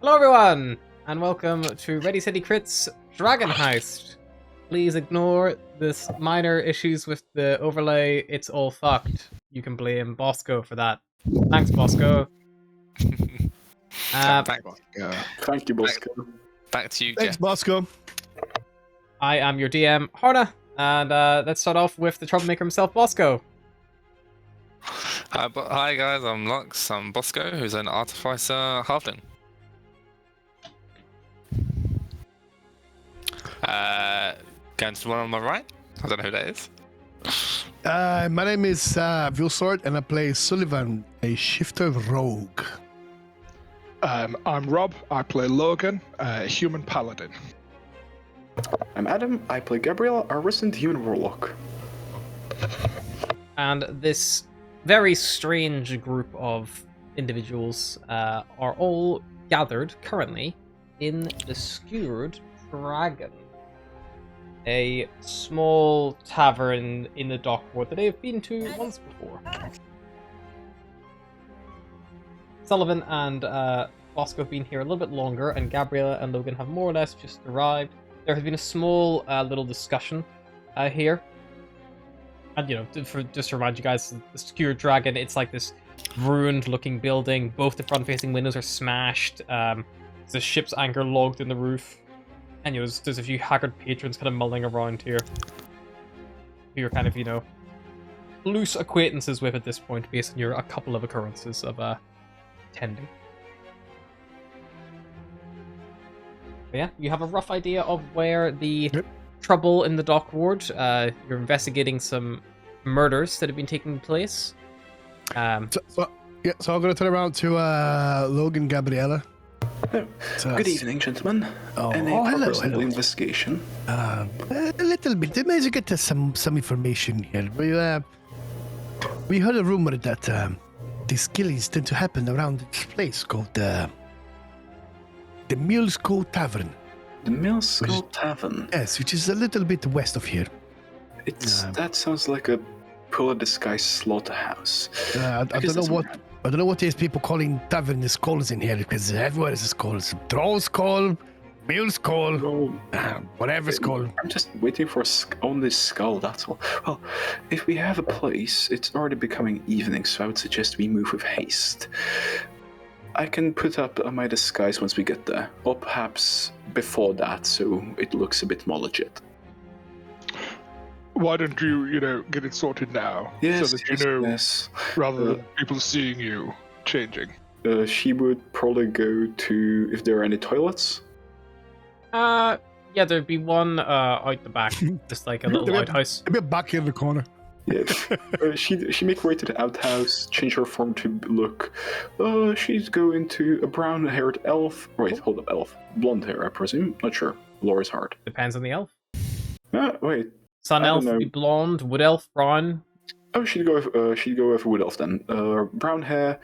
Hello everyone, and welcome to Ready City Crit's Dragon Heist. Please ignore this minor issues with the overlay. It's all fucked. You can blame Bosco for that. Thanks, Bosco. Thank you, Bosco. Back to you, Thanks, Jeff. Bosco. I am your DM, Horna, and let's start off with the troublemaker himself, Bosco. Hi guys, I'm Lux. I'm Bosco, who's an artificer halfling. Going to the one on my right. I don't know who that is. My name is Vilsort, and I play Sullivan, a shifter rogue. I'm Rob. I play Logan, a human paladin. I'm Adam. I play Gabriel, a resident human warlock. And this very strange group of individuals are all gathered currently in the Skewered Dragon, a small tavern in the Dockward that I have been to once before. Sullivan and Bosco have been here a little bit longer, and Gabriella and Logan have more or less just arrived. There has been a small little discussion here. And, you know, just to remind you guys, the Skewered Dragon, it's like this ruined-looking building. Both the front-facing windows are smashed. There's a ship's anchor logged in the roof. And, you know, there's a few haggard patrons kind of mulling around here. Who you're kind of, you know, loose acquaintances with at this point, based on a couple of occurrences of tending. But yeah, you have a rough idea of where the trouble in the dock ward. You're investigating some murders that have been taking place. So I'm going to turn around to Logan, Gabriella. Good evening, gentlemen. Hello. Investigation. A little bit. Maybe you get some information here. We heard a rumor that these killings tend to happen around this place called the Mill School Tavern. The Mill School Tavern. Yes, which is a little bit west of here. That sounds like a poorly disguised slaughterhouse. I don't know what these people calling tavern is called in here, because everywhere is called Troll's Call, Mill's Call, whatever it's called. I'm just waiting for only skull, that's all. Well, if we have a place, it's already becoming evening, so I would suggest we move with haste. I can put up my disguise once we get there, or perhaps before that, so it looks a bit more legit. Why don't you, get it sorted now? Yes, so that yes. Rather than people seeing you changing. She would probably go to, if there are any toilets. Yeah, there'd be one out the back, just like a little outhouse. It'd be back here in the corner. Yeah, she make her way to the outhouse, change her form to look. She's going to a brown-haired elf. Wait, hold up, elf. Blonde hair, I presume. Not sure. Laura's hard. Depends on the elf. Wait. Sun elf would be blonde, wood elf brown. Oh, she'd go with wood elf then. Brown hair,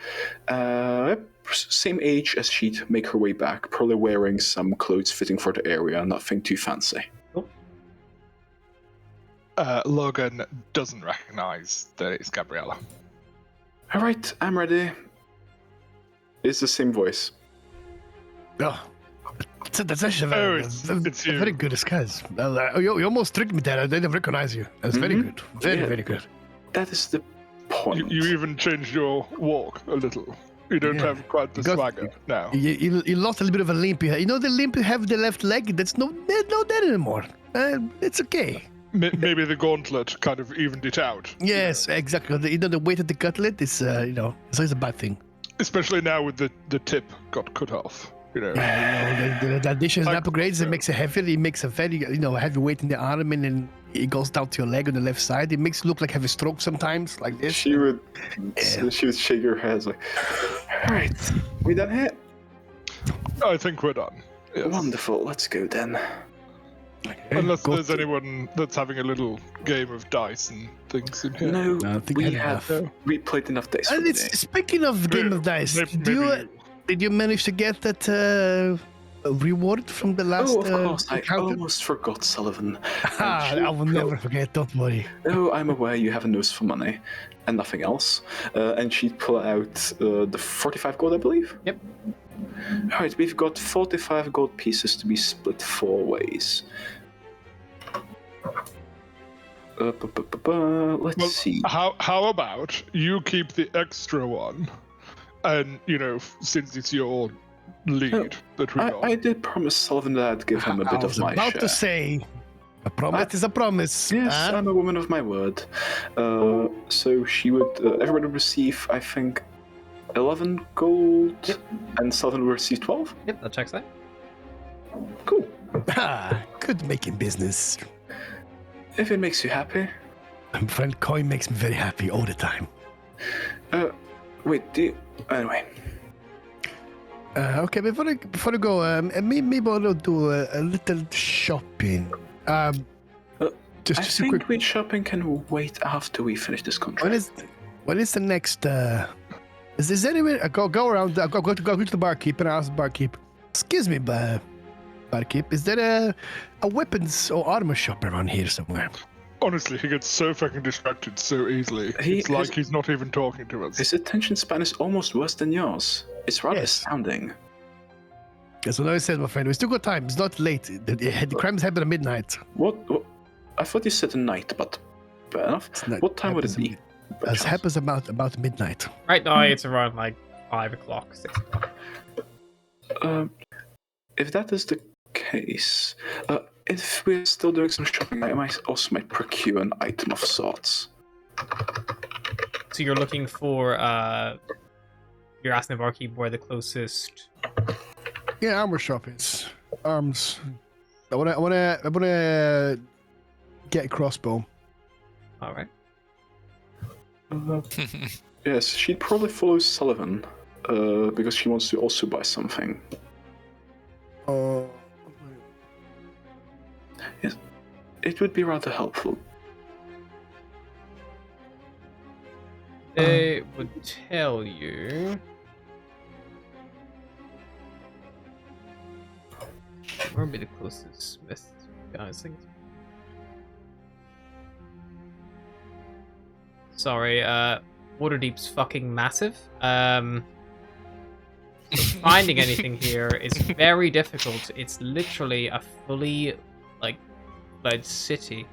same age as she'd make her way back. Probably wearing some clothes fitting for the area. Nothing too fancy. Cool. Logan doesn't recognize that it's Gabriella. All right, I'm ready. It's the same voice. Oh. That's actually it's a you. very good disguise. You almost tricked me there. I didn't recognize you. That's very good. Very good. That is the point. You even changed your walk a little. You don't have quite the swagger now. You lost a little bit of a limp. You know the limp you have the left leg? That's not there anymore. It's okay. Maybe the gauntlet kind of evened it out. Yes, exactly. The weight of the gauntlet is, it's always a bad thing. Especially now with the tip got cut off. The additions and upgrades, it makes it heavier. It makes a very, heavy weight in the arm, and then it goes down to your leg on the left side. It makes it look like have a stroke sometimes, like this. She would shake her head like, all right, we done here? I think we're done. Yes. Wonderful, let's go then. Unless there's anyone that's having a little game of dice and things in here. No, I think we played enough dice for today. Speaking of game of dice, did you manage to get that reward from the last of course, encounter? I almost forgot, Sullivan. I will never forget, don't worry. Oh, I'm aware you have a nose for money and nothing else. And she'd pull out the 45 gold, I believe. Yep. Alright, we've got 45 gold pieces to be split 4 ways. Let's see. How about you keep the extra one, and since it's your lead that we got. I did promise Sullivan that I'd give him a bit of my share. I was about to say, a promise is a promise. Yes, I'm a woman of my word. So she would, everyone would receive, I think, 11 gold, and Sullivan would receive 12? Yep, that checks out. Cool. Good making business. If it makes you happy. My friend Coin makes me very happy all the time. Wait, anyway. Okay, before I go, maybe I'll do a little shopping. I Just a think quick. we shopping can wait after we finish this contract. What is the next? Is there anywhere? Go around. Go to the barkeep and ask the barkeep. Excuse me, barkeep. Is there a weapons or armor shop around here somewhere? Honestly, he gets so fucking distracted so easily. It's like he's not even talking to us. His attention span is almost worse than yours. It's rather Yes. astounding. That's what I said, my friend. We still got time. It's not late. The crimes happen at midnight. What? I thought you said a night, but fair enough. What time would it be? It happens about midnight. Right now, it's around like 5 o'clock, 6 o'clock. If that is the case, if we're still doing some shopping, I might procure an item of sorts. So you're looking for, you're asking the barkeep where the closest... Yeah, armor shop is arms. I wanna get a crossbow. Alright. Yes, she'd probably follow Sullivan, because she wants to also buy something. Yes, it would be rather helpful. They would tell you... Where would be the closest smith, guys? I think sorry, Waterdeep's fucking massive. Finding anything here is very difficult. It's literally a fully, fledged city.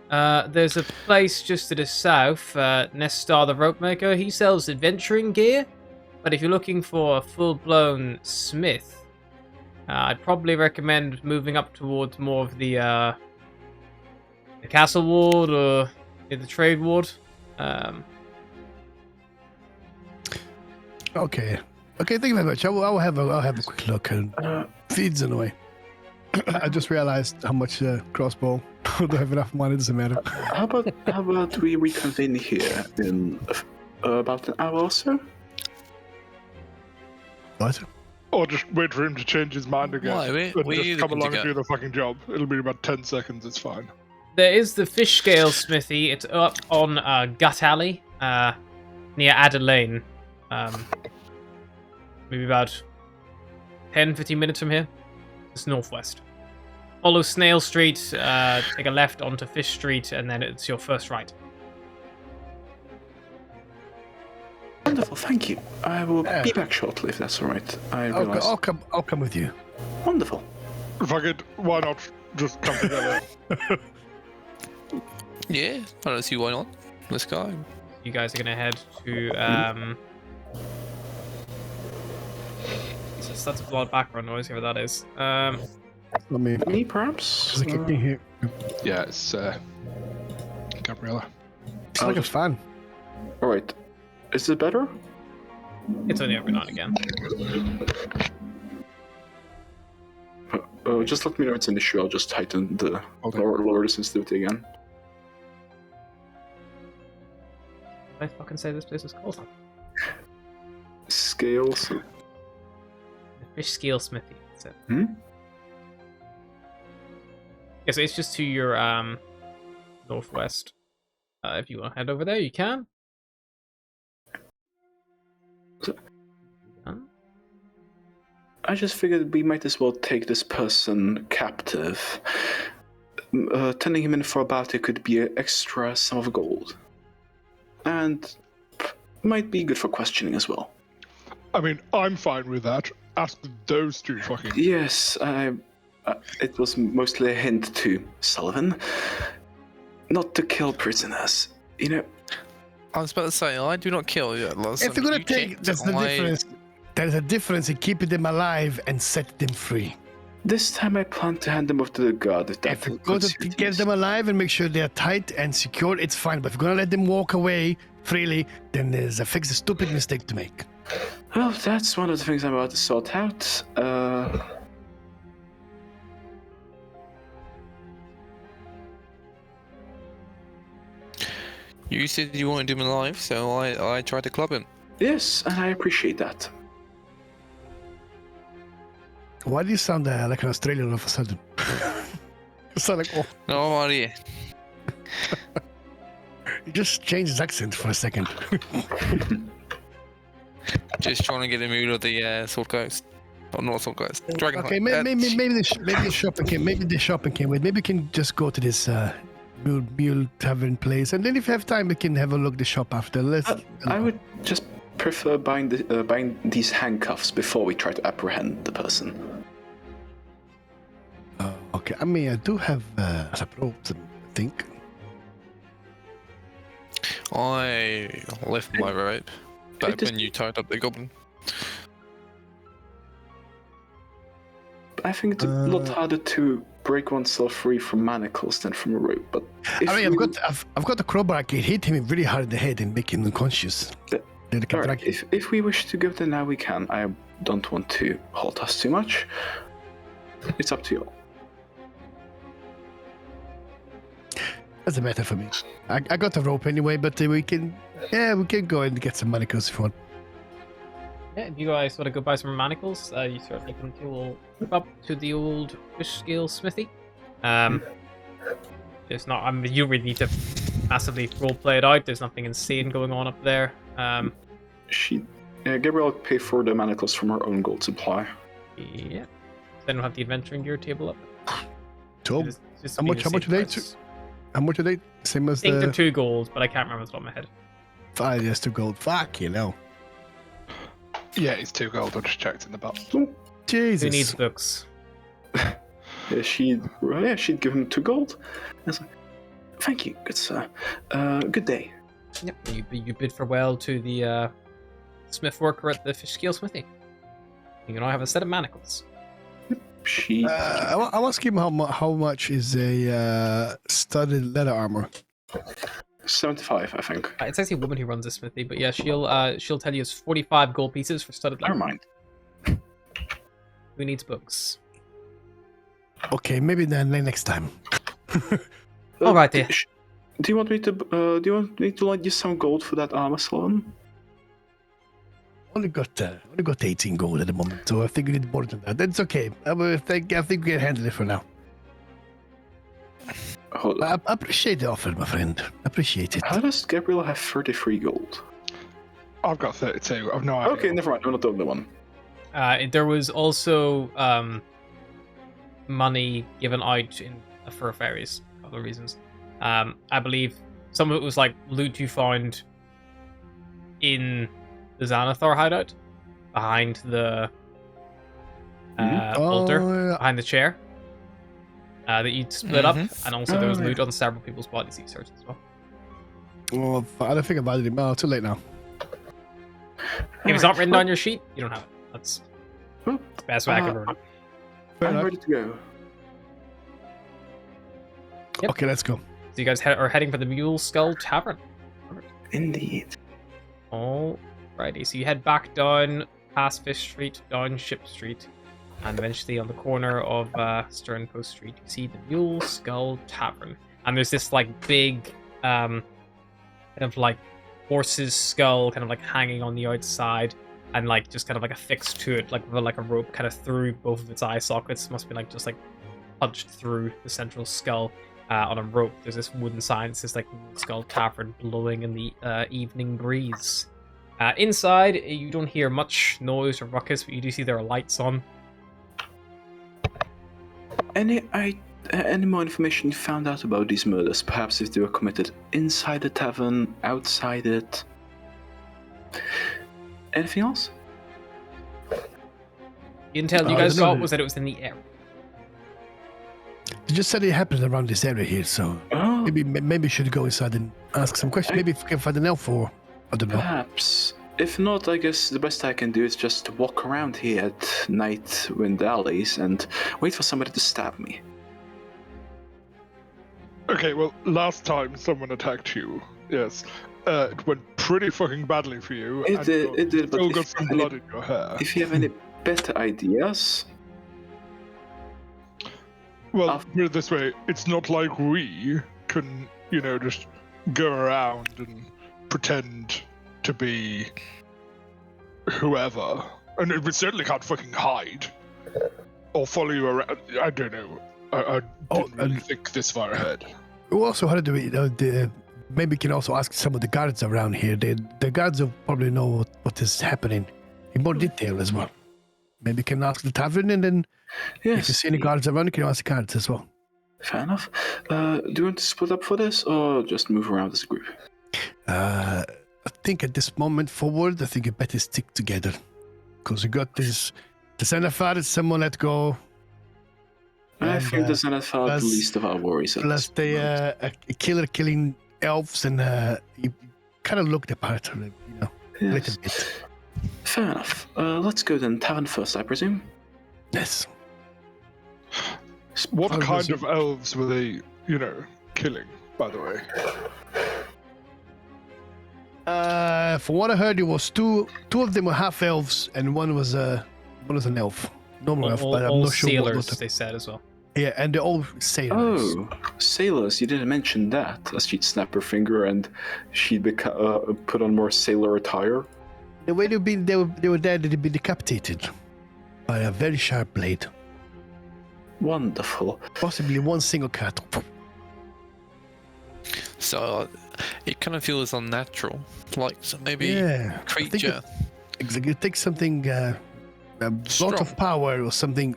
There's a place just to the south, Nestar the Rope Maker. He sells adventuring gear, but if you're looking for a full-blown smith, I'd probably recommend moving up towards more of the Castle Ward or the Trade Ward. Okay, thank you very much. I'll have a quick look and feeds in a way. I just realized how much crossbow. I don't have enough money. Doesn't matter. How about we reconvene here in about an hour or so? What? Or just wait for him to change his mind again. Why? And We just need come to along and go. do the fucking job. It'll be about 10 seconds, it's fine. There is the Fish Scale Smithy. It's up on Gut Alley, near Adder Lane. Maybe about 10-15 minutes from here. It's northwest. Follow Snail Street, take a left onto Fish Street, and then it's your first right. Wonderful, thank you. I will be back shortly if that's all right. I'll come with you. Wonderful. Fuck it, why not just come together? Yeah, I don't see why not. Let's go. You guys are gonna head to Jesus, that's a lot of background noise, whoever that is. Let me. Me, perhaps? It's like a king here. Yeah, it's Gabriella. It's like a fan. All right. Is it better? It's only every now and again. Just let me know it's an issue. I'll just tighten the lower the sensitivity again. What did I fucking say this place is called? Scales. The Fish Scale Smithy. That's it. Hmm? Yeah, so it's just to your northwest. If you want to head over there, you can. I just figured we might as well take this person captive. Turning him in for a battle could be an extra sum of gold. And might be good for questioning as well. I mean, I'm fine with that. Ask those two fucking. Yes, it was mostly a hint to Sullivan not to kill prisoners. You know, I was about to say, I do not kill you. If you're gonna take, that's the difference. There's a difference in keeping them alive and set them free. this time I plan to hand them off to the guard. If you're going to get them alive and make sure they're tight and secure, it's fine. But if you're gonna let them walk away freely, then there's a stupid mistake to make. Well, that's one of the things I'm about to sort out. You said you wanted him alive, so I tried to club him. Yes, and I appreciate that. Why do you sound like an Australian all of a sudden? You sound like, oh, No idea. you just changed his accent for a second. Just trying to get him out of the Sword Coast. Or not Sword Coast. Dragon Okay, maybe the shopping came. Maybe the shopping came with. Maybe we can just go to this mule tavern place, and then if you have time, we can have a look at the shop after. I would just prefer buying these handcuffs before we try to apprehend the person. Okay, I mean, I do have some ropes, I think. I left my rope back just- when you tied up the goblin. I think it's a lot harder to break oneself free from manacles than from a rope. But if I mean, I've got a crowbar. I can hit him really hard in the head and make him unconscious. Then I can Alright, drag him. if we wish to go there now, we can. I don't want to halt us too much. It's up to you all. Doesn't matter for me. I got a rope anyway, but we can go and get some manacles if you want. Yeah, if you guys want to go buy some manacles, you certainly can go up to the old fish scale smithy. It's not. I mean, you really need to massively roleplay it out. There's nothing insane going on up there. Gabrielle will pay for the manacles from her own gold supply. Yeah. Then we'll have the adventuring gear table up. So, Just how be much? the How much same are they? price. How much are they? Same as I think they're the 2 gold, but I can't remember the top of my head. 5 yes to gold. Fuck you know. Yeah, it's 2 gold. I just checked in the box. Jesus. Who needs books? She'd give him 2 gold. I was like, thank you, good sir. Good day. Yep. You bid farewell to the smith worker at the fish scale smithy. You can now have a set of manacles. She. I'll ask him how much is a studded leather armor. 75, I think. It's actually a woman who runs the smithy, but yeah, she'll tell you it's 45 gold pieces for studded Never leather. mind. Who needs books? Okay, maybe then next time. All right, dear. Do you want me to lend you some gold for that armor, Sloan? Only got 18 gold at the moment, so I think we need more than that. That's okay. I think we can handle it for now. Hold on. I appreciate the offer, my friend. Appreciate it. How does Gabrielle have 33 gold? I've got 32. I've no idea. Okay, never mind. I'm not the only one. There was also money given out for fairies, a couple of reasons. I believe some of it was like loot you found in the Xanathar hideout, behind the altar, behind the chair, that you'd split up, and also there was loot on several people's bodies that you searched as well. Well, I don't think about it anymore. Too late now. If it's not written on your sheet, you don't have it. That's the best way I can remember. I'm ready to go. Yep. Okay, let's go. So you guys are heading for the Mule Skull Tavern. Indeed. Alrighty, so you head back down past Fish Street, down Ship Street, and eventually on the corner of Stern Post Street, you see the Mule Skull Tavern. And there's this like big, kind of like horse's skull, kind of like hanging on the outside, and like just kind of like affixed to it, like with like a rope kind of through both of its eye sockets. Must be like just like punched through the central skull. On a rope, there's this wooden sign that says like Skull Tavern, blowing in the evening breeze. Inside, you don't hear much noise or ruckus, but you do see there are lights on. Any more information you found out about these murders? Perhaps if they were committed inside the tavern, outside it? Anything else? The intel you I guys don't know. got was that it was in the air. You just said it happened around this area here, so Oh, maybe you should go inside and ask some questions. Maybe if we can find an elf or I don't know. perhaps. If not, I guess the best I can do is just walk around here at night in the alleys and wait for somebody to stab me. Okay, well, last time someone attacked you, yes, it went pretty fucking badly for you. It and did, you it did, but still if got you some have any- blood in your hair. If you have any better ideas, Well, I'll- put it this way, it's not like we can, just go around and pretend to be whoever. And we certainly can't fucking hide. Or follow you around. I don't know. I didn't really think this far ahead. We also had to do maybe we can also ask some of the guards around here. The guards will probably know what is happening in more detail as well. Maybe you can ask the tavern, and then if you yes. see any guards around, you can ask the guards as well. Fair enough. Do you want to split up for this or just move around as a group? I think at this moment forward, I think you better stick together. Because you got this, the Zenithar is someone let go. I And, think the Zenithar the plus- least of our worries. At Plus this the moment. a killer killing elves, and you kind of looked apart, a Yes. little bit. Fair enough. Let's go then. Tavern first, I presume. Yes. What How kind does of elves were they, killing, by the way? From what I heard, it was two of them were half elves, and one was an elf, normal elf, but I'm All not sure sailors, what. they said as well. Yeah, and they're all sailors. Oh, sailors! You didn't mention that. As she'd snap her finger and she'd put on more sailor attire. The way they were there, they'd be decapitated by a very sharp blade, Wonderful. possibly one single cut. So it kind of feels unnatural, like maybe Yeah, I think creature. it takes something, a lot Strong. of power or something,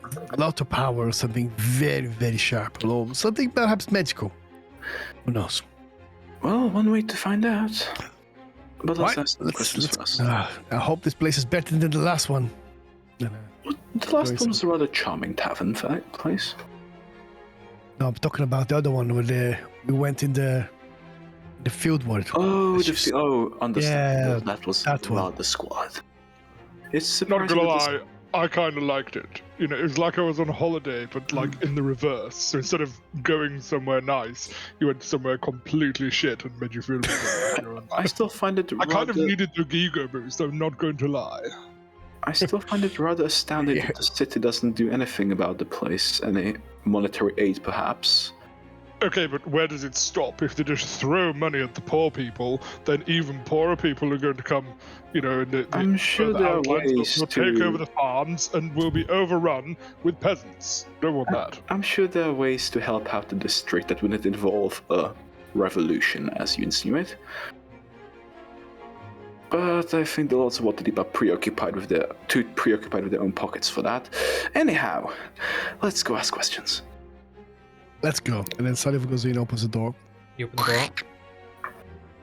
very very sharp, or something perhaps magical. Who knows? Well, one way to find out. But let's Right, ask some questions first. I hope this place is better than the last one. The last Very one was a rather charming tavern place. No, I'm talking about the other one where we went in the field ward. Oh, It's just- understand. Yeah, That was that one. rather squad. It's Not surprising. gonna that this- lie, I kind of liked it. It was like I was on holiday, but like in the reverse. So instead of going somewhere nice, you went somewhere completely shit and made you feel. I still find it I rather. kind of needed the ego boost. I'm not going to lie. I still find it rather astounding that the city doesn't do anything about the place. Any monetary aid, perhaps. Okay, but where does it stop? If they just throw money at the poor people, then even poorer people are going to come, in the I'm sure the there are outlands, ways will take to- over the farms and will be overrun with peasants. Don't want that. I'm sure there are ways to help out the district that wouldn't involve a revolution, as you insinuate. But I think the Lords of Waterdeep are too preoccupied with their own pockets for that. Anyhow, let's go ask questions. Let's go. And then Sullivan goes in and opens the door. You open the door.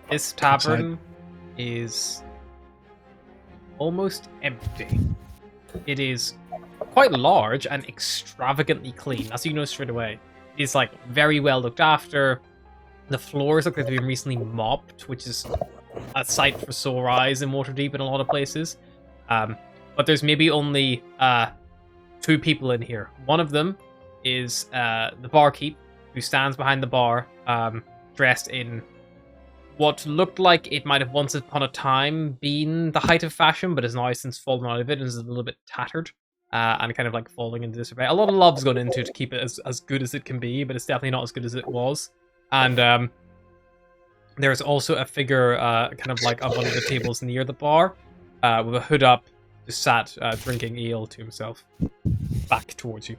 This tavern is almost empty. It is quite large and extravagantly clean, as you know straight away. It's like very well looked after. The floors look like they've been recently mopped, which is a sight for sore eyes in Waterdeep in a lot of places. But there's maybe only 2 people in here. One of them is the barkeep, who stands behind the bar, dressed in what looked like it might have once upon a time been the height of fashion, but has now since fallen out of it and is a little bit tattered and kind of like falling into disarray. A lot of love's gone into it to keep it as good as it can be, but it's definitely not as good as it was. And there's also a figure kind of like up on the tables near the bar with a hood up, just sat drinking ale to himself, back towards you.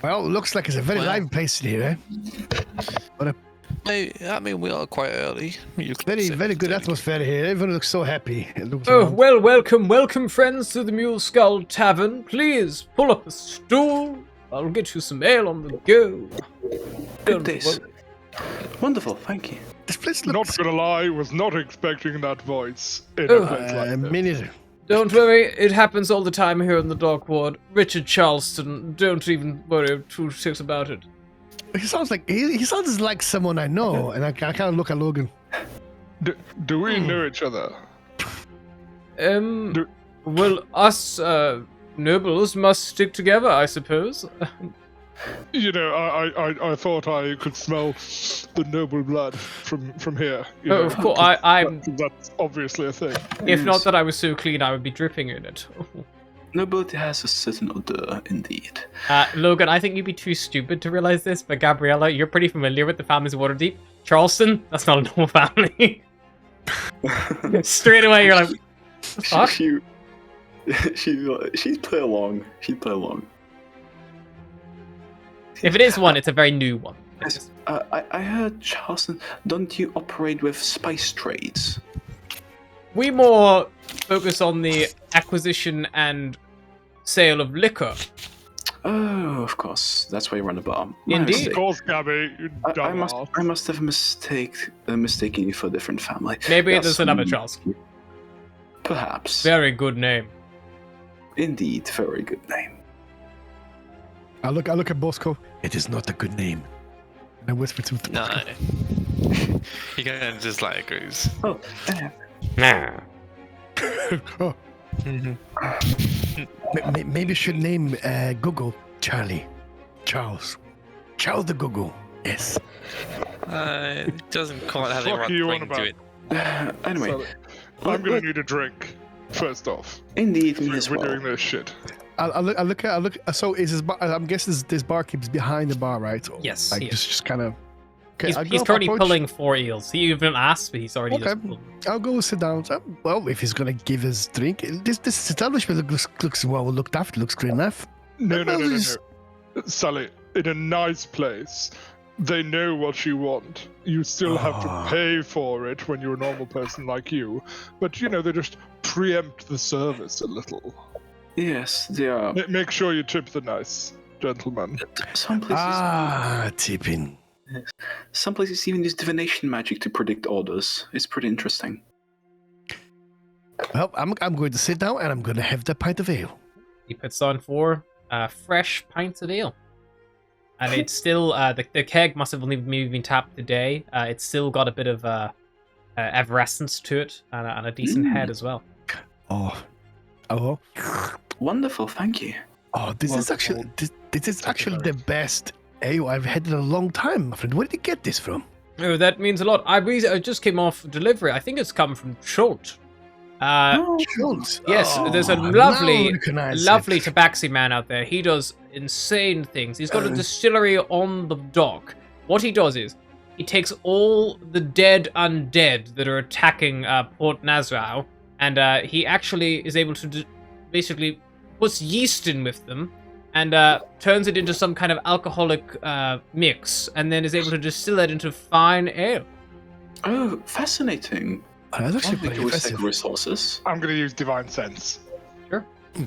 Well, looks like it's a very Well- lively place in here, eh? I mean, we are quite early. You could Very, say very good early. atmosphere here. Everyone looks so happy. It looks Oh, around. well, welcome friends to the Mule Skull Tavern. Please pull up a stool. I'll get you some ale on the go. Good days. Wonderful, thank you. This place Not looks. gonna lie, was not expecting that voice in Oh, a place like this. Me neither. Don't worry, it happens all the time here in the Dock Ward. Richard Charleston, don't even worry too much about it. He sounds like he sounds like someone I know, and I kind of look at Logan. Do we know each other? Well, us, nobles must stick together, I suppose. You know, I thought I could smell the noble blood from here. You know, Of course, I'm... That's obviously a thing. If not that I was so clean, I would be dripping in it. Nobility has a certain odor, indeed. Logan, I think you'd be too stupid to realize this, but Gabriella, you're pretty familiar with the families Waterdeep. Charleston, that's not a normal family. Straight away, you're like, fuck? She'd play along. She'd play along. If it is one, it's a very new one. Yes, I heard, Charleston, don't you operate with spice trades? We more focus on the acquisition and sale of liquor. Oh, of course. That's why you run a bar. My Indeed. mistake. Of course, Gabby, you I dumbass. must have mistaken you for a different family. Maybe Yes, there's another Charles. Perhaps. Very good name. Indeed, very good name. I look at Bosco. It is not a good name. And I whisper to No. Bosco. He kind of just like agrees. Oh, Nah. Oh, maybe you should name Google Charlie. Charles. Charles the Google. Yes. It doesn't quite have the Fuck right you on ring about? to it. anyway, So, I'm gonna need a drink. First off, indeed, me we're as well. doing this shit. I look. So is his bar? I'm guessing this barkeep's behind the bar, right? Or, Yes, Like he is. just kind of. Okay, He's currently pulling 4 eels. He even asked, but he's already Okay. just pulled. I'll go sit down. So, well, if he's gonna give us drink, this establishment looks well looked after. Looks great enough. No. Sally, in a nice place, they know what you want. You still have to pay for it when you're a normal person like you. But, you know, they just preempt the service a little. Yes, they are. Make sure you tip the nice gentleman. Some places, Tipping. some places even use divination magic to predict orders. It's pretty interesting. Well, I'm going to sit down and I'm going to have the pint of ale. He puts on 4 fresh pints of ale. And it's still, the keg must have only maybe been tapped today. It's still got a bit of effervescence to it and a decent head as well. Oh, Wonderful, thank you. this is actually this is actually the best ale I've had in a long time, my friend. Where did you get this from? Oh, that means a lot. I just came off delivery. I think it's come from Schult. Schultz. Yes, there's a now I lovely recognize it. tabaxi man out there. He does insane things. He's got a distillery on the dock. What he does is, he takes all the dead undead that are attacking Port Nazrau, and he actually is able to basically puts yeast in with them, and turns it into some kind of alcoholic mix, and then is able to distill it into fine ale. Oh, fascinating. That's actually Lovely pretty to recycle impressive. resources. I'm gonna use divine sense.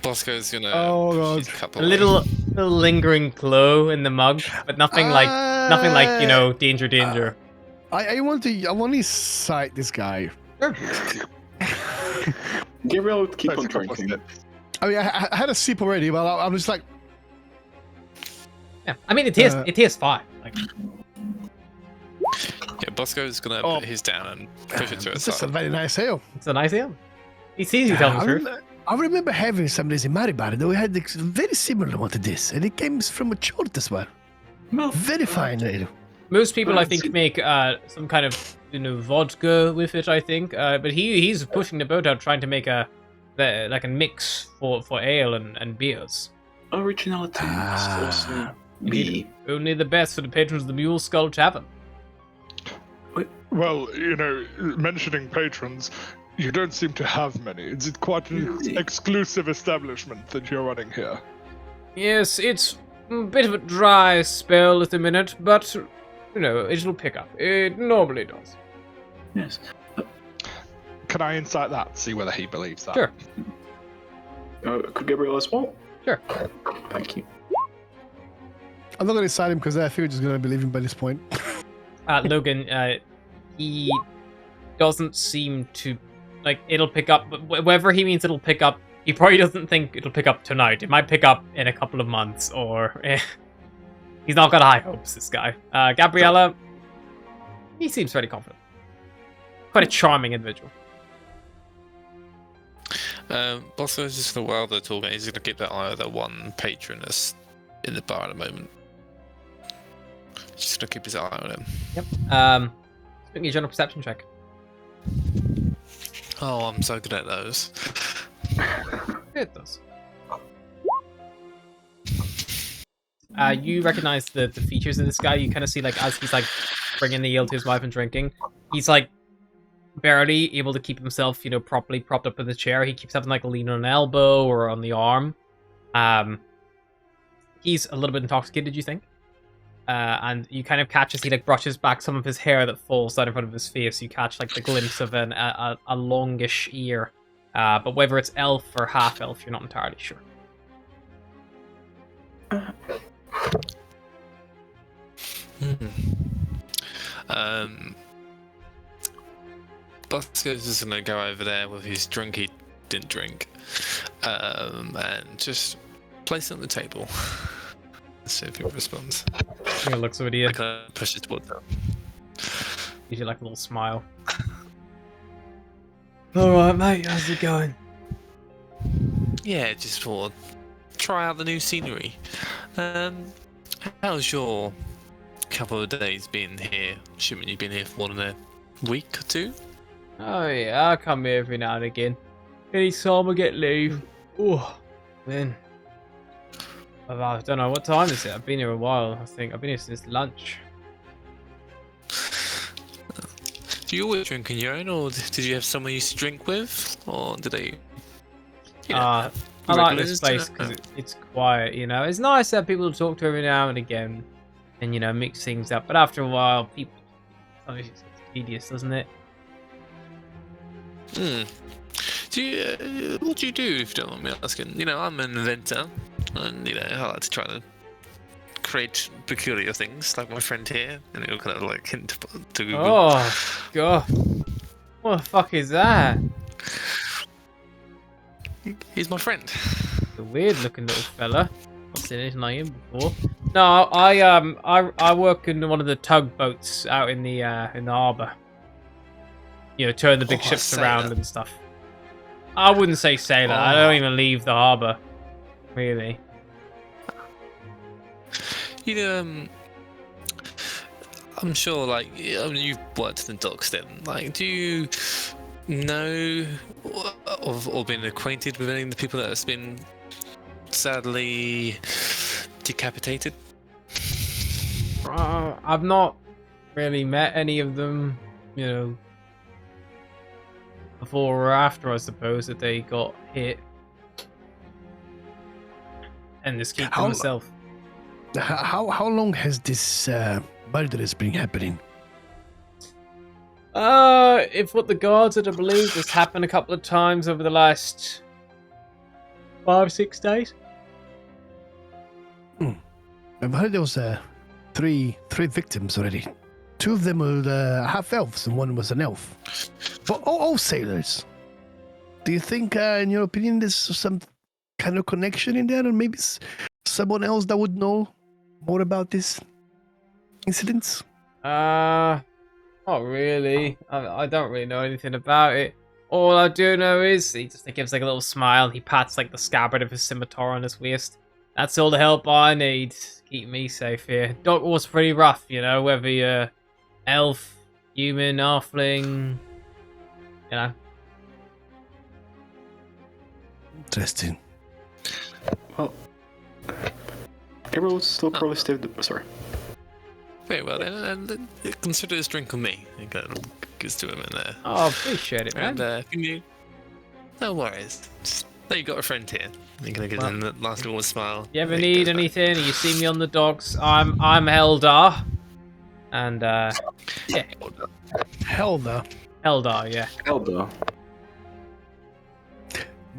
Bosco's gonna. Oh, God. he's cut A away. little lingering glow in the mug, but nothing like danger. I want to sight this guy. Gabriel would keep That's on a couple of drinking. steps. I mean, I had a sip already, but I'm just like, Yeah, I mean it tastes fine. Like, Yeah, Bosco's gonna Oh. put his down and push it to this his is a side. very nice ale. it's a nice ale. He sees you telling the truth. I remember having some days in Maribar that we had a very similar one to this, and it came from a chort as well. Well, Very fine ale. Most people, I Well, think, see- make some kind of vodka with it. I think, but he's pushing the boat out, trying to make a mix for ale and beers. originality must also be. Only the best for the patrons of the Mule Skull Tavern. Well, you know, mentioning patrons, you don't seem to have many. It's quite an Really? exclusive establishment that you're running here. Yes, it's a bit of a dry spell at the minute, but it'll pick up. It normally does. Yes. Can I insight that? See whether he believes that. Sure. Could Gabriel as well? Sure. Thank you. I'm not going to cite him because I feel he's going to believe him by this point. Logan, he doesn't seem to like it'll pick up. But whether he means it'll pick up, he probably doesn't think it'll pick up tonight. It might pick up in a couple of months, or he's not got high hopes. This guy, Gabriella, he seems very confident. Quite a charming individual. Bosco is just while they're talking, he's gonna keep that eye on that one patron that's in the bar at the moment. Just gonna keep his eye on him. Yep. Make me a general perception check. Oh, I'm so good at those. It does. You recognize the features of this guy. You kind of see, like, as he's, like, bringing the ale to his wife and drinking, he's, like, barely able to keep himself, you know, properly propped up in the chair. He keeps having, like, a lean on an elbow or on the arm. He's a little bit intoxicated, you think? And you kind of catch as he, like, brushes back some of his hair that falls down in front of his face. You catch, like, the glimpse of a longish ear. But whether it's elf or half-elf, you're not entirely sure. Bosco's just gonna go over there with his drink he didn't drink, and just place it on the table. Let's see if he responds. He looks over to you. I kind of push it towards him. Gives you, like, a little smile. Alright, mate, how's it going? Yeah, just for try out the new scenery. How's your couple of days been here? Assuming you've been here for more than a week or two? Oh yeah, I come here every now and again. Anytime I get leave. Oh, man. I don't know, what time is it? I've been here a while, I think. I've been here since lunch. Do you always drink on your own, or did you have someone you used to drink with? Or did they... I like this place because it's quiet, you know. It's nice to have people to talk to every now and again and, you know, mix things up. But after a while, people... Sometimes it's tedious, doesn't it? Do you, what do you do, if you don't mind me asking? You know, I'm an inventor, and, you know, I like to try to create peculiar things, like my friend here, and it'll kind of, like, hint to Google. Oh, God. What the fuck is that? He's my friend. A weird-looking little fella. Not seen anything like him before. No, I work in one of the tugboats out in the harbour. You know, turn the big ships around and stuff. I wouldn't say sailor. I don't even leave the harbour, really. You know, I'm sure, like, I mean, you've worked in the docks then. Like, do you know or been acquainted with any of the people that have been sadly decapitated? I've not really met any of them, you know, before or after, I suppose, that they got hit. And just keep to myself. How long has this murder has been happening? If what the guards are to believe, this happened a couple of times over the last 5-6 days. I've heard there was three victims already. 2 of them were half elves and 1 was an elf. But all sailors. Do you think, in your opinion, there's some kind of connection in there, or maybe someone else that would know more about this incidents? Not really. I don't really know anything about it. All I do know is he just gives like a little smile. He pats like the scabbard of his scimitar on his waist. That's all the help I need to keep me safe here. Dock was pretty rough, you know, whether you're elf, human, halfling, you know. Interesting. Well, Gabriel still probably stayed. Sorry. Very well then, and consider this drink on me. He kind of gives to him in there. Oh, appreciate it, man. And can you? No worries. Just know you got a friend here. You're gonna give him the last little smile. You ever need anything? You see me on the docks? I'm Eldar. And yeah. Helda. Eldar, yeah. Elda.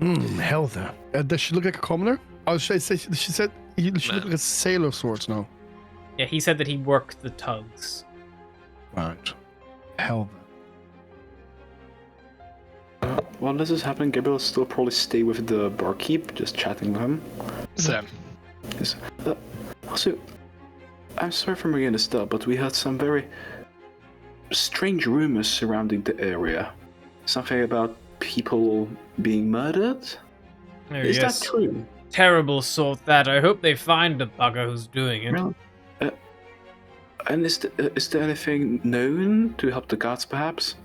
Helda. Does she look like a commoner? Oh, she said she looked like a sailor of sorts now. Yeah, he said that he worked the tugs. Right. help. While this is happening, Gabriel will still probably stay with the barkeep, just chatting with him. Sam. Yes. Also, I'm sorry for bringing this up, but we had some very strange rumors surrounding the area. Something about people being murdered? Oh, Is yes. that true? Terrible sort that. I hope they find the bugger who's doing it. Well, and is there anything known to help the guards, perhaps?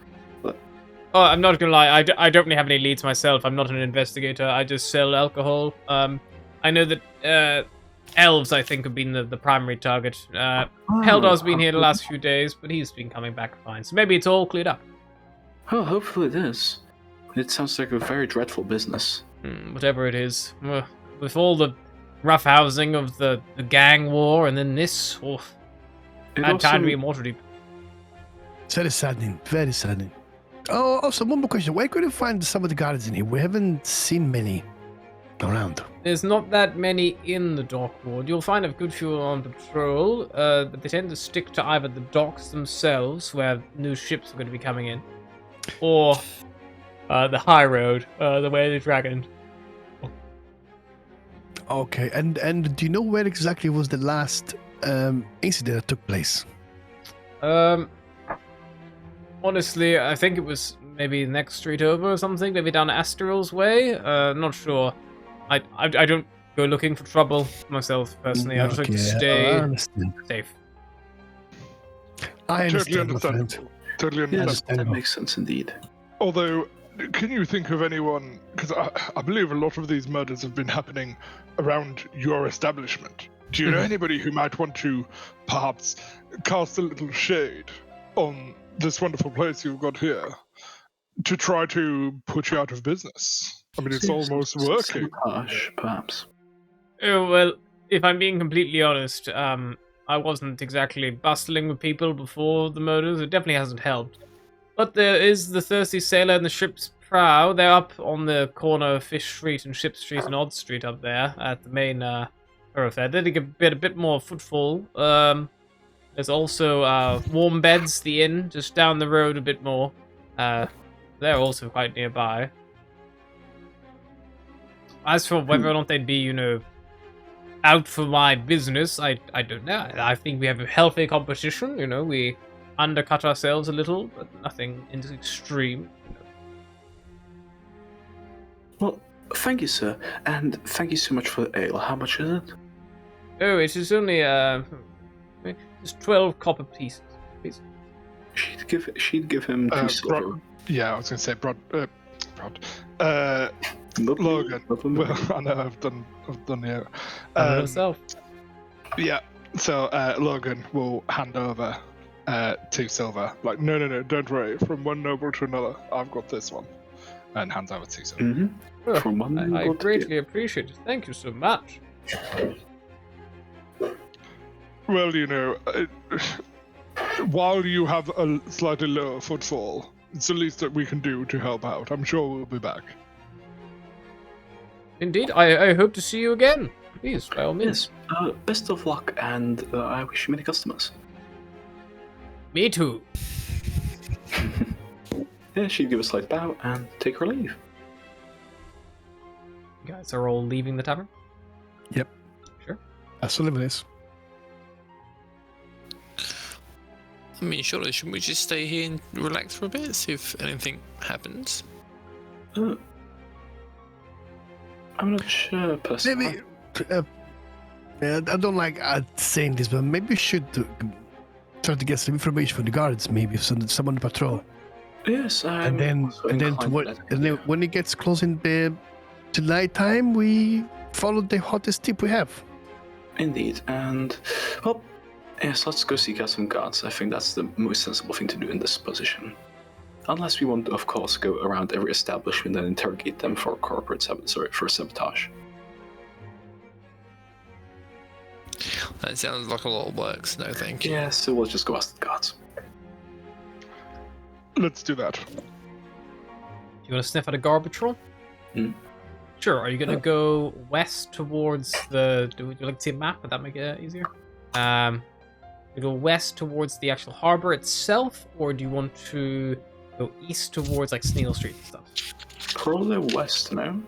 Oh, I'm not gonna lie. I don't really have any leads myself. I'm not an investigator. I just sell alcohol. I know that Elves, I think, have been the primary target. Heldar's been here the last few days, but he's been coming back fine. So maybe it's all cleared up. Oh, hopefully it is. It sounds like a very dreadful business. Whatever it is. With all the rough housing of the gang war and then this, bad time to be immortal deep. It's very saddening. Very saddening. Oh, also, one more question. Where could you find some of the guards in here? We haven't seen many around. There's not that many in the dock ward. You'll find a good few on patrol, but they tend to stick to either the docks themselves, where new ships are going to be coming in, or the high road, the way of the dragon. Okay, and do you know where exactly was the last incident that took place? Honestly, I think it was maybe the next street over or something, maybe down Astral's way. Not sure. I don't go looking for trouble myself personally. I just like to stay safe. I Totally understand, my friend. understandable. Totally Yes, understandable. that makes sense indeed. Although, can you think of anyone? Because I believe a lot of these murders have been happening around your establishment. Do you know anybody who might want to perhaps cast a little shade on this wonderful place you've got here to try to put you out of business? I mean, it's almost working. Sabotage, perhaps. Oh, well, if I'm being completely honest, I wasn't exactly bustling with people before the murders. It definitely hasn't helped. But there is the Thirsty Sailor and the Ship's Prow. They're up on the corner of Fish Street and Ship Street and Odd Street up there at the main thoroughfare. They get a bit more footfall. There's also Warm Beds, the inn, just down the road a bit more. They're also quite nearby. As for whether or not they'd be, out for my business, I don't know. I think we have a healthy competition, we undercut ourselves a little, but nothing in this extreme. Well, thank you, sir, and thank you so much for the ale. How much is it? Oh, it is only just 12 copper pieces, please. She'd give him 2 silver. Yeah, I was going to say Logan. Well, I know I've done here. Myself. Yeah. So Logan will hand over 2 silver. Like, no, don't worry. From one noble to another, I've got this one, and hands over 2 silver. Mm-hmm. From one I noble to greatly appreciate it. Thank you so much. Well, while you have a slightly lower footfall, it's the least that we can do to help out. I'm sure we'll be back. Indeed, I hope to see you again. Please, by all means. Yes. Best of luck, and I wish you many customers. Me too. Yeah, she'd give a slight bow and take her leave. You guys are all leaving the tavern? Yep. Sure. Absolutely is. I mean, surely shouldn't we just stay here and relax for a bit, see if anything happens? I'm not sure, personally. Maybe. I don't like saying this, but maybe we should try to get some information from the guards. Maybe someone on patrol. Yes, And then when it gets close to nighttime, we follow the hottest tip we have. Indeed, and well, yes, let's go seek out some guards. I think that's the most sensible thing to do in this position. Unless we want to, of course, go around every establishment and interrogate them for for sabotage. That sounds like a lot of work, so no thank you. Yeah, so we'll just go ask the guards. Let's do that. You want to sniff out a guard patrol? Sure. Are you going to go west towards the... Would you like to see a map? Would that make it easier? to go west towards the actual harbor itself, or do you want to go east towards like Sneal Street and stuff? Probably west now.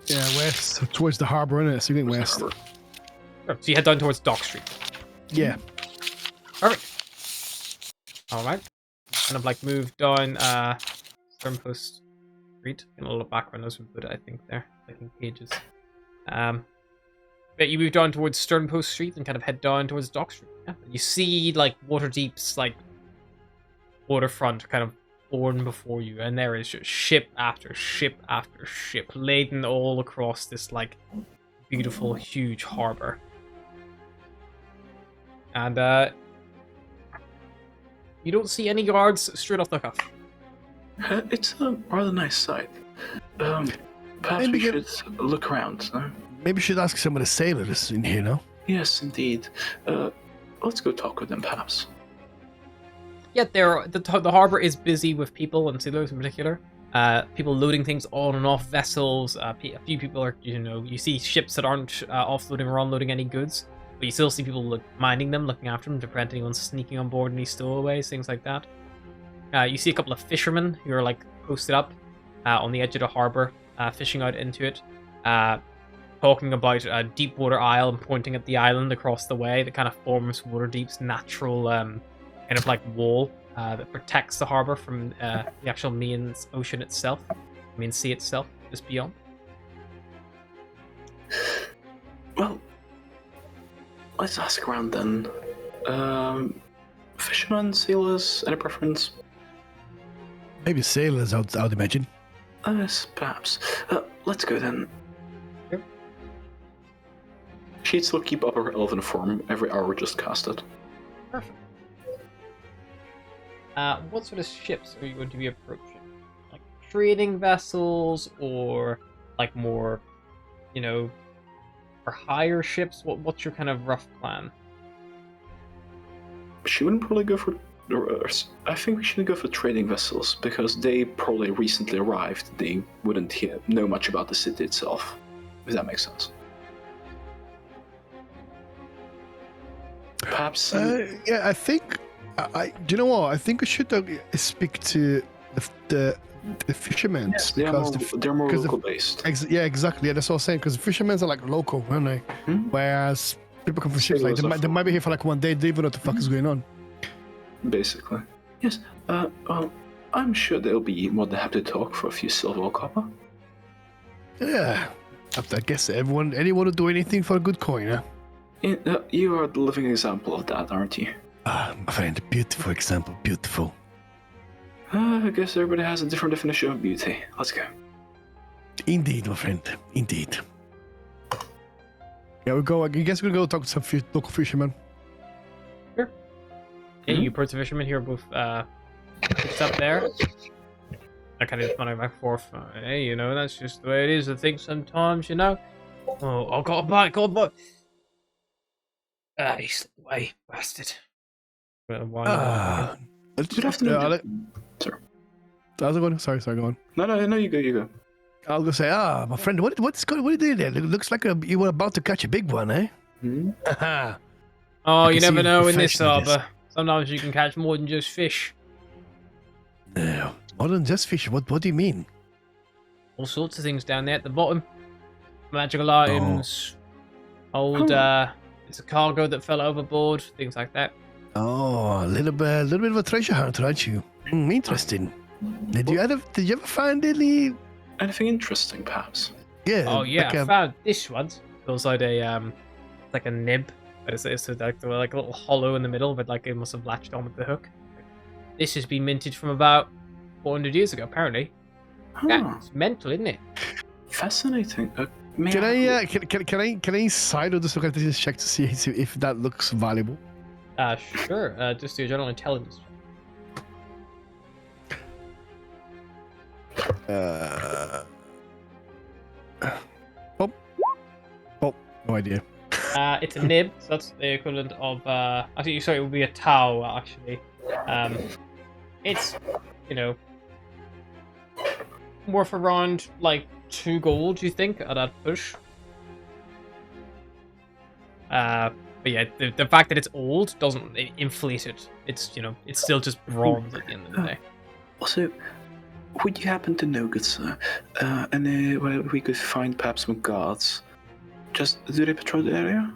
Yeah, west towards the harbor, innit? So you're going west. Harbor. Sure. So you head down towards Dock Street. Yeah. Perfect. All right. Kind of like move down Sternpost Street. In a little background noise from Buddha, I think there, like in pages. But you move down towards Sternpost Street and kind of head down towards Dock Street. Yeah. You see like Waterdeep's like waterfront kind of born before you, and there is just ship after ship after ship laden all across this like beautiful, huge harbor. And you don't see any guards straight off the cuff. It's a rather nice sight. Perhaps Maybe we should look around. No? Maybe we should ask some of the sailors in here, no? Yes, indeed. Let's go talk with them, perhaps. Yeah, the harbor is busy with people and sailors in particular. People loading things on and off vessels. A few people are, you see ships that aren't offloading or unloading any goods, but you still see people minding them, looking after them to prevent anyone sneaking on board any stowaways, things like that. You see a couple of fishermen who are like posted up on the edge of the harbor, fishing out into it, talking about a deep water isle and pointing at the island across the way that kind of forms Waterdeep's natural kind of like wall that protects the harbor from the actual main ocean itself, main sea itself, just beyond. Well, let's ask around then. Fishermen, sailors, any preference? Maybe sailors, I'd imagine. Yes, perhaps. Let's go then. Sure. She'd still keep up her elven form every hour just casted. Perfect. What sort of ships are you going to be approaching? Like trading vessels, or like more, or higher ships? What's your kind of rough plan? She wouldn't probably go for. I think we should go for trading vessels because they probably recently arrived. They wouldn't know much about the city itself, if that makes sense. Perhaps. Yeah, I think. Do you know what? I think we should speak to the fishermen. Yes, because they're more local based. Yeah, exactly. Yeah, that's what I was saying. Because the fishermen are like local, aren't they? Whereas people come from ships, like they might be here for like one day. They even know what the fuck is going on. Basically. Yes. Well, I'm sure they'll be more than happy to talk for a few silver or copper. Yeah. I guess anyone would do anything for a good coin, huh? You are the living example of that, aren't you? Ah, my friend, beautiful example, beautiful. I guess everybody has a different definition of beauty. Let's go. Indeed, my friend, indeed. Yeah, we'll go. I guess we'll go talk to some local fishermen. Sure. Yeah, you approach the fishermen here, both fixed up there. I kind of just running back and forth. Hey, that's just the way it is. I think sometimes, Oh, got a bite, got a bite. He slipped away, bastard. Good afternoon. Sorry. How's it going? Sorry, go on. No, you go. I was gonna say, my friend, what are you doing there? It looks like you were about to catch a big one, eh? Oh, you never know in this harbor. Sometimes you can catch more than just fish. No, more than just fish. What do you mean? All sorts of things down there at the bottom. Magical items, old it's a cargo that fell overboard, things like that. Oh, a little bit of a treasure hunter, aren't you? Interesting. Did you ever find anything interesting, perhaps? Yeah. Oh yeah, I found this one. Feels like a like a nib, but it's like a little hollow in the middle, but like it must have latched on with the hook. This has been minted from about 400 years ago, apparently. Yeah, it's mental, isn't it? Fascinating. Can I side or just look at this check to see if that looks valuable? Sure. Just do a general intelligence. No idea. It's a nib, so that's the equivalent of. Actually, sorry, it would be a tau. Actually, it's worth around like 2 gold. You think at that push? But yeah, the fact that it's old doesn't inflate it. It's, it's still just bronze at the end of the day. Also, would you happen to know, good sir, where we could find perhaps some guards? Just do they patrol the area?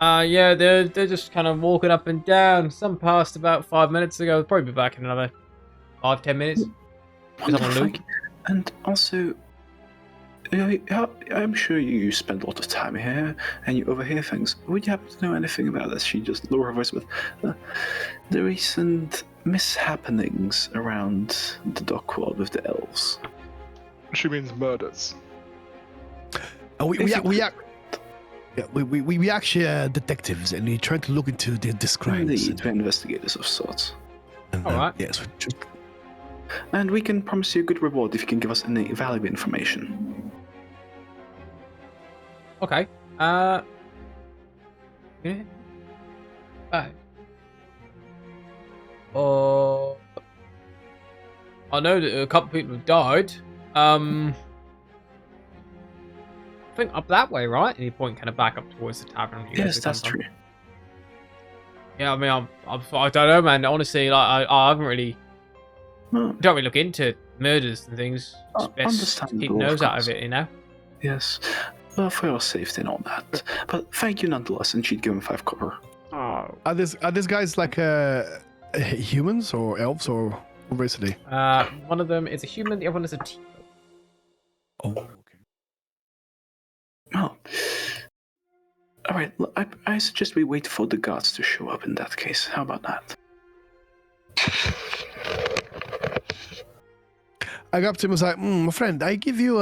Yeah, they're just kind of walking up and down. Some passed about 5 minutes ago. They'll probably be back in another 5-10 minutes. Wonderful. And also, I'm sure you spend a lot of time here and you overhear things. Would you happen to know anything about this? She just lowered her voice with the recent mishappenings around the dock world with the elves. She means murders. We actually are detectives, and we're trying to look into this crime. Indeed, we're investigators of sorts. All right. Yes. And we can promise you a good reward if you can give us any valuable information. Okay. Yeah. Right. I know that a couple of people have died. I think up that way, right? And you point kind of back up towards the tavern. Yes, that's true. Yeah, I mean, I don't know, man. Honestly, like, I haven't really, don't really look into murders and things. It's best to keep nose out of it, you know. Yes, well, for your safety and all that. But thank you nonetheless, and she'd give him 5 copper. Oh. Are these guys like humans or elves or what race are they? One of them is a human. The other one is a T. Oh, okay. Well, all right. I suggest we wait for the guards to show up in that case. How about that? I got up to him and was like, my friend, I give you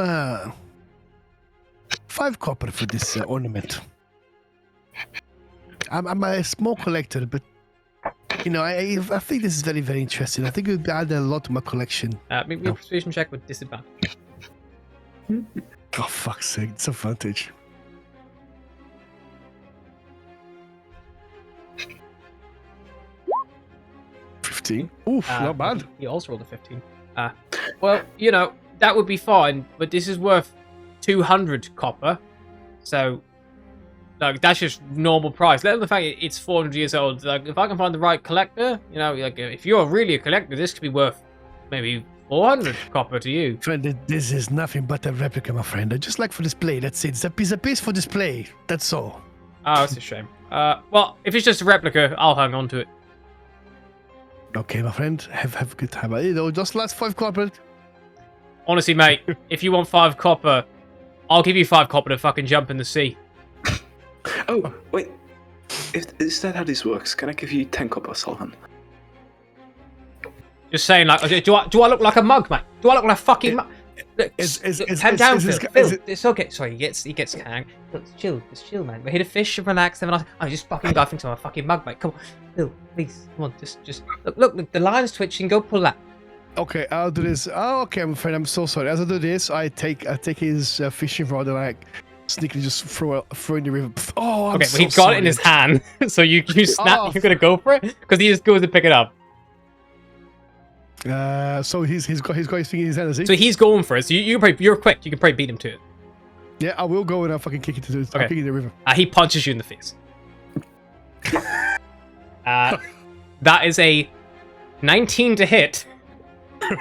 5 copper for this ornament. I'm a small collector, but I think this is very, very interesting. I think it would add a lot to my collection. Make me a persuasion check with disadvantage. Oh, fuck's sake, it's advantage. Oof, not bad. He also rolled a 15. Well, that would be fine, but this is worth 200 copper. So, like, that's just normal price. Let alone the fact it's 400 years old. Like, if I can find the right collector, like, if you're really a collector, this could be worth maybe 400 copper to you. Friend, this is nothing but a replica, my friend. I just like for display. That's it. It's a piece for display. That's all. Oh, it's a shame. Well, if it's just a replica, I'll hang on to it. Okay, my friend. Have a good time. Just last 5 copper. Honestly, mate, if you want 5 copper, I'll give you 5 copper to fucking jump in the sea. Oh, wait. Is that how this works? Can I give you 10 copper, Sullivan? Just saying, like, do I look like a mug, mate? Do I look like a fucking mug? Calm down, Phil. It's okay. Sorry, he gets hang. Look, it's chill, man. We're here to fish and relax. And just fucking guy thinks I'm a fucking mug, mate. Come on, Phil, please, come on, just look. The line's twitching. Go pull that. Okay, I'll do this. Oh, okay, my friend. I'm so sorry. As I do this, I take his fishing rod and I sneakily just throw in the river. Oh, okay. Well, he got it in his hand, so you snap. Oh. You're gonna go for it because he just goes to pick it up. So he's got his thing in his hand, is he? So he's going for it. So you're quick. You can probably beat him to it. Yeah, I will go and I'll fucking kick it to okay. Kick it in the river. He punches you in the face. That is a 19 to hit. You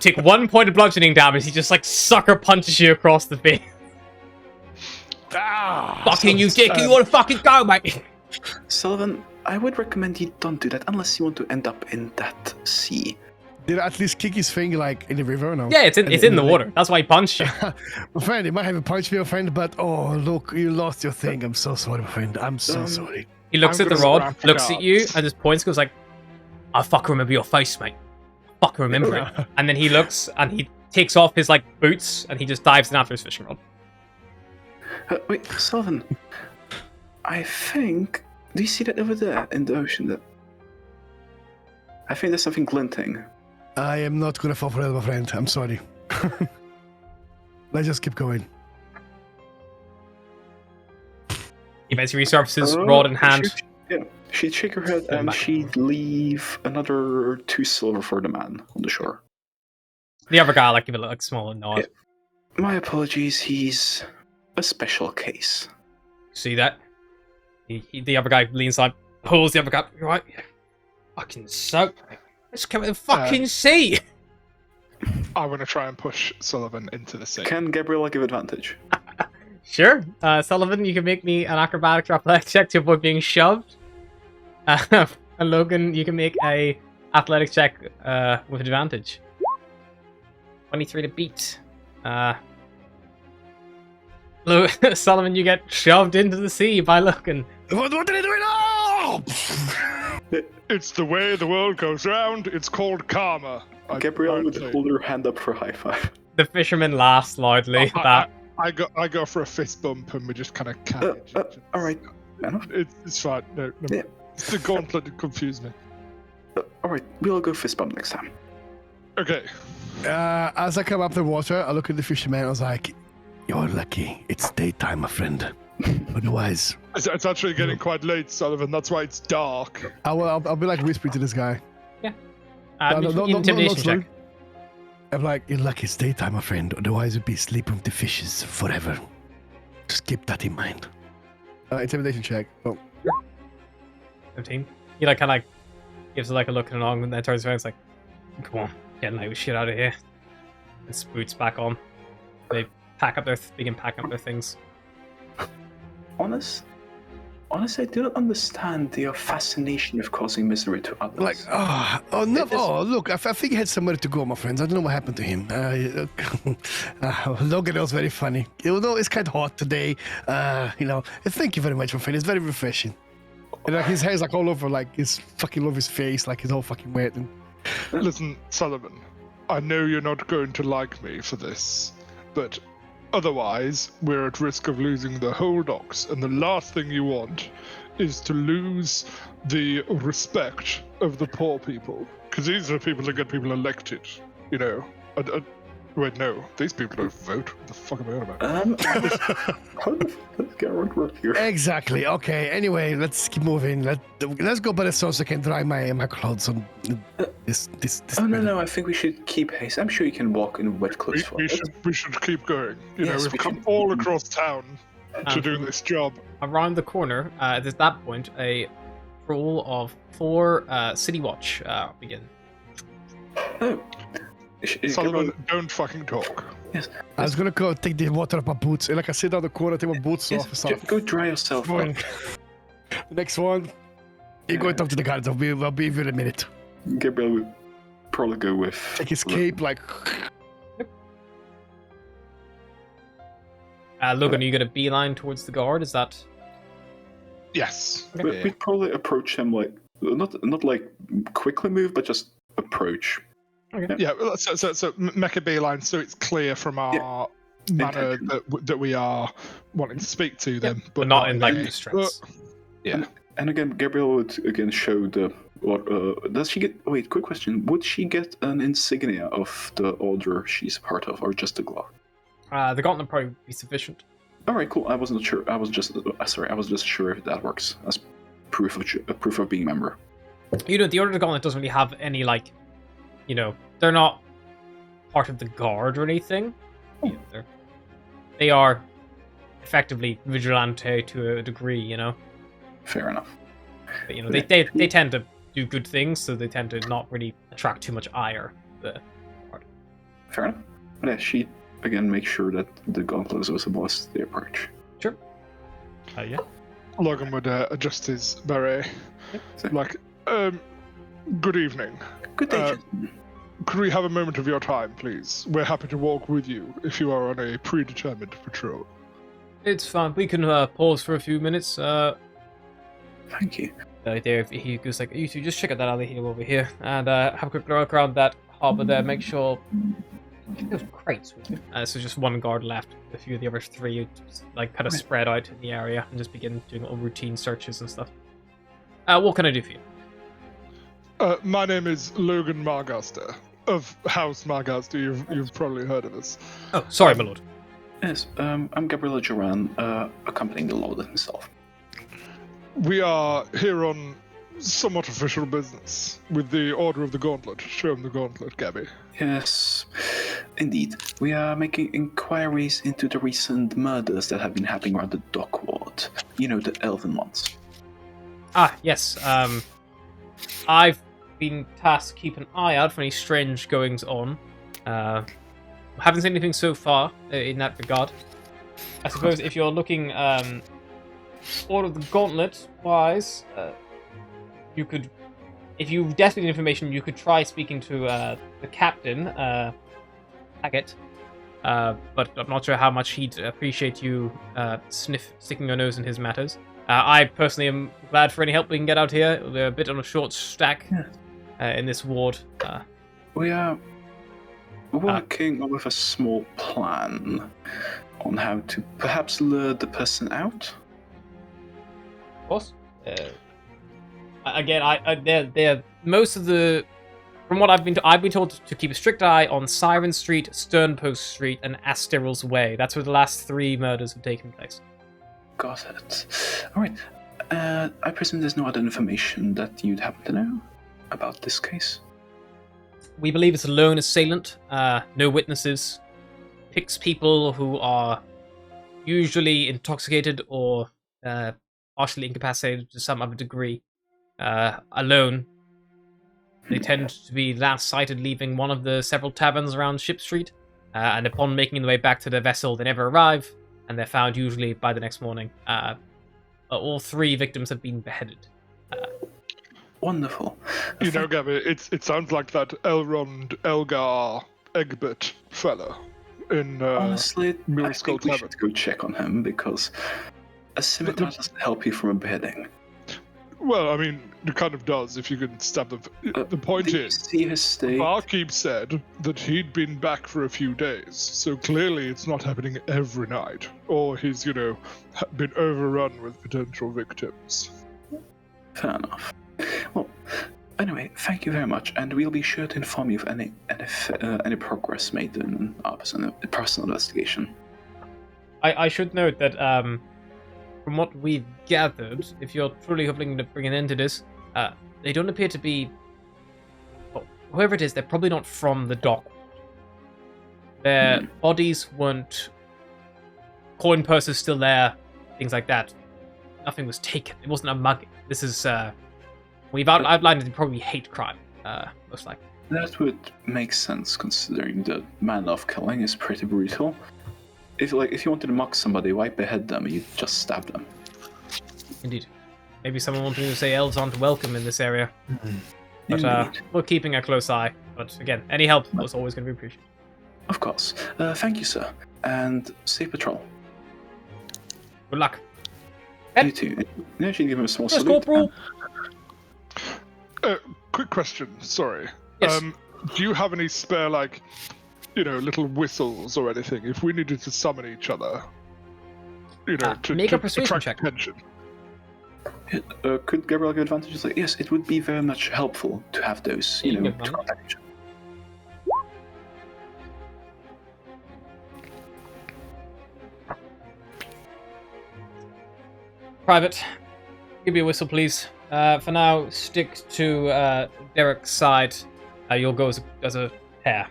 take 1 point of bludgeoning damage. He just like sucker punches you across the face. Fucking you dick! You want to fucking go, mate? Sullivan, I would recommend you don't do that unless you want to end up in that sea. Did I at least kick his thing like in the river or no? Yeah, it's in the water. That's why he punched you. My friend, he might have punched me, my friend, but oh look, you lost your thing. I'm so sorry, my friend. I'm so sorry. He looks at the rod, looks at you, and just points, goes like, "I fucking remember your face, mate. Fucking remember it." And then he looks and he takes off his like boots and he just dives in after his fishing rod. Wait, Sullivan. I think. Do you see that over there in the ocean? I think there's something glinting. I am not gonna fall for that, my friend. I'm sorry. Let's just keep going. He basically resurfaces, rod in hand. She'd shake her head and she'd leave another 2 silver for the man on the shore. The other guy, like, give it a smaller nod. Yeah. My apologies, he's a special case. See that? The other guy leans on, pulls the other guy. You're right. Fucking soak. Let's come in the fucking sea. I want to try and push Sullivan into the sea. Can Gabriella give advantage? Sure. Sullivan, you can make me an acrobatics or athletics check to avoid being shoved. And Logan, you can make a athletics check with advantage. 23 to beat. Sullivan, you get shoved into the sea by Logan. What did I do now? It's the way the world goes round. It's called karma. Gabriella I'd would say. hold her hand up for a high five. The fisherman laughs loudly. That I go for a fist bump and we just kind of carry it. All right, fair enough. It's fine. No. Yeah. It's the gauntlet that confused me. All right, we'll go fist bump next time. Okay. As I come up the water, I look at the fisherman. I was like, "You're lucky. It's daytime, my friend. Otherwise, It's actually getting quite late, Sullivan. That's why it's dark. I'll be like whispering to this guy. intimidation check. Slowly. I'm like, "You're lucky. It's daytime, my friend. Otherwise, you'd be sleeping with the fishes forever. Just keep that in mind." Intimidation check. Oh, 15. He like kind of gives it like a look and on, and then turns around. It's like, "Come on, get like shit out of here." And boots back on. They begin packing up their things. Honestly, I do not understand your fascination with causing misery to others. like, look, I think he had somewhere to go, my friends. I don't know what happened to him. Logan was very funny. Although it's kind of hot today, thank you very much, my friend. It's very refreshing. And like his hair's like all over, like it's fucking all over his face, like he's all fucking wet. And Listen, Sullivan, I know you're not going to like me for this, but otherwise we're at risk of losing the whole docks, and the last thing you want is to lose the respect of the poor people, because these are the people that get people elected, you know. Wait, no, these people don't vote. What the fuck am I on about? Let's get around work here. exactly. Okay. Anyway, let's keep moving. Let's go by the sun so I can dry my clothes on this. Oh no! I think we should keep haste. I'm sure you can walk in wet clothes for it. We should keep going. You Yes, know, we've we come should. all across town to do this job. Around the corner, at that point, a roll of 4 City Watch begin. Oh. Sullivan, don't fucking talk. Yes. I was gonna go take the water off my boots. And like I sit down the corner, take my boots off. And Jeff, go dry yourself up. The next one, you go and talk to the guards. I'll be with you in a minute. Gabriel would probably go with. Take his cape, like. Logan, are you gonna beeline towards the guard? Is that? Yes. We'd probably approach him like not like quickly move, but just approach. Okay. Yeah, so make a beeline so it's clear from our manner that we are wanting to speak to them, But not in like distress. Yeah. And again, Gabriel would again show the. Does she get? Wait, quick question. Would she get an insignia of the order she's part of, or just a glove? The gauntlet probably be sufficient. All right, cool. I wasn't sure. I was just sure if that works as proof of being a member. You know, the Order of the Gauntlet doesn't really have any like, they're not part of the guard or anything. They are effectively vigilante to a degree, Fair enough. But they tend to do good things, so they tend to not really attract too much ire. Fair enough. But yeah, she again makes sure that the gauntlet is visible as they approach. Sure. Yeah. Logan would adjust his beret. Like, good evening. Good day. Could we have a moment of your time, please? We're happy to walk with you if you are on a predetermined patrol. It's fine. We can pause for a few minutes. Thank you. There, he goes like, you two just check out that alley here over here, and have a quick look around that harbor there. Make sure. There's crates with you. So just one guard left. A few of the other 3 like kind of spread out in the area and just begin doing all routine searches and stuff. What can I do for you? My name is Logan Margaster of House Margaster. You've probably heard of us. Oh, sorry, my lord. Yes, I'm Gabriella Joran, accompanying the Lord himself. We are here on somewhat official business with the Order of the Gauntlet. Show him the Gauntlet, Gabby. Yes. Indeed. We are making inquiries into the recent murders that have been happening around the dock ward. You know, the elven ones. Ah, yes. I've been tasked to keep an eye out for any strange goings on. Haven't seen anything so far in that regard. I suppose if you're looking Order of the Gauntlet wise, you could, if you desperate information, you could try speaking to the captain, Haggett. But I'm not sure how much he'd appreciate you sticking your nose in his matters. I personally am glad for any help we can get out here. We're a bit on a short stack in this ward. We are working with a small plan on how to perhaps lure the person out. Of course. Again, they're most of the. From what I've been told to keep a strict eye on Siren Street, Sternpost Street, and Asteril's Way. That's where the last 3 murders have taken place. Got it. All right. I presume there's no other information that you'd happen to know about this case? We believe it's a lone assailant. No witnesses. Picks people who are usually intoxicated or partially incapacitated to some other degree. Alone. They tend to be last sighted leaving one of the several taverns around Ship Street, and upon making their way back to their vessel, they never arrive, and they're found usually by the next morning. All 3 victims have been beheaded. Wonderful. You know, Gabby, it sounds like that Elrond Elgar Egbert fella in Honestly, I Miracle think we Tavern. should go check on him because a scimitar doesn't help you from a beheading. Well, I mean, it kind of does if you can stab them. The point Did you is, see his state? Barkeep said that he'd been back for a few days, so clearly it's not happening every night. Or he's, been overrun with potential victims. Fair enough. Well, anyway, thank you very much, and we'll be sure to inform you of any progress made in our personal investigation. I should note that from what we've gathered, if you're truly hoping to bring an end to this, they don't appear to be. Well, whoever it is, they're probably not from the dock. Their bodies weren't. Coin purses still there, things like that. Nothing was taken. It wasn't a mugging. This is. We've outlined it probably hate crime, most likely. That would make sense considering the manner of killing is pretty brutal. If you wanted to mock somebody, why behead them? You just stab them. Indeed. Maybe someone wanted to say elves aren't welcome in this area. But Indeed. we're keeping a close eye. But again, any help was always going to be appreciated. Of course. Thank you, sir. And safe patrol. Good luck. You too. You actually give him a small Yes, salute. Corporal. Quick question, sorry. Yes. Do you have any spare, little whistles or anything if we needed to summon each other? To make a persuasion attract check. attention. Could Gabriel give advantages? Yes, it would be very much helpful to have those, You can to give them. contact each other. Private, give me a whistle, please. For now, stick to Derek's side. You'll go as a pair.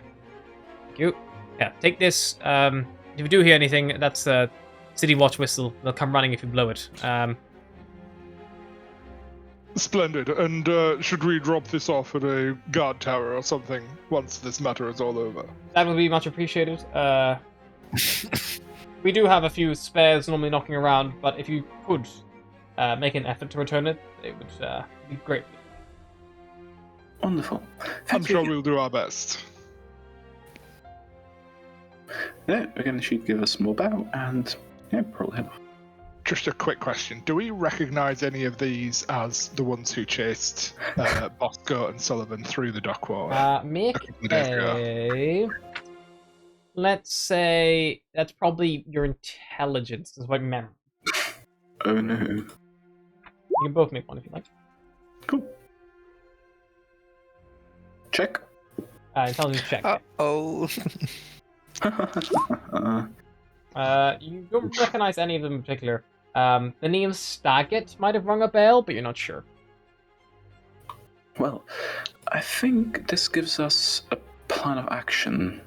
Thank you. Yeah, take this. If you do hear anything, that's a City Watch whistle. They'll come running if you blow it. Splendid. And should we drop this off at a guard tower or something once this matter is all over? That would be much appreciated. We do have a few spares normally knocking around, but if you could make an effort to return it, it would be great. Wonderful. I'm Thank sure you. we'll do our best. Yeah, again, she'd give a small bow and probably head off. Just a quick question. Do we recognize any of these as the ones who chased Bosco and Sullivan through the dock wall? Make couple of days ago? a... Let's say that's probably your intelligence. It's like memory. Oh no. You can both make one if you like. Cool. Check. Intelligence check. Oh. You don't recognize any of them in particular. The name Staggett might have rung a bell, but you're not sure. Well, I think this gives us a plan of action.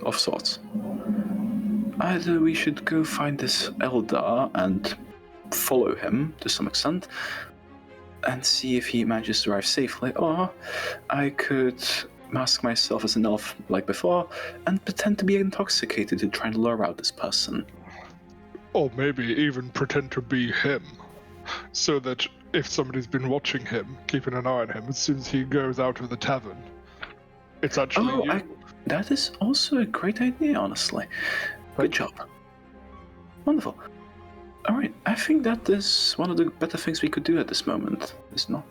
of sorts. Either we should go find this Eldar and follow him to some extent and see if he manages to arrive safely, or I could mask myself as an elf like before and pretend to be intoxicated to try and lure out this person. Or maybe even pretend to be him, so that if somebody's been watching him, keeping an eye on him, as soon as he goes out of the tavern, it's actually you. That is also a great idea, honestly. Good job. Wonderful. Alright, I think that is one of the better things we could do at this moment, is it not?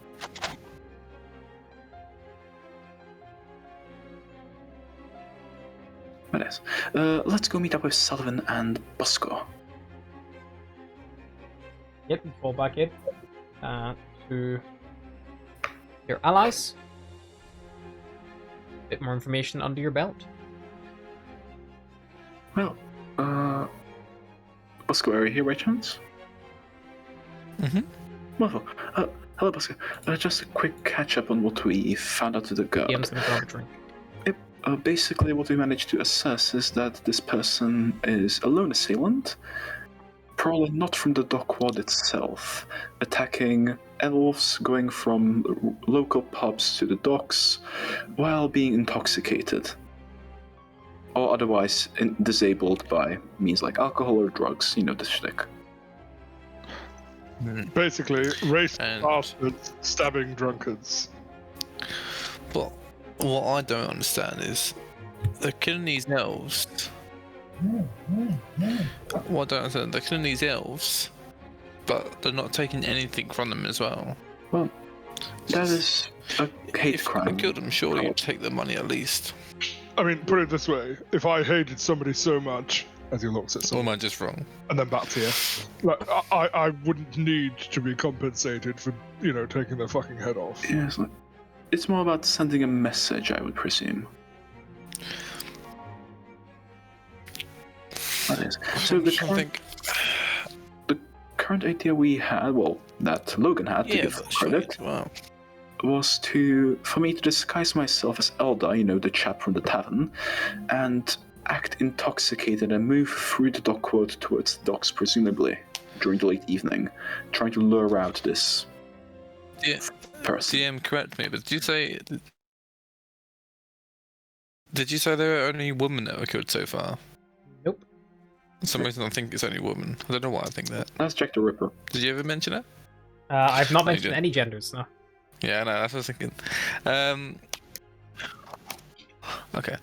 It is. Let's go meet up with Sullivan and Bosco. Yep, you fall back in to your allies. Bit more information under your belt. Well, Bosco, are you here by chance? Mm-hmm. Wonderful. Hello, Bosco. Just a quick catch-up on what we found out of the guard. DM's gonna grab a drink. Basically, what we managed to assess is that this person is a lone assailant, probably not from the dock ward itself, attacking elves, going from local pubs to the docks, while being intoxicated. Or otherwise disabled by means like alcohol or drugs, you know the shtick. Basically, racist And- bastards stabbing drunkards. But what I don't understand is they're killing these elves. What I don't understand, they're killing these elves, but they're not taking anything from them as well. Well, that is a hate If crime. I killed them, surely you'd take the money at least. I mean, put it this way: if I hated somebody so much, as he looks at Or someone, am I just wrong? and then back to you, like I wouldn't need to be compensated for taking their fucking head off. Yes, it's more about sending a message, I would presume. That is. So the current idea we had, well, that Logan had, to give credit, Wow. was for me to disguise myself as Elda, the chap from the tavern, and act intoxicated and move through the dock ward towards the docks, presumably during the late evening, trying to lure out this person. DM, correct me, but did you say there are only women that were killed so far? Nope. For some reason I think it's only women. I don't know why I think that. Let's check the Ripper. Did you ever mention it? I've not No, you mentioned didn't. any genders, no. Yeah, no, that's what I was thinking. Okay.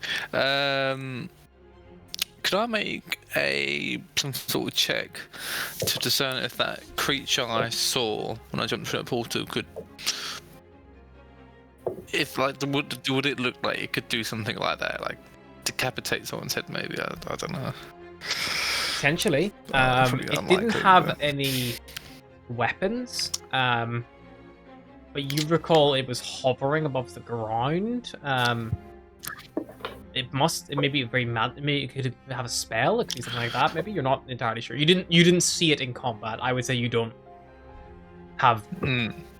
Could I make some sort of check to discern if that creature I saw when I jumped through that portal could, would it look like it could do something like that, like decapitate someone's head? Maybe I don't know. Potentially. Pretty It didn't unlikely, have but- any weapons, but you recall it was hovering above the ground. It may be very mad. Maybe it could have a spell. It could be something like that. Maybe you're not entirely sure. You didn't see it in combat. I would say you don't have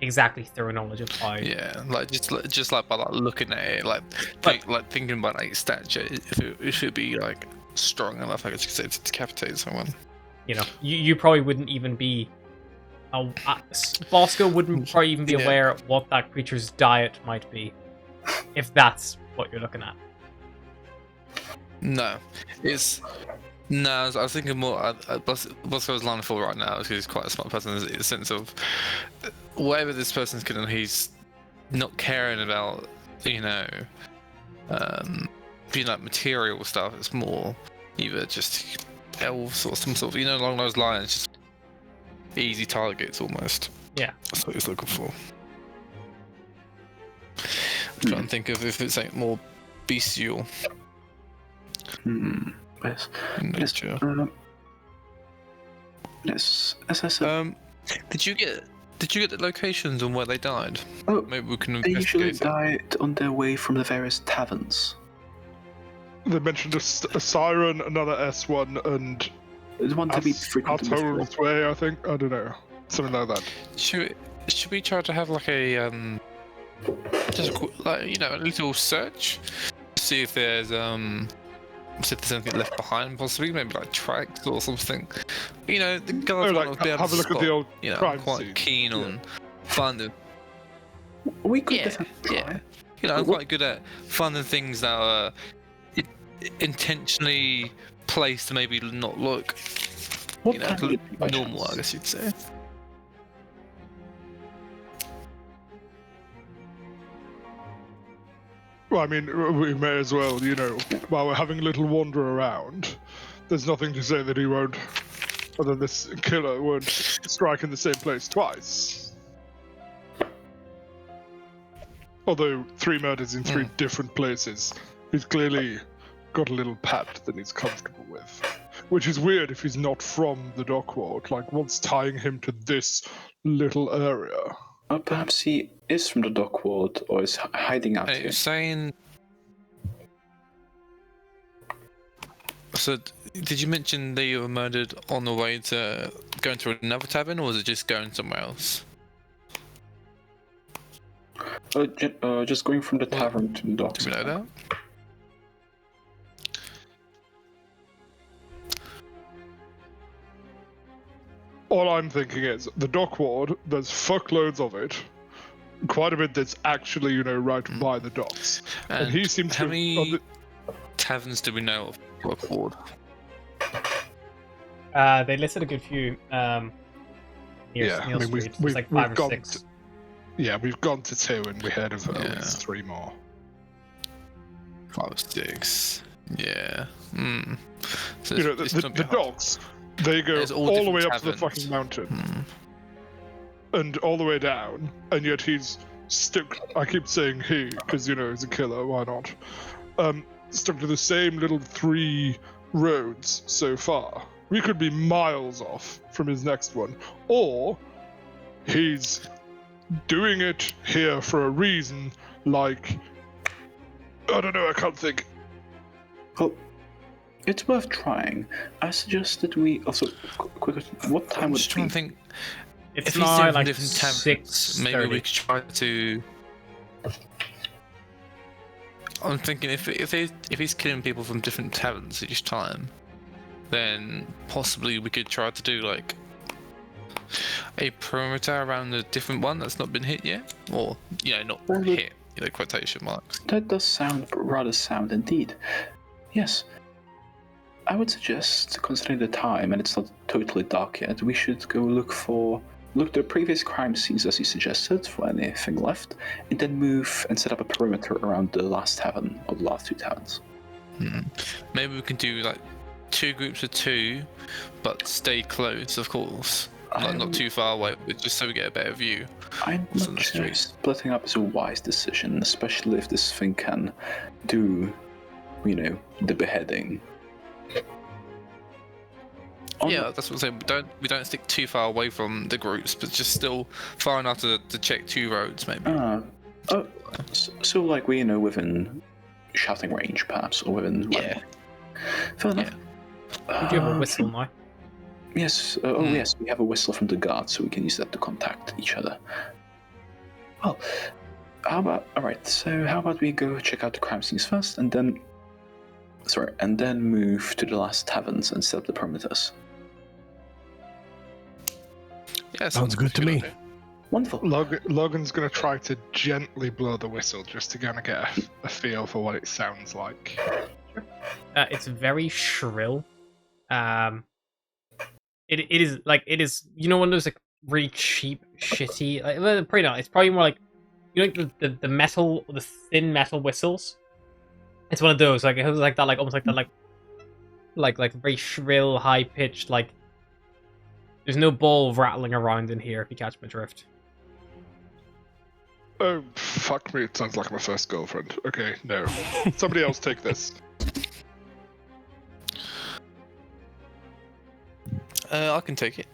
exactly thorough knowledge of how. Yeah, like just like by looking at it, thinking about its stature, if it should be like strong enough, I guess you could say, to decapitate someone. You probably wouldn't even be. Bosco wouldn't probably even be aware of what that creature's diet might be, if that's what you're looking at. No, I was thinking more. Bosco's line for right now, because he's quite a smart person, in the sense of whatever this person's killing, he's not caring about, material stuff. It's more either just elves or some sort of, along those lines, just easy targets almost. Yeah. That's what he's looking for. I'm trying to think of if it's like more bestial Yes. in nature. Yes. As I said, Did you get the locations on where they died? Oh, Maybe we can they usually investigate it. died on their way from the various taverns. They mentioned a siren, another S1, and The one to be frequented before. Atol's way, I think. I don't know, something like that. Should we try to have like a just a little search, see if there's see if there's anything left behind, possibly maybe like tracks or something. You know, the guards might not be able have to a look spot. at the old You know, crime I'm quite scene. keen on finding. We could Yeah, definitely try. yeah. You know, I'm quite good at finding things that are intentionally placed to maybe not look, What you know, time would it be by normal, chance? I guess you'd say. Well, I mean, we may as well, you know, while we're having a little wander around, there's nothing to say that he won't, or that this killer won't strike in the same place twice. Although 3 murders in 3 different places, he's clearly got a little pad that he's comfortable with. Which is weird if he's not from the dock ward. Like, what's tying him to this little area? Perhaps he is from the dock ward or is hiding out Hey, here. you're saying. So, did you mention that you were murdered on the way to going to another tavern, or was it just going somewhere else? Just going from the tavern to the docks. Do we know that? All I'm thinking is, the dock ward, there's fuckloads of it. Quite a bit that's actually, you know, right by the docks. And he seems how to... many taverns do we know of Rock Ward? They listed a good few. Near Yeah, Neil I mean, Street. It's we've like 5 or gone 6. Yeah, we've gone to 2 and we heard of at Yeah. least 3 more. 5 or 6. Yeah. So You know, it's the gonna be hard. docks, they go There's all all the way different up to the taverns. fucking mountain. Hmm. And all the way down, and yet he's stuck. I keep saying he, because, you know, he's a killer, why not? Stuck to the same little 3 roads so far. We could be miles off from his next one. Or he's doing it here for a reason, like, I don't know, I can't think. Well, it's worth trying. I suggest that we also quick. What time I'm would just it trying be? to think. It's If he's now doing from like different taverns, 6:30. maybe we could try to. I'm thinking if he's killing people from different taverns each time, then possibly we could try to do like a perimeter around a different one that's not been hit yet, or not Well, hit, quotation marks. That does sound rather sound indeed. Yes. I would suggest, considering the time and it's not totally dark yet, we should go look to the previous crime scenes as you suggested for anything left, and then move and set up a perimeter around the last tavern or the last 2 taverns. Maybe we can do like 2 groups of 2, but stay close, of course. Like not too far away, but just so we get a better view. I'm What's on not the sure street? splitting up is a wise decision, especially if this thing can do, the beheading. Yeah, that's what I'm saying. We don't stick too far away from the groups, but just still far enough to check 2 roads, maybe. So like within shouting range, perhaps, or within. Yeah. Fair enough. We do have a whistle now. Yes. Yes, we have a whistle from the guard, so we can use that to contact each other. Well, how about we go check out the crime scenes first, and then move to the last taverns and set up the perimeters. Yeah, Sounds good to me. idea. Wonderful. Logan's going to try to gently blow the whistle just to kind of get a feel for what it sounds like. It's very shrill. It is one of those like really cheap, shitty. Well, probably not. It's probably more like the metal, the thin metal whistles. It's one of those like it has like that, like almost like that, like very shrill, high pitched. Like there's no ball rattling around in here. If you catch my drift. Oh, fuck me, it sounds like my first girlfriend. Okay, no. Somebody else take this. I can take it.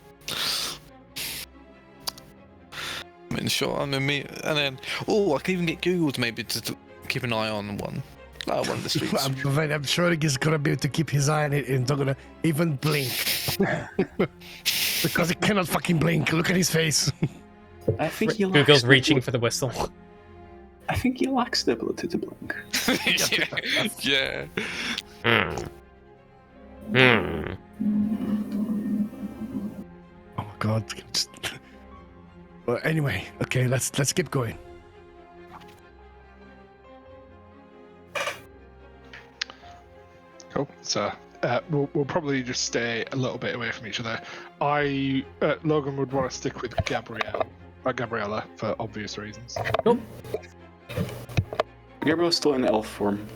I mean, sure. I mean, me, and then I can even get Google to maybe to keep an eye on one. Like one of the streets. I'm sure he's gonna be able to keep his eye on it and not gonna even blink. Because he cannot fucking blink. Look at his face. I think he Google's reaching for the whistle. I think he lacks the ability to blink. yeah. Oh my god. Well, anyway, okay, let's keep going. Cool. So we'll probably just stay a little bit away from each other. Logan would want to stick with Gabriella for obvious reasons. Cool. Gabriel's still in elf form.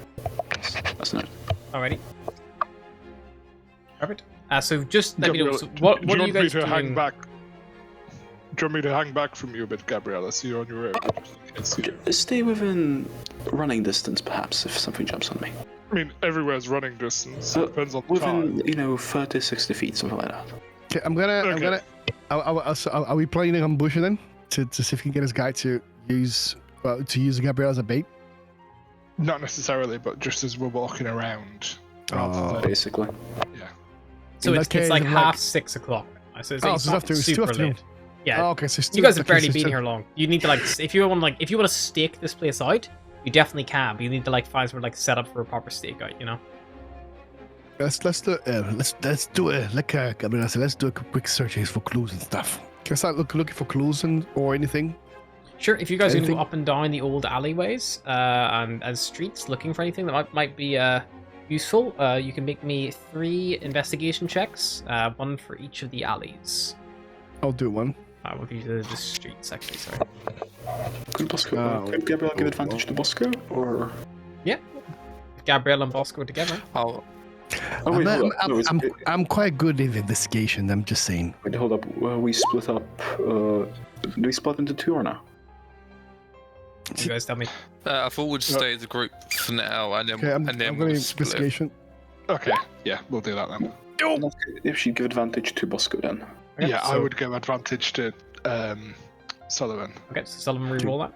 That's not. Alrighty. Perfect. So just let me know. Gabriella, So what do are you want me guys to doing? hang back? Do you want me to hang back from you a bit, Gabriella, so you're on your own? Just in case you- Stay within running distance, perhaps, if something jumps on me. I mean, everywhere's running distance. It depends on the time. Within, 30, 60 feet, something like that. Okay, I'm gonna. Are we planning an ambush then to see if we can get this guy to use Gabriel as a bait? Not necessarily, but just as we're walking around. rather than- Basically. Yeah. So In it's, that it's case, like I'm half 6 o'clock. So it's, Oh, like so not it's super still afternoon. late. Yeah. Oh, okay, so You guys have barely been here long. You need to if you want to stake this place out, you definitely can. But you need to find somewhere set up for a proper stakeout. You know. Let's do Gabriel said, let's do a quick search for clues and stuff. Can I start looking for clues or anything? Sure. If you guys are going to Anything? go up and down the old alleyways and streets looking for anything that might be useful, you can make me 3 investigation checks, 1 for each of the alleys. I'll do one. We'll do the streets actually. Sorry. Could Gabriel give advantage to Bosco, or? Gabrielle and Bosco are together. Oh, Oh wait, hold up. No, I'm quite good in investigation. I'm just saying. wait, hold up. Well, we split up. Do we split into 2 or no? You guys tell me. I thought we'd stay as a group for now, and then Okay, I'm we'll going split. investigation. Okay, yeah, we'll do that then. If she'd give advantage to Bosco, then. Okay, Yeah, I so- would give advantage to Sullivan. Okay, so Sullivan re-roll that.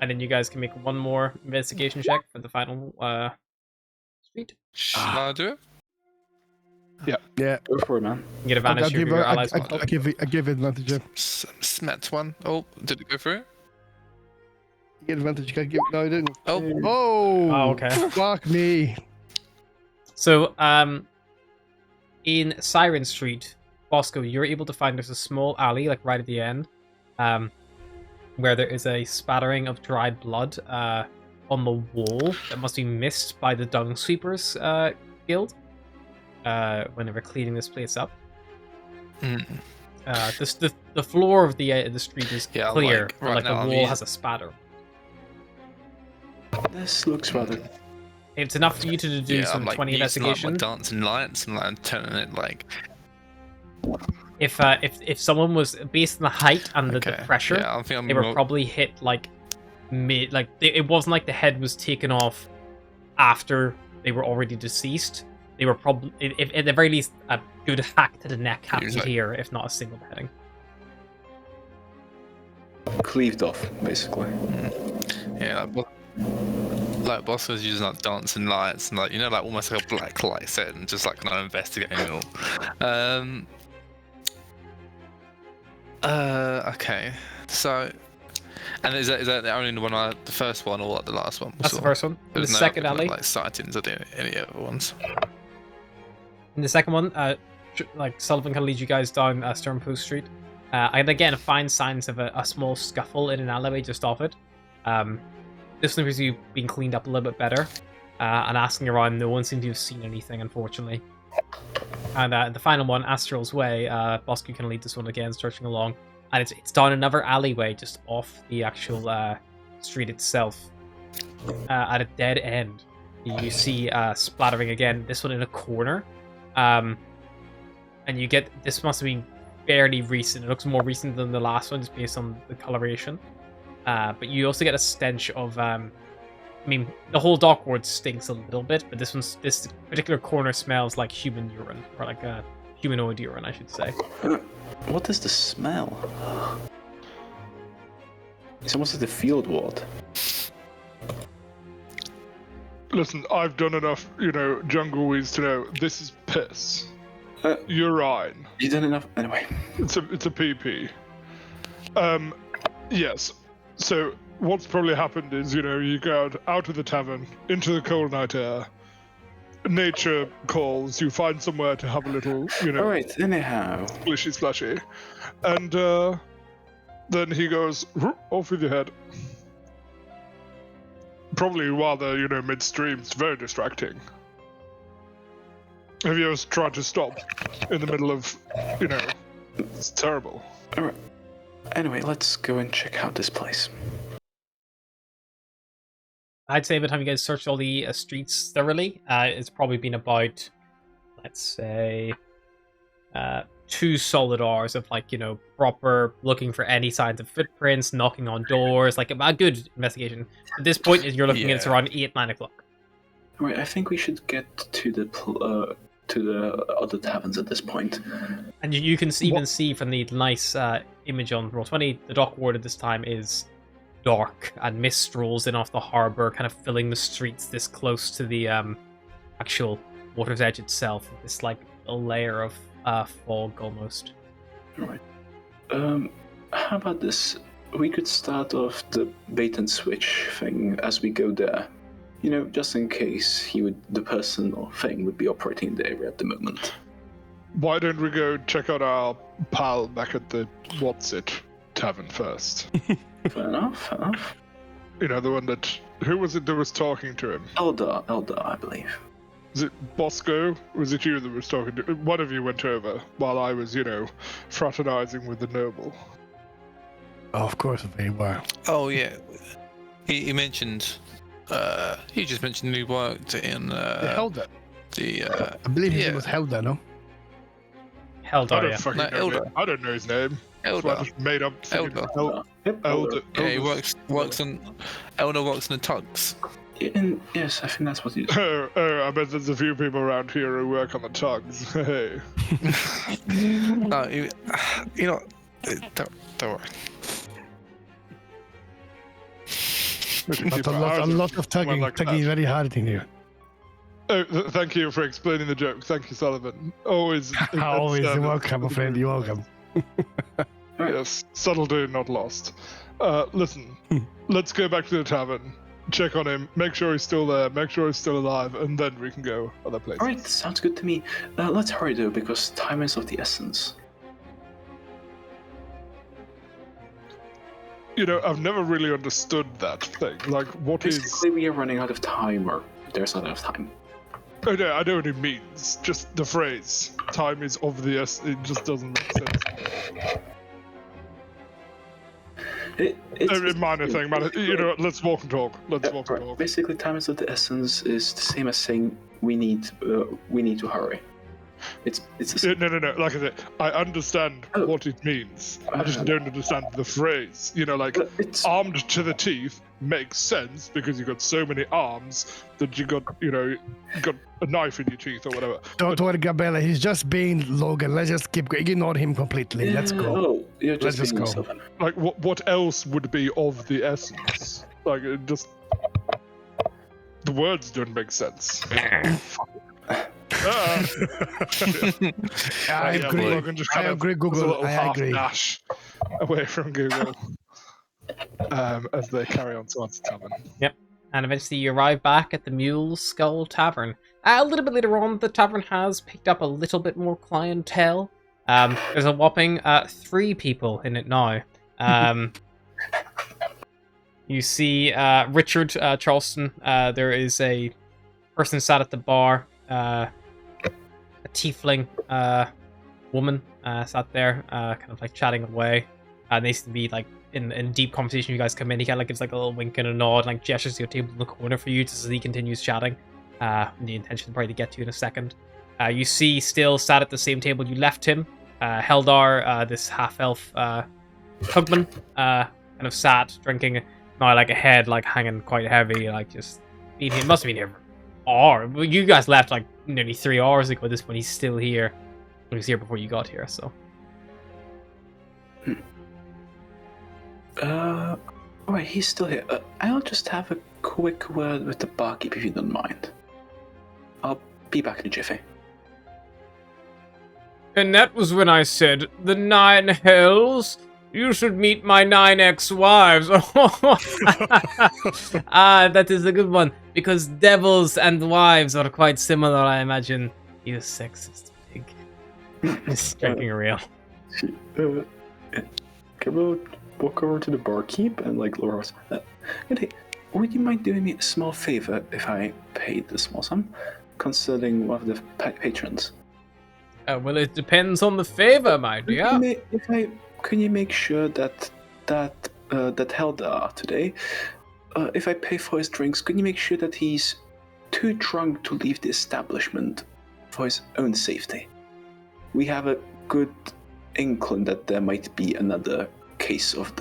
And then you guys can make 1 more investigation check for the final street. Shall I do it? Yeah, Go for it, man. You get advantage I'll of give your her. allies. I give advantage. Smet one. Oh, did it go through? Get advantage. I give. No, I didn't. Oh, Oh, okay. Fuck me. So, in Siren Street, Bosco, you're able to find there's a small alley, right at the end, where there is a spattering of dried blood on the wall that must be missed by the Dung Sweepers Guild when they were cleaning this place up. The floor of the street is Yeah, clear, right but now the I'm wall using- has a spatter. This looks rather. It's enough for you to do yeah, some I'm 20 using, investigation. my dancing lights and I'm turning it If someone was based on the height and the okay. pressure, Yeah, I think I'm they were more- probably hit mid. It wasn't like the head was taken off after they were already deceased. They were probably, at the very least, a good hack to the neck happened Usually. here, if not a single beheading. Cleaved off, basically. Yeah, like Boss was using dancing lights and almost like a black light set and just kind of investigating it all. Okay. So, and is that only the first one or the last one? That's the first one. In the There's no second other, alley, sightings of any other ones. in the second one, Sullivan can lead you guys down Sternpost Street, and again find signs of a small scuffle in an alleyway just off it. This one appears to be being cleaned up a little bit better, and asking around, no one seems to have seen anything, unfortunately. And the final one, Astral's Way, Bosco can lead this one again, searching along, and it's down another alleyway just off the actual street itself, at a dead end. You see splattering again, this one in a corner, and you get, this must have been fairly recent. It looks more recent than the last one just based on the coloration. But you also get a stench of, the whole dock ward stinks a little bit, but this particular corner smells like human urine, or like humanoid urine, I should say. What is the smell? It's almost like the field ward. Listen, I've done enough, jungle weeds to know this is piss. Urine. You done enough? Anyway. It's a PP. Yes. So what's probably happened is, you go out of the tavern, into the cold night air. Nature calls, you find somewhere to have a little, Alright, anyhow. splashy. And then he goes, off with your head. Probably while they're, midstream. It's very distracting. Have you ever tried to stop in the middle of, it's terrible. Alright. Anyway, let's go and check out this place. I'd say by the time you guys searched all the streets thoroughly, it's probably been about, let's say, 2 solid hours of proper looking for any signs of footprints, knocking on doors, like a good investigation. At this point, you're looking at it's around 8-9 o'clock. Alright, I think we should get to the other taverns at this point. And you can even see from the nice image on Roll20, the dock ward at this time is dark, and mist rolls in off the harbour, kind of filling the streets this close to the actual water's edge itself. This a layer of fog almost. Alright. How about this? We could start off the bait and switch thing as we go there. Just in case the person or thing would be operating in the area at the moment. Why don't we go check out our pal back at the What's-It tavern first? Fair enough. The one that... Who was it that was talking to him? Elder, I believe. Was it Bosco? Was it you that was talking to... One of you went over while I was, fraternizing with the noble. Oh, of course they were. Oh yeah, he mentioned. He just mentioned he worked in The Helder. I believe his name was Helder, no? I Heldar, don't yeah. fucking No, know. Elder. I don't know his name. So I Elder. just made up. Elder. Yep, Elder. Yeah, he works on. Elder works in the tugs. Yes, I think that's what he. Oh, I bet there's a few people around here who work on the tugs. Hey. No, don't worry. A lot of tugging like that. very hard in here. Oh, thank you for explaining the joke. Thank you, Sullivan. Always. Always, it's, you're welcome, my friend, you're welcome. Yes, subtlety not lost. Listen, let's go back to the tavern, check on him, make sure he's still there, make sure he's still alive, and then we can go other places. Alright, sounds good to me. Let's hurry though, because time is of the essence. I've never really understood that thing. Like, what is... Basically, we are running out of time, or there's not enough time. Oh, no, I know what it means. Just the phrase, time is of the essence, it just doesn't make sense. It's A minor thing, man. Let's walk and talk. Let's walk and talk. Basically, time is of the essence is the same as saying we need to hurry. It's the same. No. Like I said, I understand Oh. what it means. I just don't understand the phrase. It's Armed to the teeth makes sense because you've got so many arms that you got a knife in your teeth or whatever. Don't worry, Gabriella, he's just being Logan. Let's just keep going. Ignore him completely. Let's go. Oh, you're just Let's being just go. yourself. Like, what else would be of the essence? Like, it just... The words don't make sense. I agree. Logan just I kind of agree, does a Google. little I half agree. dash away from Google as they carry on towards the tavern. And eventually you arrive back at the Mule Skull Tavern. A little bit later on, the tavern has picked up a little bit more clientele. There's a whopping 3 people in it now. You see Richard Charleston. There is a person sat at the bar. A tiefling woman sat there, kind of chatting away. They seem to be in deep conversation. You guys come in. He kind of gives a little wink and a nod, and gestures to your table in the corner for you just as he continues chatting. The intention probably to get to in a second. You see, still sat at the same table you left him, Heldar, this half-elf Hugman, kind of sat drinking. Now, a head hanging quite heavy, just being here. Must have been here for hours. You guys left nearly 3 hours ago. At this point, he's still here. He was here before you got here, so. Alright, he's still here. I'll just have a quick word with the barkeep if you don't mind. I'll be back in a jiffy. And that was when I said, the 9 hells? You should meet my 9 ex-wives. That is a good one. Because devils and wives are quite similar, I imagine. You sexist pig. He's striking real. Gabriel walk over to the barkeep and like Laura was, hey, would you mind doing me a small favor if I paid the small sum, concerning one of the patrons? Well, it depends on the favor, my dear. Can you make sure that Helda today, if I pay for his drinks, can you make sure that he's too drunk to leave the establishment for his own safety? We have a good inkling that there might be another case of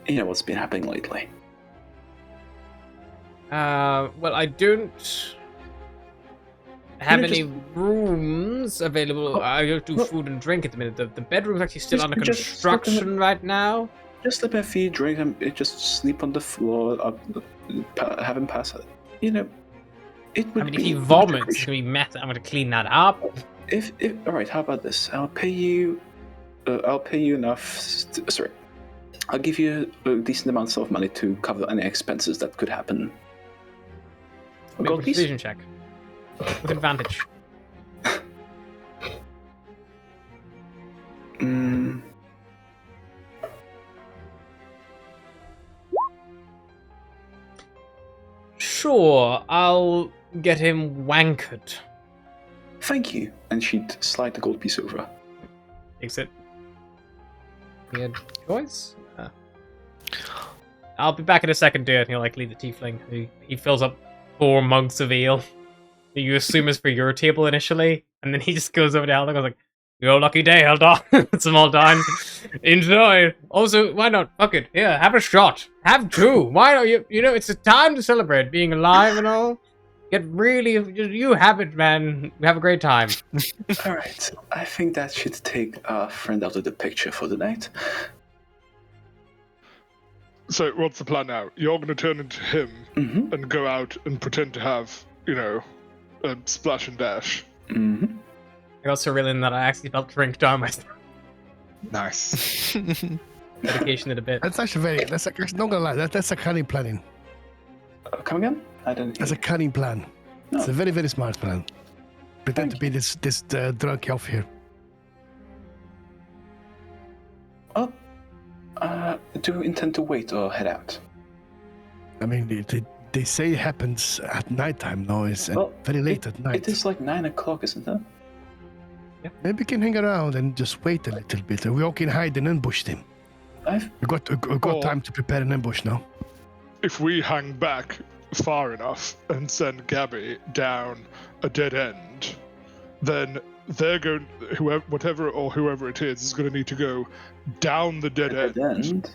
what's been happening lately. Well, I don't have any rooms available. I don't do food and drink at the minute. The bedroom's actually still under construction right now. Just let me feed, drink, and just sleep on the floor, have him pass it. It would be... if he vomits, it's gonna be messy. I'm gonna clean that up. All right, how about this? I'll pay you enough... sorry. I'll give you a decent amount of money to cover any expenses that could happen. Make a precision check. With advantage. Sure, I'll get him wankered. Thank you. And she'd slide the gold piece over. Takes it. Good choice. I'll be back in a second, dear. And he'll leave the tiefling. He fills up 4 mugs of ale. You assume is for your table initially, and then he just goes over to Helda and goes like, "Your lucky day, Helda." It's them all done. Enjoy. Also, why not? Fuck it. Here, have a shot. Have 2. Why don't you? It's a time to celebrate being alive and all. You have it, man. Have a great time. All right. I think that should take our friend out of the picture for the night. So, what's the plan now? You're going to turn into him and go out and pretend to have, a splash and dash. Mm-hmm. I got so real in that I actually felt drink down my throat. Nice. Dedication in a bit. That's actually that's not gonna lie, that's a cunning planning. Come again? I don't That's a cunning plan. No. It's a very, very smart plan. Pretend to be this drunk elf here. Oh, do you intend to wait or head out? I mean, they say it happens at nighttime now. It's very late at night. It is like 9 o'clock, isn't it? Yeah. Maybe we can hang around and just wait a little bit. We all can hide and ambush them. We got time to prepare an ambush now. If we hang back far enough and send Gabby down a dead end, then they're going, whoever it is going to need to go down the dead end.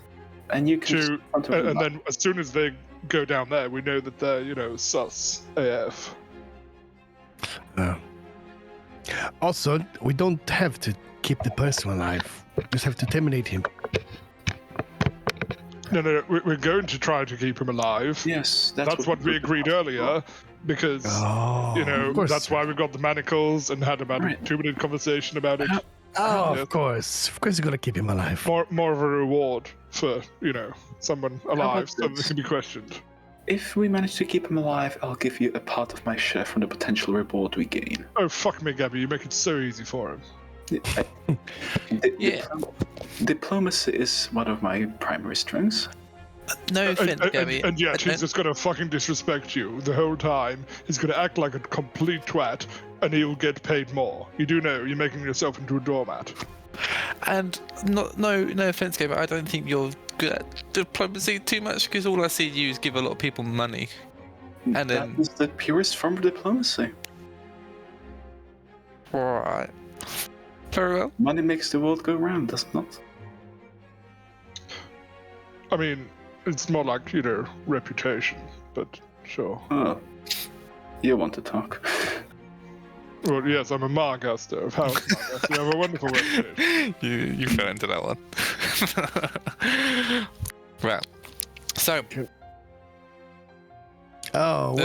And you can and then as soon as they go down there, we know that they're, sus AF. Also, we don't have to keep the person alive. We just have to terminate him. No, we're going to try to keep him alive. Yes, that's what we agreed earlier, because that's why we got the manacles and had about a 2-minute conversation about it. Of course you're gonna keep him alive. More of a reward for someone alive, so that can be questioned. If we manage to keep him alive, I'll give you a part of my share from the potential reward we gain. Oh, fuck me, Gabby, you make it so easy for him. Diplomacy is one of my primary strengths. No offense, Gabby. And yet, he's just gonna fucking disrespect you the whole time. He's gonna act like a complete twat, and he'll get paid more. You do know you're making yourself into a doormat. And no offense, Gabby, I don't think you're good at diplomacy too much, because all I see you is give a lot of people money. And that is the purest form of diplomacy. Right. Very well. Money makes the world go round, does it not? I mean, it's more like, reputation, but sure. Oh. You want to talk. Well, yes, I'm a Margaster of House Margaster. You have a wonderful reputation. You fell into that one. Right. So. Oh,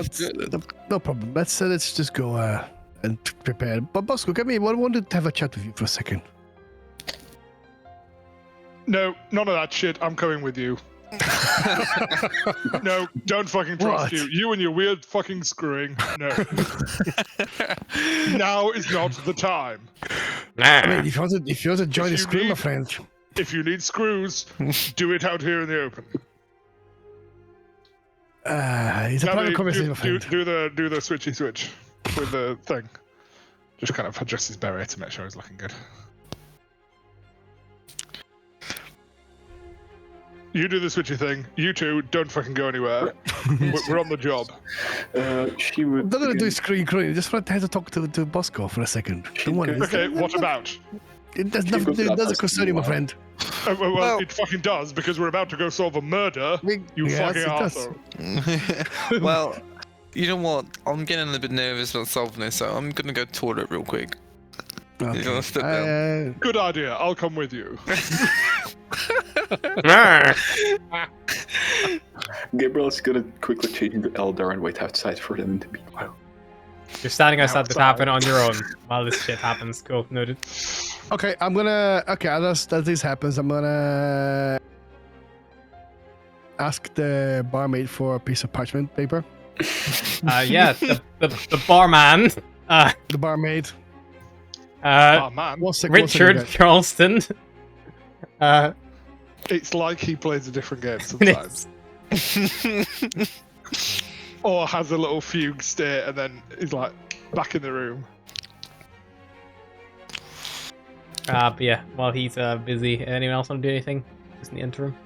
no problem. Let's just go and prepare. But Bosco, I wanted to have a chat with you for a second. No, none of that shit. I'm coming with you. No, don't fucking trust What? you. You and your weird fucking screwing. No. Now is not the time. I mean, if you want to join If the you screw, my need- friend. If you need screws, do it out here in the open. It's a Gabby, private conversation, my do friend. the switchy switch with the thing. Just kind of adjust his beret to make sure he's looking good. You do the switchy thing. You two don't fucking go anywhere. We're on the job. She would. I'm not gonna do begin- screwing. I just want to talk to Bosco for a second. She'd Don't worry. go- Okay, what about? It does She nothing. goes It out doesn't as concern you, my well. friend. Well, Well- it fucking does because we're about to go solve a murder. You Yes, fucking it does. arsehole. Well, you know what? I'm getting a little bit nervous about solving this, so I'm gonna go toilet real quick. Okay. gonna step down. Good idea. I'll come with you. Gabriel's gonna quickly change into Eldar and wait outside for them to be. Wow. You're standing outside this Outside. happen on your own while this shit happens. Cool, noted. Okay, I'm gonna. Okay, as this happens, I'm gonna ask the barmaid for a piece of parchment paper. Yeah, the barman, The barmaid. Oh man, One second, Richard guys. Charleston. it's like he plays a different game sometimes, or has a little fugue state and then is like back in the room. But yeah, while he's busy, anyone else want to do anything? Just in the interim.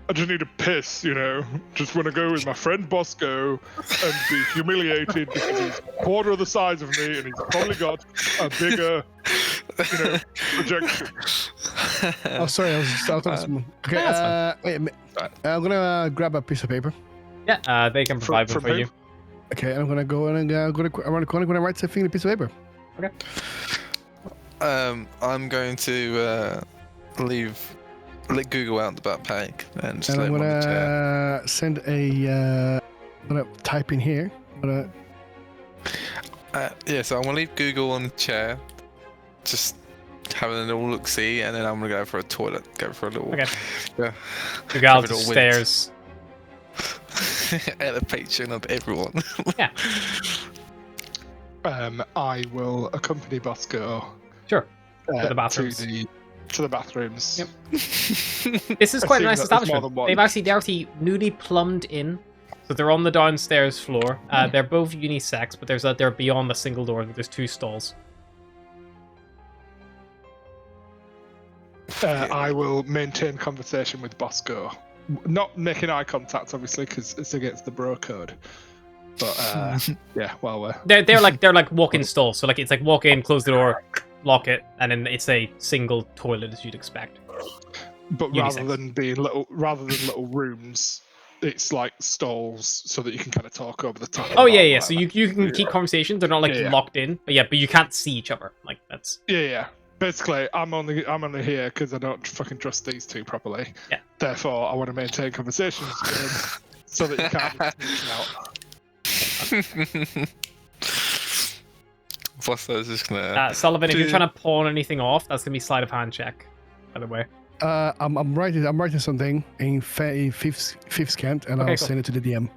I just need to piss, you know. Just want to go with my friend Bosco and be humiliated because he's a quarter of the size of me and he's probably got a bigger, projection. Oh, sorry, I was talking to someone. Okay, that's fine. wait a minute. I'm gonna grab a piece of paper. Yeah, they can provide one From for you. who? Okay, and I'm gonna go and go around the corner. Gonna write something in a piece of paper. I'm going to let Google out the backpack and just And let I'm him on the chair. gonna send a. I'm gonna type in here. I'm gonna. Yeah, so I'm gonna leave Google on the chair, just having a little look see, and then I'm gonna go for a toilet, go for a little. Okay. Yeah. The gal Give it a just wint. stares. At the patron of everyone. Yeah, I will accompany Bosco sure. to the bathrooms. To the bathrooms. Yep. This is quite a Assume nice that there's more establishment. than one. They're actually newly plumbed in, so they're on the downstairs floor. They're both unisex, but they're beyond the single door. There's two stalls. I will maintain conversation with Bosco. Not making eye contact, obviously, because it's against the bro code. But yeah, while we're They're like walk-in stalls. So like it's like walk in, close the door, lock it, and then it's a single toilet as you'd expect. but rather Unisex. than little rooms, it's like stalls so that you can kind of talk over the top. Oh of yeah, it or yeah. So whatever. you can keep conversations. They're not like Yeah. locked in, but you can't see each other. Like that's Yeah. Basically, I'm only here because I don't fucking trust these two properly. Yeah. Therefore, I want to maintain conversations with them so that you can't sneak out. Foster's just gonna. Sullivan. If you're trying to pawn anything off, that's gonna be sleight of hand check. By the way. I'm writing something in fifth cant, and Okay, I'll cool. send it to the DM.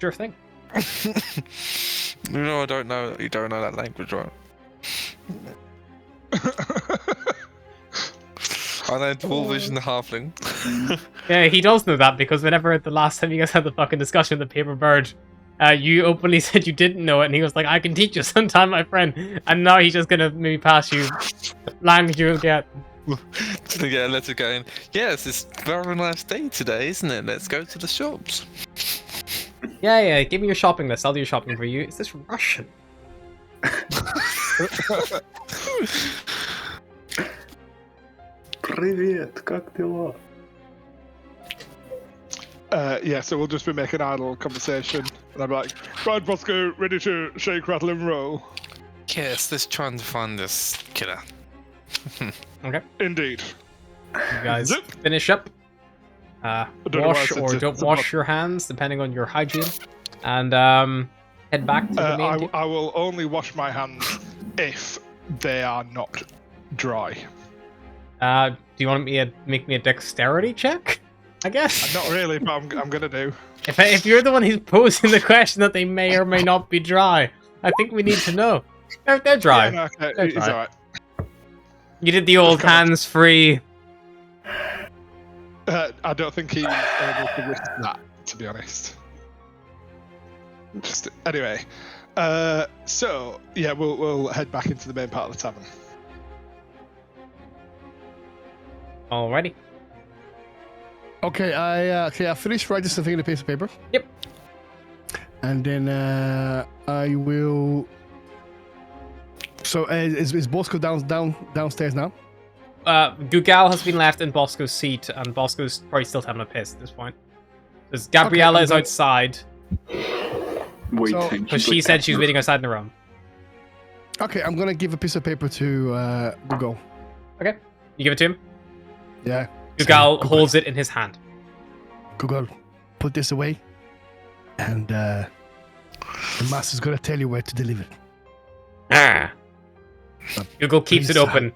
Sure thing. You know, I don't know. You don't know that language, right? I know Dwarvish and the Halfling. Yeah, he does know that because whenever the last time you guys had the fucking discussion with the paper bird, you openly said you didn't know it, and he was like, "I can teach you sometime, my friend." And now he's just gonna maybe pass you language you'll get. To get a letter going. Yes, it's a very nice day today, isn't it? Let's go to the shops. Yeah, give me your shopping list. I'll do your shopping for you. Is this Russian? Привет, как дела? Yeah, so we'll just be making idle conversation, and I'm like, "Right, Bosco, ready to shake, rattle, and roll." Yes, let's try and find this killer. Okay, Indeed. you guys Zip. finish up. don't know why I Wash said or zip. don't It's a wash your hands, depending on your hygiene, and head back to the main. I will only wash my hands if they are not dry. Do you want me to make me a dexterity check? I guess. Not really, but I'm gonna do. If you're the one who's posing the question that they may or may not be dry, I think we need to know. They're dry. Yeah, no, okay, They're it's dry. alright. You did the old Come on. hands-free. I don't think he's able to risk that, to be honest. Just anyway. So yeah, we'll head back into the main part of the tavern. Alrighty. Okay, I finished writing something in a piece of paper. Yep. And then I will. So is Bosco downstairs now? Gugal has been left in Bosco's seat, and Bosco's probably still having a piss at this point. Because Gabriella is outside, Waiting. because she said she was waiting outside in the room. Okay, I'm gonna give a piece of paper to Google. Okay. You give it to him? Yeah. Gugal holds it in his hand. Google, put this away, and the master's gonna tell you where to deliver it. Ah. Google keeps it Please, open.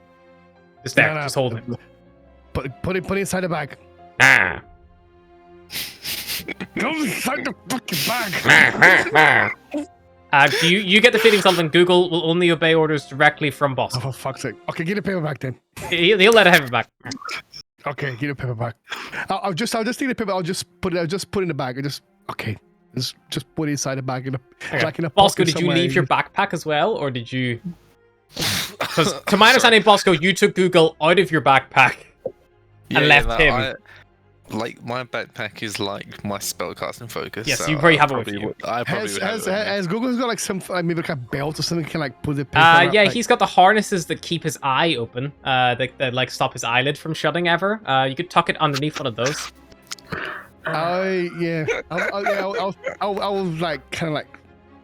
Just there, No, just holding it. Put it inside the bag. Ah. Go inside the fucking bag. You get the feeling something Google will only obey orders directly from boss. Oh, for fuck's sake. Okay, give the paper back then. He'll let it have it back. Okay, give the paper back. I'll just take the paper. I'll just put it in the bag. Just put it inside the bag like in a Bosco, pocket did you somewhere. leave your backpack as well, or did you? Because to my understanding, Bosco, you took Google out of your backpack and left him. Like my backpack is like my spellcasting focus. Yes, so you probably I have it with you. I probably would have it with me. Has Google's got like some maybe like a belt or something can like put the paper up, Yeah, like- he's got the harnesses that keep his eye open. That like stop his eyelid from shutting ever. You could tuck it underneath one of those. I'll like kind of like.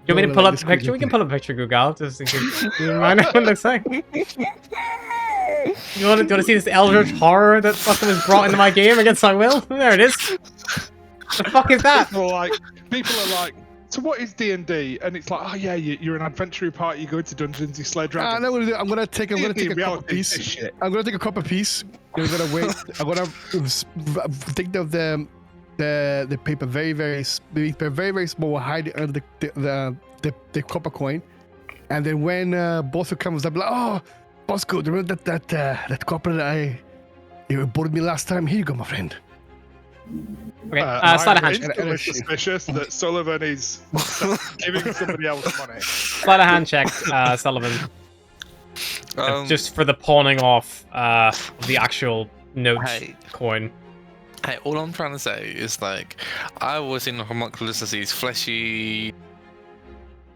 Do you want me to go pull like up this the picture? We can pull up a picture, Google, just in case you remind me what it looks like. You want to see this eldritch horror that fucking was brought into my game against my will? There it is. The fuck is that? People are like, so what is D&D? And it's like, oh yeah, you're an adventure party. You go into dungeons, you slay dragons. I know what to do. I'm gonna take a D&D copper reality is this piece. shit. I'm gonna take a copper piece. I'm gonna wait. I'm gonna take the paper very small, hide it under the copper coin, and then when Bosco comes up, like, oh, Bosco, remember that copper that you bought me last time? Here you go, my friend. Okay, I'm slide a hand check. instantly suspicious that Sullivan is giving somebody else money. Slide a hand check, Sullivan. Just for the pawning off of the actual note coin. Hey, all I'm trying to say is like, I was in homunculus' fleshy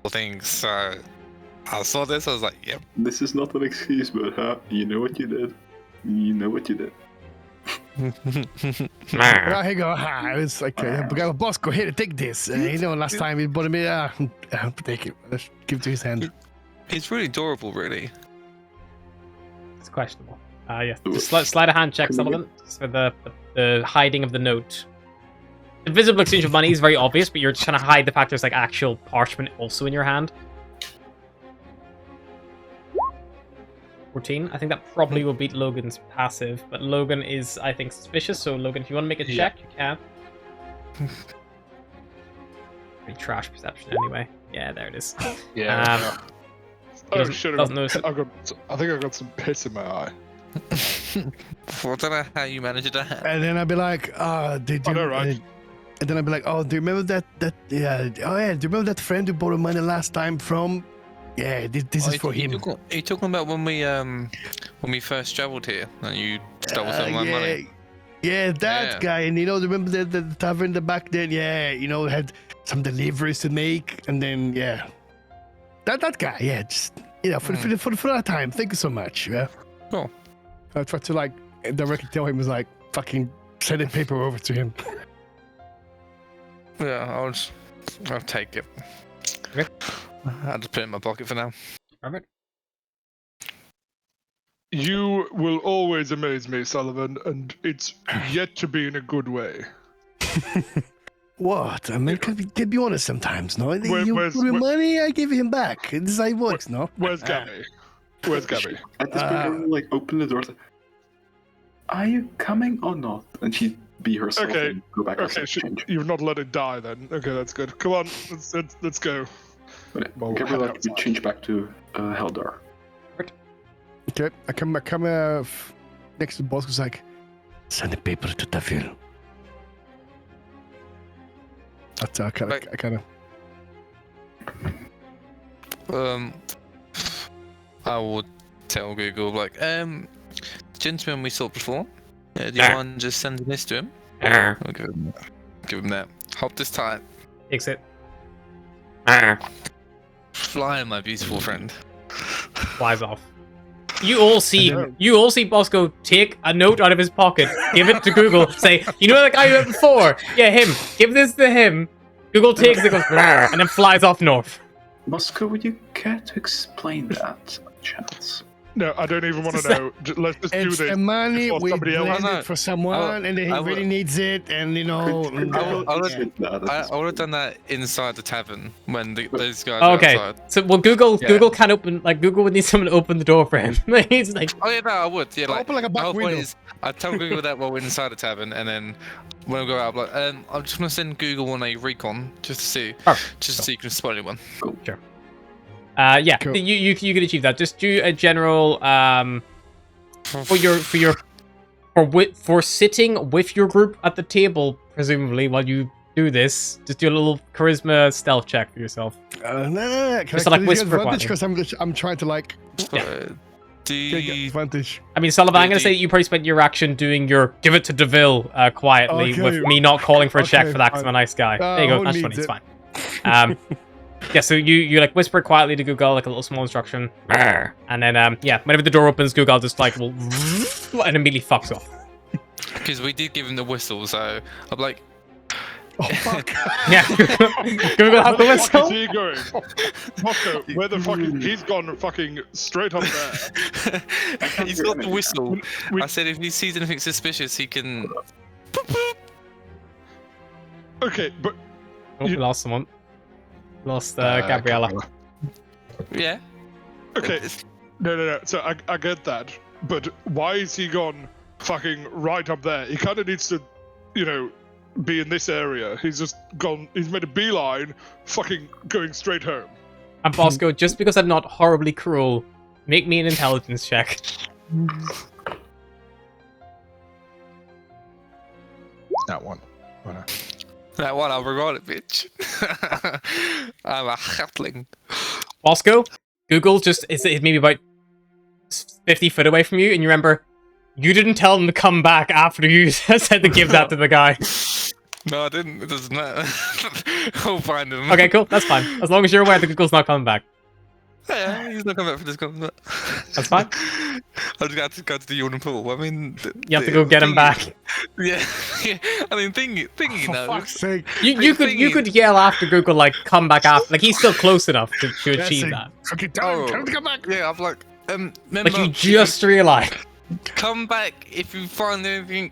things, so I saw this, I was like, yep. This is not an excuse, but you know what you did. You know what you did. Well, here you go. It's like, Bosco, here, take this. Last time he bought me, take it. Let's give it to his hand. It's really adorable, really. It's questionable. Yeah. Just slide a hand check, Sullivan, just for the hiding of the note. The visible exchange of money is very obvious, but you're just trying to hide the fact there's like actual parchment also in your hand. 14. I think that probably will beat Logan's passive, but Logan is, I think, suspicious. So Logan, if you want to make a check, you can. Pretty trash perception anyway. Yeah, there it is. Yeah. Doesn't- shit! doesn't notice it. I think I got some piss in my eye. I don't know how you managed to have. And then I'd be like, did you? I know, right? And then I'd be like, oh, do you remember that? Yeah. Oh yeah. Do you remember that friend who borrowed money last time from? Yeah. This is for him. Are you talking about when we first travelled here and you stole some of my money? Yeah, that Yeah. guy. And remember the tavern back then? Yeah, had some deliveries to make, and then that guy. Yeah, just for that time. Thank you so much. Yeah. Cool. I tried to like directly tell him was like fucking send the paper over to him. Yeah, I'll take it. Okay. I'll just put it in my pocket for now. Perfect. You will always amaze me, Sullivan, and it's yet to be in a good way. What? I mean, can be honest sometimes, no? You where's- put me money, I give him back. This is how it works, no? Where's Gabby? Where's Gabby? At this point, I will, like open the door. Are you coming or not? And she'd be herself Okay, and go back Okay, outside to change. you've not let it die then. Okay, that's good. Come on, let's go. But Well, Gabriel head would outside. change back to Heldar. Okay, I come next to the boss. It's like, send the paper to Tavil. That's I kind of. I will tell Google like, gentleman we saw before. Do you mind just sending this to him? I'll give him that. Hold this tight. Takes it. Fly, my beautiful friend. Flies off. You all see Bosco take a note out of his pocket, give it to Google, say, you know that guy you met before? Yeah, him. Give this to him. Google takes it, goes, "Brr," and then flies off north. Bosco, would you care to explain that, chance? No, I don't even want to know. Let's just do It's this. the money before we somebody else- blend No, it for someone, and then he really needs it, and you know. I would have done that inside the tavern when those guys Oh, were okay. outside. So, well, Google can't open, like, Google would need someone to open the door for him. He's like, Oh yeah, no, I would. Yeah, like, Open like a the back whole point window. is, I tell Google that while we're inside the tavern, and then when we go out, I'm like, I'm just gonna send Google on a recon just to see, just so you can spot anyone. yeah, Cool. you can achieve that. Just do a general, for sitting with your group at the table, presumably, while you do this, just do a little charisma stealth check for yourself. No. Just to, like, whisper advantage because I'm trying to like Do get you, advantage. I mean, Sullivan, I'm going to say that you probably spent your action doing your give it to DeVille quietly, Okay. with me not calling for a check Okay, for that because I'm a nice guy. There you go, who that's needs funny, it's it? fine. Yeah, so you like whisper quietly to Google, like a little small instruction. And then, yeah, whenever the door opens, Google just like will and immediately fucks off. because we did give him the whistle, so I'm like, Oh fuck! Yeah, Google have the Where the fuck is whistle. he going? Bosco, where the fuck is he's gone fucking straight up there. he's got the whistle. We- I said if he sees anything suspicious, he can. Okay, but Oh, we lost someone. Lost Gabriella. Yeah. okay. No. So I get that, but why is he gone fucking right up there? He kind of needs to, be in this area. He's just gone. He's made a beeline, fucking going straight home. And Bosco, just because I'm not horribly cruel, make me an intelligence check. That one. That one, I'll regard it, bitch. I'm a hatling. Bosco, Google just is maybe about 50 foot away from you, and you remember you didn't tell him to come back after you said to give that to the guy. No, I didn't. It doesn't matter. I'll find him. Okay, cool. That's fine. As long as you're aware that Google's not coming back. Yeah, he's not coming back for this combat. That's fine. I've got to go to the Jordan pool. I mean, You have to go get him back. Yeah, I mean, thingy For knows. fuck's sake! You could yell after Google, like, come back after. Like, he's still close enough to achieve that. Okay, tell him to come back. Yeah, I'm like, remember, Like, you just realized. come back if you find anything,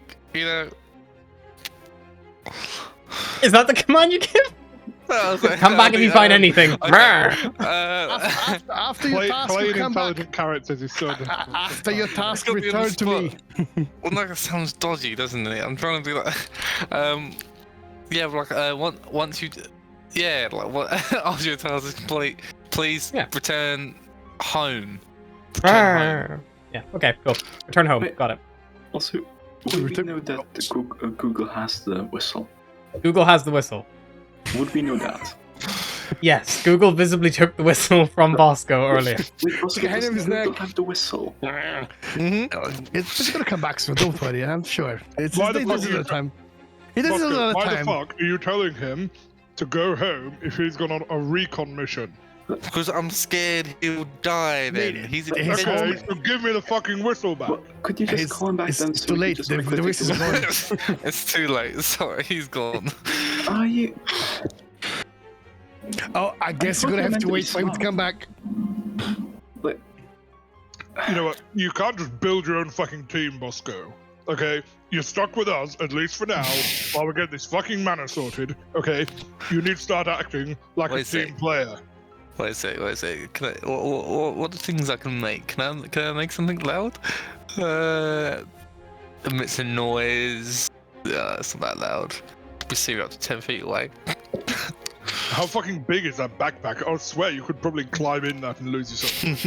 Is that the command you give? I was like, Come back if you find anything. Okay. After your task, Play you an come back. intelligent character as his son. After your task, It's gonna be on the return to me. Well, no, that sounds dodgy, doesn't it? I'm trying to be like, yeah, like, once you, yeah, like, what? After your task is complete, please return home. Yeah, okay, cool. Return home. Wait. Got it. Also, would we know that the Google has the whistle? Google has the whistle. Would we know that? Yes, Google visibly took the whistle from Bosco earlier. Wait, Bosco, Behind does him is Google neck. have the whistle? It's gonna come back soon. Don't worry. I'm sure. It's Why he the does fuck it are all the time. He does it Bosco, all the why the time. fuck are you telling him to go home if he's gone on a recon mission? Because I'm scared he'll die then. Mate, He's his expensive. home- Okay, so give me the fucking whistle back. Well, could you just call him back then? It's so too we late. could just The quickly take whistle's the gone. It's too late. Sorry, he's gone. Are you? Oh, I guess you're gonna have to wait for him to come back. Like, You know what? You can't just build your own fucking team, Bosco. Okay? You're stuck with us, at least for now, while we get this fucking manor sorted. Okay? You need to start acting like Wait a a team sec. player. Wait a sec. Can I, what are the things I can make? Can I make something loud? emits a noise. It's not that loud. We see you up to 10 feet away. How fucking big is that backpack? I swear you could probably climb in that and lose yourself.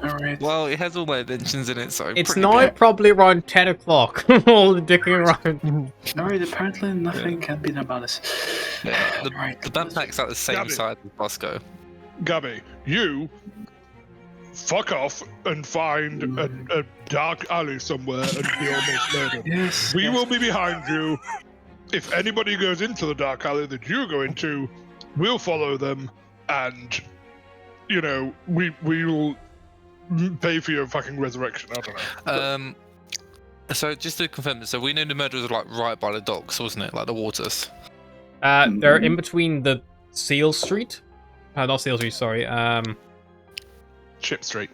Alright. Well, it has all my inventions in it, so It's pretty now big. probably around 10 o'clock. All the dicking around. Alright, apparently nothing can be done about this. Yeah, Alright. the backpack's at the same Gabby. side as Bosco. Gabby, you fuck off and find a dark alley somewhere and be almost murdered. Yes. We yes. will be behind you. If anybody goes into the dark alley that you go into, we'll follow them, and we'll pay for your fucking resurrection. I don't know. So just to confirm, so we know the murder was like right by the docks, wasn't it? Like the waters. They're in between the Seal Street. Not Seal Street, sorry. Ship Street.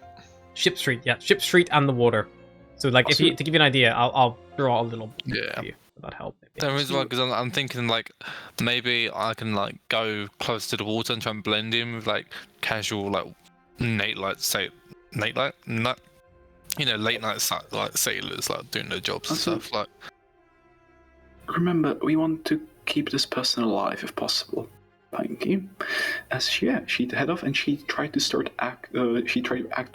Ship Street, yeah. Ship Street and the water. So, like, to give you an idea, I'll draw a little bit for you. That help. The reason why, because I'm thinking like maybe I can like go close to the water and try and blend in with like casual like late night, late night like sailors like doing their jobs and stuff like. Remember, we want to keep this person alive if possible. Thank you. As she'd head off and she tried to act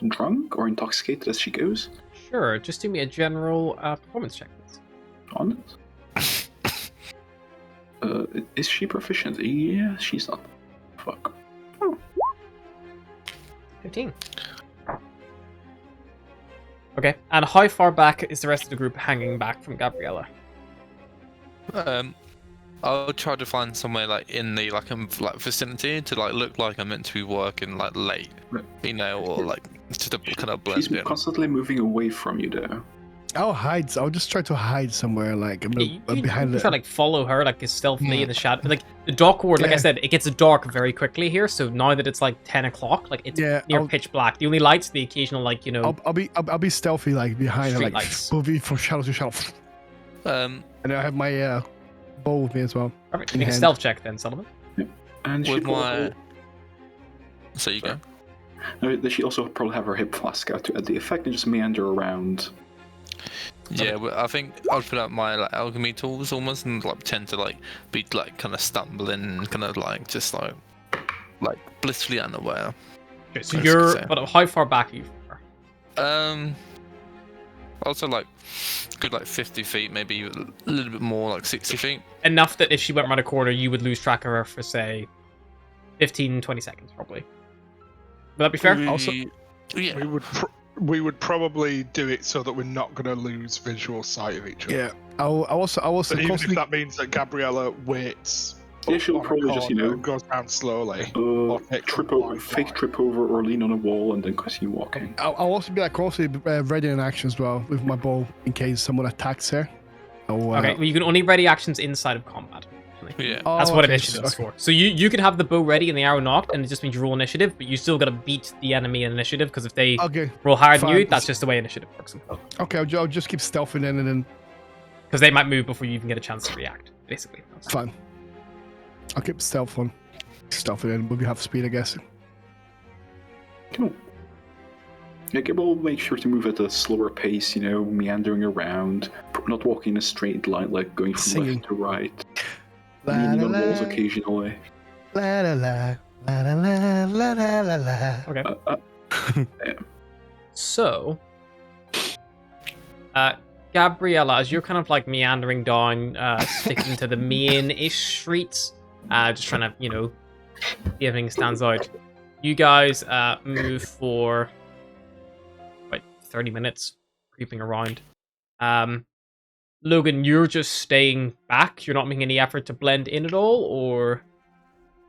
drunk or intoxicated as she goes. Sure, just do me a general performance check, please. On it. Is she proficient? Yeah, she's not. Fuck. 15. Okay, and how far back is the rest of the group hanging back from Gabriella? I'll try to find somewhere like in the vicinity to like look like I'm meant to be working like late, or like just to kind of blend She's in. constantly moving away from you, though. I'll hide. I'll just try to hide somewhere, like behind You try the. to follow her like stealthily in the shadow. Like the dock ward, like I said, it gets dark very quickly here. So now that it's like 10 o'clock, like it's near pitch black. The only lights, the occasional like I'll be stealthy, like behind her, street like lights. moving from shadow to shadow. And I have my bow with me as well. Perfect. in Make a hand. stealth check then, Sullivan. And she With my. So you go. She also probably have her hip flask out to add the effect and just meander around. Yeah, well, I think I'd put out my like alchemy tools almost and like tend to like be like kind of stumbling, kind of like just like blissfully unaware. Okay, so but how far back are you from her? Also like good like 50 feet, maybe a little bit more, like 60 feet. Enough that if she went around a corner, you would lose track of her for say 15, 20 seconds probably. Would that be fair? Also, yeah. We would probably do it so that we're not going to lose visual sight of each other. Yeah. I'll also So even if that means that Gabriella waits. Yeah, she'll on a probably just, corner and goes down slowly. fake trip over or lean on a wall and then continue walking. I'll also be like also ready in action as well with my bow in case someone attacks her. Okay, well you can only ready actions inside of combat. Yeah. That's what initiative is for. So you could have the bow ready and the arrow knocked, and it just means you roll initiative, but you still gotta beat the enemy in initiative, because if they roll higher than you, that's just the way initiative works. Okay, I'll just keep stealthing in and then. Because they might move before you even get a chance to react, basically. Fine. I'll keep stealth on. Stealthing in, we'll be half speed, I guess. Cool. Yeah, we'll make sure to move at a slower pace, meandering around, not walking in a straight line, like going from left to right. Leaning on walls occasionally. La la la la la la la la la. Okay. So, Gabriella, as you're kind of like meandering down, sticking to the main-ish streets, just trying to, see everything stands out. You guys move for about 30 minutes, creeping around. Logan, you're just staying back? You're not making any effort to blend in at all, or...?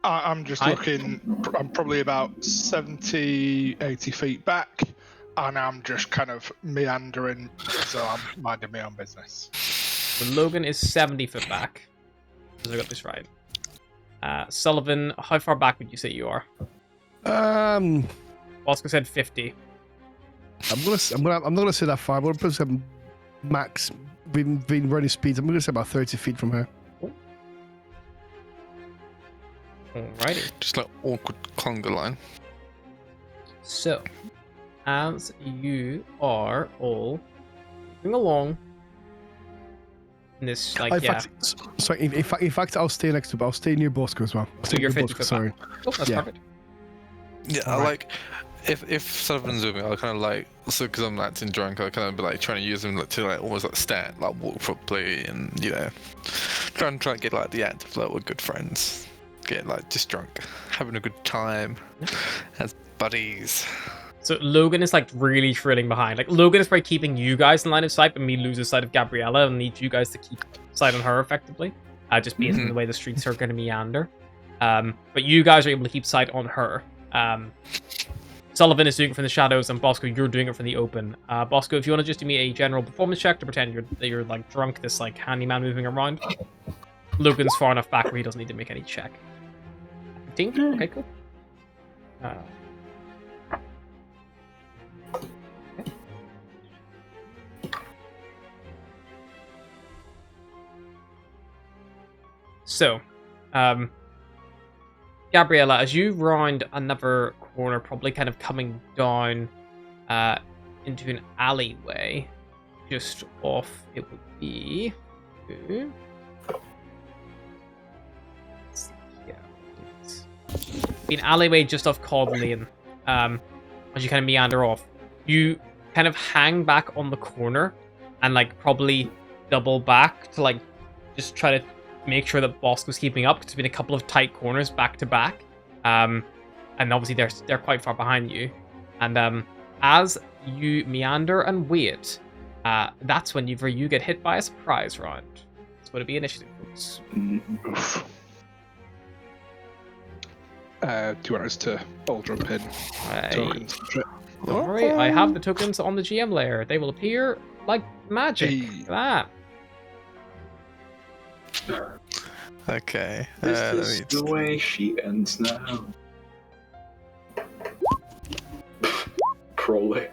I'm just looking... I'm probably about 70, 80 feet back, and I'm just kind of meandering, so I'm minding my own business. So Logan is 70 foot back. Because I got this right. Sullivan, how far back would you say you are? Oscar said 50. I'm not gonna say that far. I'm gonna put some max within running speeds. I'm gonna say about 30 feet from her. Alrighty. Just like awkward conga line. So, as you are all moving along, in this, like, In yeah. fact, sorry, in fact, I'll stay next to, I'll stay near Bosco as well. I'll So stay you're near 50 Bosco, foot sorry. back. Oh, that's Yeah. perfect. Yeah, I Alright. like if Sullivan's with me, I'll kind of like because I'm acting drunk, I'll kind of be like trying to use him like, to like almost like stand, like walk properly, and try and get like the act of like we're good friends, get like just drunk, having a good time as buddies. So Logan is like really trailing behind. Like Logan is probably keeping you guys in line of sight, but me loses sight of Gabriella and need you guys to keep sight on her effectively. Just based on the way the streets are going to meander. But you guys are able to keep sight on her. Sullivan is doing it from the shadows, and Bosco, you're doing it from the open. Bosco, if you want to just do me a general performance check to pretend you're like drunk, this like handyman moving around. Logan's far enough back where he doesn't need to make any check. 15? Okay, cool. Okay. So, Gabriella, as you round another corner, probably kind of coming down into an alleyway, just off, it would be... Let's see here. Be an alleyway just off Cold Lane. As you kind of meander off, you kind of hang back on the corner and like probably double back to like just try to make sure that Bosco's keeping up, because there's been a couple of tight corners back to back, and obviously they're quite far behind you. And as you meander and wait, that's when you get hit by a surprise round. It's going to be initiative, folks. Oof. Do you want us to all jump in? Tokens and shit? Don't worry, I have the tokens on the GM layer. They will appear like magic. Hey. Look at that. Okay. This is the way she ends now. Probably.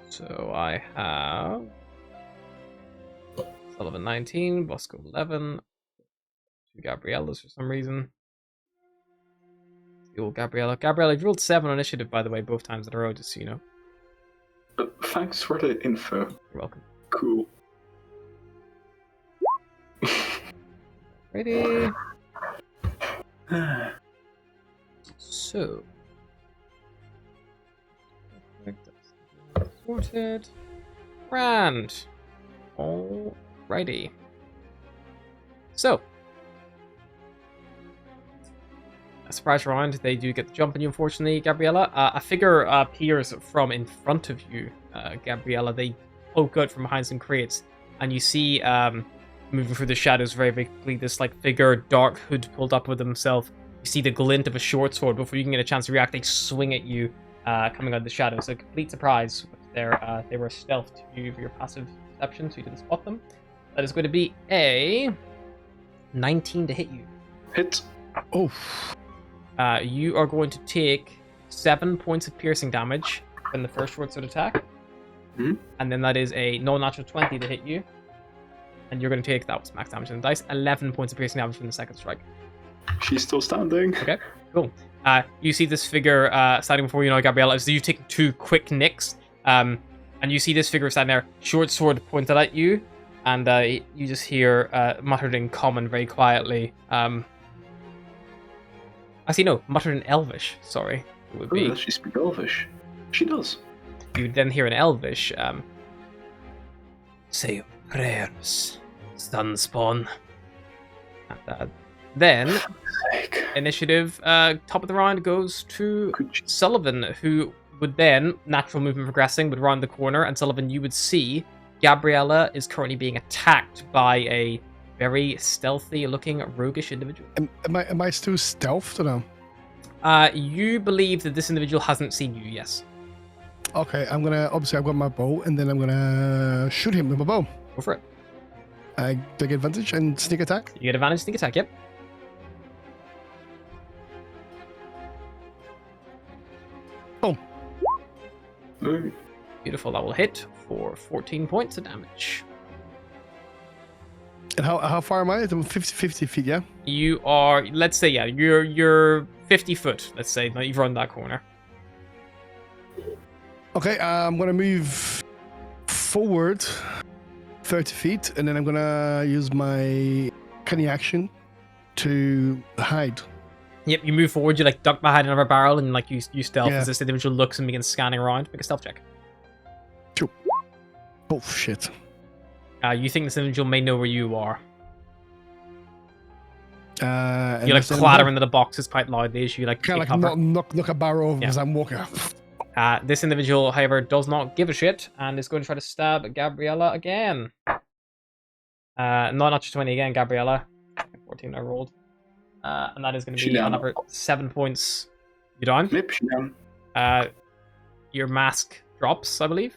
So I have Sullivan 19, Bosco 11, two Gabrielas for some reason. The old Gabriella. Gabriella, you've rolled 7 on initiative, by the way, both times in a row, just so you know. Thanks for the info. You're welcome. Cool. Ready? So. Sorted. Grand. Alrighty. So. A surprise round. They do get the jump on you, unfortunately, Gabriella. A figure appears from in front of you, Gabriella. They poke out from behind some crates, and you see, moving through the shadows very, very quickly, this like figure, dark hood pulled up with himself. You see the glint of a short sword. Before you can get a chance to react, they swing at you, coming out of the shadows. So complete surprise. They were stealthed to you for your passive perception, so you didn't spot them. That is going to be a 19 to hit you. Hit. Oh, You are going to take 7 points of piercing damage in the first short sword attack. Mhm. And then that is a non-natural 20 to hit you. And you're going to take, that was max damage on the dice, 11 points of piercing damage from the second strike. She's still standing. Okay, cool. You see this figure standing before you now, Gabriella. So you've taken 2 quick nicks. And you see this figure standing there, short sword pointed at you. And you just hear muttered in common very quietly. Actually, no, muttered in Elvish, sorry. It would Oh, be. does she speak Elvish? She does. You then hear in Elvish, say your prayers, Sunspawn. And, then, Sake. initiative, top of the round goes to Could you... Sullivan, who would then, natural movement progressing, would round the corner, and Sullivan, you would see Gabriella is currently being attacked by a very stealthy-looking, roguish individual. am I still stealthed or no? You believe that this individual hasn't seen you, yes. Okay, I'm gonna, obviously I've got my bow, and then I'm gonna shoot him with my bow. Go for it. I take advantage and sneak attack. You get advantage sneak attack, yep. Boom. Ooh. Beautiful, that will hit for 14 points of damage. And how far am I? I'm 50 feet, yeah? You are, let's say, yeah, you're 50 foot, let's say. Now you've run that corner. Okay, I'm gonna move forward 30 feet, and then I'm gonna use my cunning action to hide. Yep, you move forward, you like duck behind another barrel, and like you stealth Yeah. as this individual looks and begins scanning around. Make a stealth check. Oh shit! You think this individual may know where you are. And You like clatter into the boxes quite loudly as you like kind take of cover. like knock a barrel over Yeah. as I'm walking. This individual, however, does not give a shit and is going to try to stab Gabriella again. Not natural 20 again, Gabriella. 14 I rolled. And that is going to She be down. another 7 points. You down? Yep, she down. Your mask drops, I believe.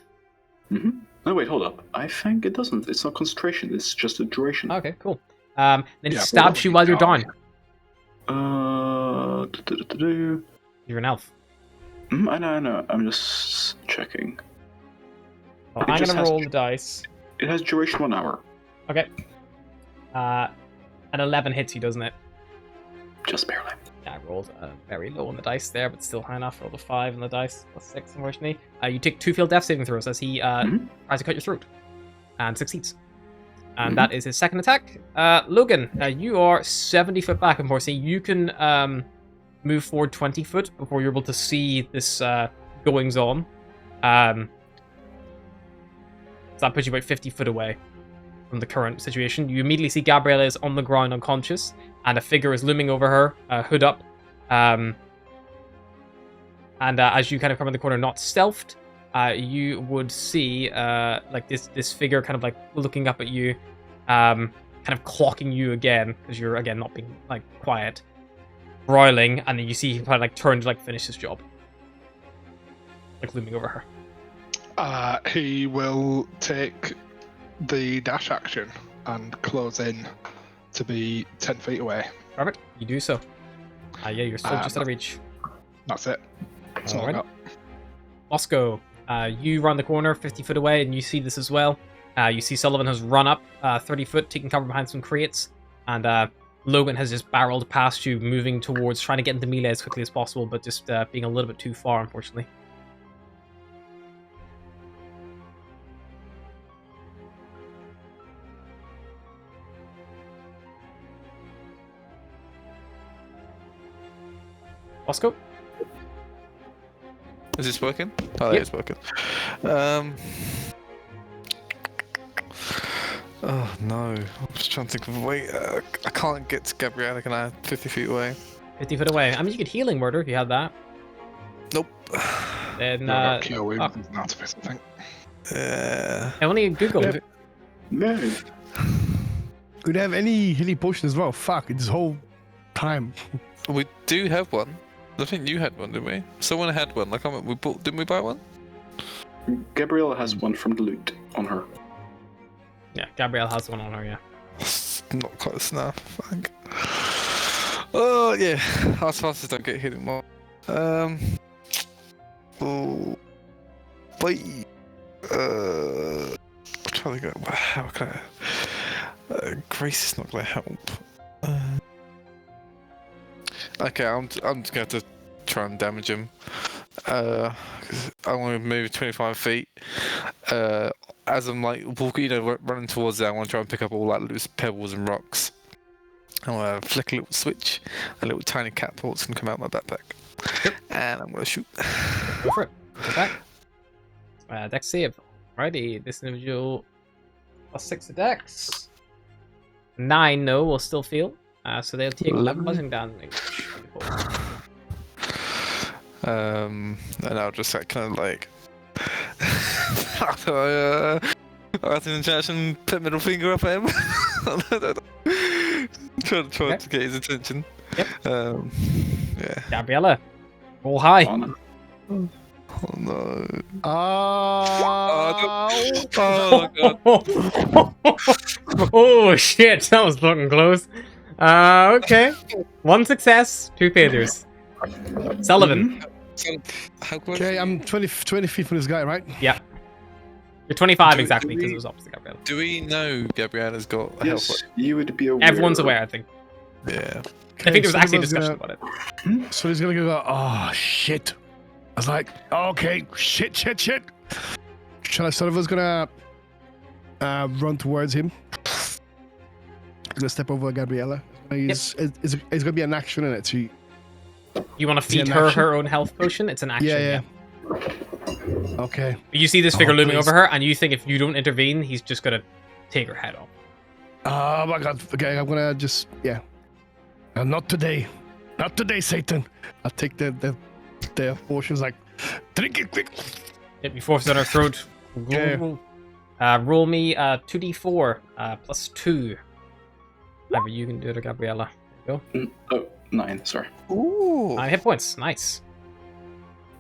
Mm-hmm. No, wait, hold up. I think it doesn't. It's not concentration. It's just a duration. Okay, cool. Then he Yeah, stabs but you while you're down. You're an elf. I know. I'm just checking. Well, It I'm just going to has roll to- the dice. It has duration 1 hour. Okay. An 11 hits you, doesn't it? Just barely. Yeah, I rolled very low on the dice there, but still high enough. Rolled a 5 on the dice, plus 6, unfortunately. You take 2 failed death saving throws as he Mhm. tries to cut your throat. And succeeds. And that is his second attack. Logan, you are 70 foot back, unfortunately. You can move forward 20 foot before you're able to see this goings on. So that puts you about 50 foot away from the current situation. You immediately see Gabriella is on the ground unconscious, and a figure is looming over her, hood up. And as you kind of come in the corner, not stealthed, you would see like this figure kind of like looking up at you, kind of clocking you again because you're again not being like quiet, roiling, and then you see him kind of like turn to like finish his job, like looming over her. He will take the dash action and close in to be 10 feet away. Perfect, you do so. Yeah, you're still just out of reach. That's it. That's all I Alright. got. Bosco, you run the corner 50 foot away and you see this as well. You see Sullivan has run up 30 foot, taking cover behind some crates, and Logan has just barreled past you, moving towards trying to get into melee as quickly as possible, but just being a little bit too far, unfortunately. Bosco? Is this working? Oh, Yep. it's working. Oh no, I'm just trying to think of a way. I can't get to Gabriella, can I? 50 feet away. 50 foot away. I mean, you could healing murder if you had that. Nope. Then, No, Cure Wounds fuck. is not a thing. Only Google. Yeah. No. We don't have any healing potion as well. Fuck, this whole time. We do have one. I think you had one, didn't we? Someone had one. I can't remember. We bought. Didn't we buy one? Gabriella has one from the loot on her. Yeah, Gabrielle has one on her, yeah. Not close enough. Fuck. Oh yeah. As fast as don't get hit more. Oh. Wait. I'm trying to go. How can I? Grace is not going to help. Okay, I'm just going to have to try and damage him. 'Cause I want to move 25 feet. As I'm like walking, running towards it, I want to try and pick up all like loose pebbles and rocks. I want to flick a little switch, a little tiny catapults can come out my backpack, and I'm going to shoot. Go for it. Attack. Dex save. Alrighty, this individual plus 6 to Dex. 9, no, will still fail. So they'll take 11 bludgeoning damage. And I'll just like, kind of like. I have an injection, put middle finger up at him. Try Okay. to get his attention. Yep. Yeah. Gabriella, roll high. On. Oh no. Oh, Oh god. Oh shit, that was fucking close. Okay. 1 success, 2 failures. Sullivan, So, how close? okay, I'm 20 feet from this guy, right? you're 25 Do- exactly do because we- it was opposite Gabriella. Do we know Gabriella's got a health? Yes, you would be aware. Everyone's aware, I think. Yeah. I think there was actually a Sullivan's discussion gonna- about it. So he's gonna go, oh shit. was like, okay, shit. Sullivan's gonna run towards him. He's gonna step over Gabriella. It's gonna be an action in it. So You want to feed her her own health potion? It's an action. Yeah. Okay. You see this figure looming please. over her, and you think if you don't intervene, he's just gonna take her head off. Oh my god. Okay, I'm gonna just not today. Not today, Satan. I'll take the potions, like, drink it quick. It be forced down her throat. Yeah. Roll me 2d4 plus 2. Whatever, you can do it, Gabriella. There you go. Oh, 9, sorry. Ooh. 9 hit points. Nice.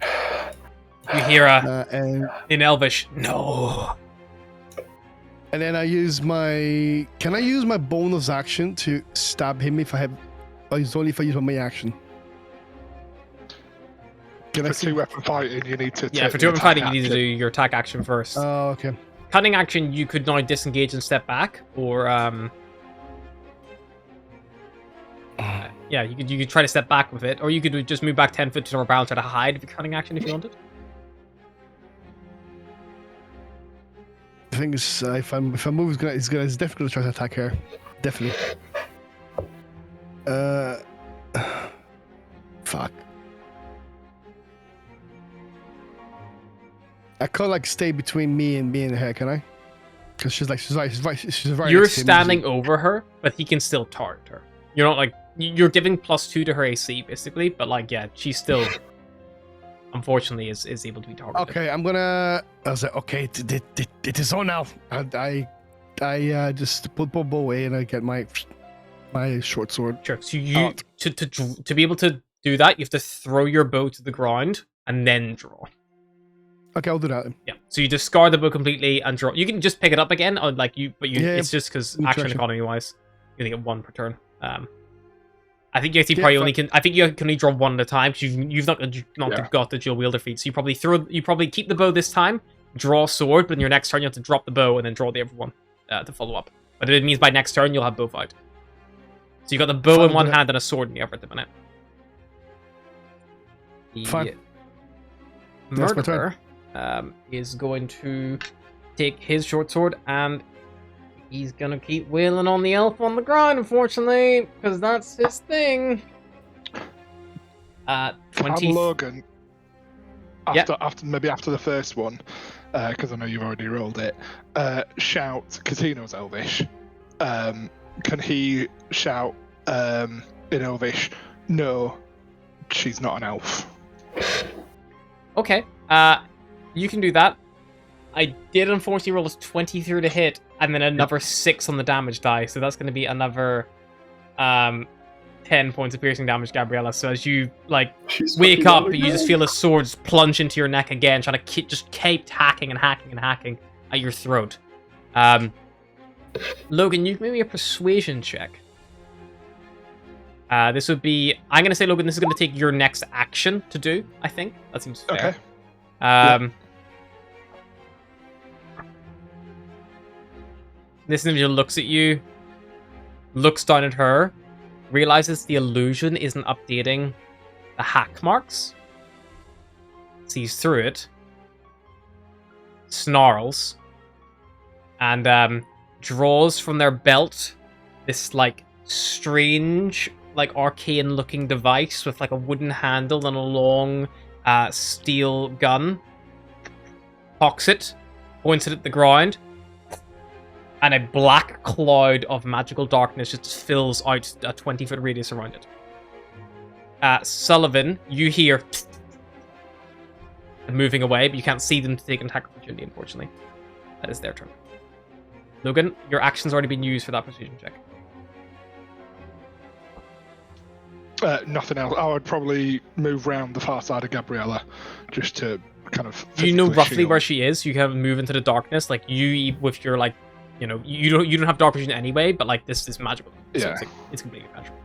You hear in Elvish, no. And then I use my... Can I use my bonus action to stab him if I have... Oh, it's only if I use my action. Can I For see... two-weapon fighting, you need to. Yeah, take for the 2-weapon fighting, you attack need to do your attack action first. Oh, okay. Cutting action, you could now disengage and step back, or yeah, you could try to step back with it, or you could just move back 10 foot to the ground, try to hide with your cutting action if you wanted. The thing is, if I move, he's definitely gonna try to attack her. Definitely. Fuck. I can't like stay between me and her, can I? Because she's right. You're next to him, standing over her, but he can still target her. You're not like you're giving +2 to her AC basically, but like yeah, she still unfortunately is able to be targeted. Okay, I'm gonna. I was like, okay, it is on now. I just put my bow away and I get my short sword. Sure. So you to be able to do that, you have to throw your bow to the ground and then draw. Okay, I'll do that. Yeah. So you discard the bow completely and draw. You can just pick it up again, or like Yeah, it's just because interaction. action economy wise, you only get 1 per turn. I think you actually Yeah, probably but- only can. I think you can only draw 1 at a time. Because you've not got the dual wielder feat. So you probably keep the bow this time, draw sword, but in your next turn you have to drop the bow and then draw the other one to follow up. But it means by next turn you'll have both out. So you got the bow in one hand and a sword in the other at the minute. The Fine. That's my turn. murderer is going to take his short sword and he's gonna keep wailing on the elf on the ground, unfortunately, because that's his thing. 20. Can Logan, Yep. after the first one, because I know you've already rolled it, shout, because he knows Elvish. Can he shout in Elvish, no, she's not an elf? Okay, you can do that. I did unfortunately roll a 23 to hit, and then another 6 on the damage die, so that's going to be another 10 points of piercing damage, Gabriella. So as you wake up, you just feel a sword plunge into your neck again, trying to just keep hacking and hacking and hacking at your throat. Logan, you can make me a persuasion check. This would be... I'm going to say, Logan, this is going to take your next action to do, I think. That seems fair. Okay. This individual looks at you, looks down at her, realizes the illusion isn't updating the hack marks, sees through it, snarls, and draws from their belt this strange, arcane-looking device with a wooden handle and a long steel gun. Cocks it, points it at the ground, and a black cloud of magical darkness just fills out a 20-foot radius around it. Sullivan, you hear moving away, but you can't see them to take an attack opportunity, unfortunately. That is their turn. Logan, your action's already been used for that precision check. Nothing else. I would probably move round the far side of Gabriella, just to kind of. You know physically roughly shield. where she is. You can move into the darkness, you with your you don't have dark vision anyway, but this is magical. So Yeah. it's completely magical.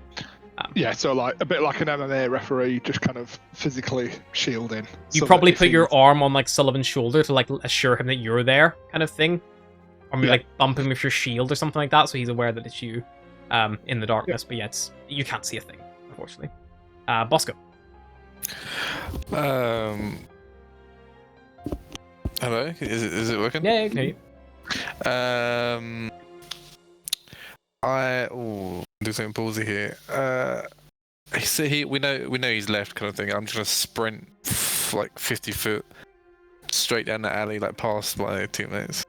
Yeah, so a bit like an MMA referee, just kind of physically shielding. You so probably that if put your he's- arm on Sullivan's shoulder to assure him that you're there, kind of thing, or maybe bump him with your shield or something like that, so he's aware that it's you, in the darkness. But yeah, you can't see a thing, unfortunately. Bosco. Hello, is it working? Yeah, okay. Do something ballsy here. We know he's left, kind of thing. I'm just gonna sprint like 50 foot straight down the alley, like past my teammates.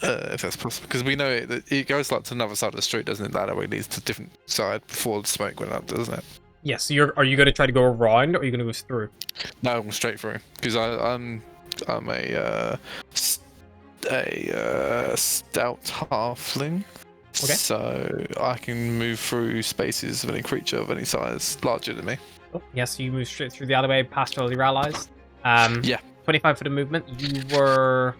If that's possible, because we know it goes like to another side of the street, doesn't it? That way leads to a different side before the smoke went up, doesn't it? Yes. So are you going to try to go around, or are you going to go through? No, I'm straight through because I'm a stout halfling. Okay. So I can move through spaces of any creature of any size larger than me. Oh, yes. You move straight through the alleyway past all your allies. Yeah. 25 foot of movement. You were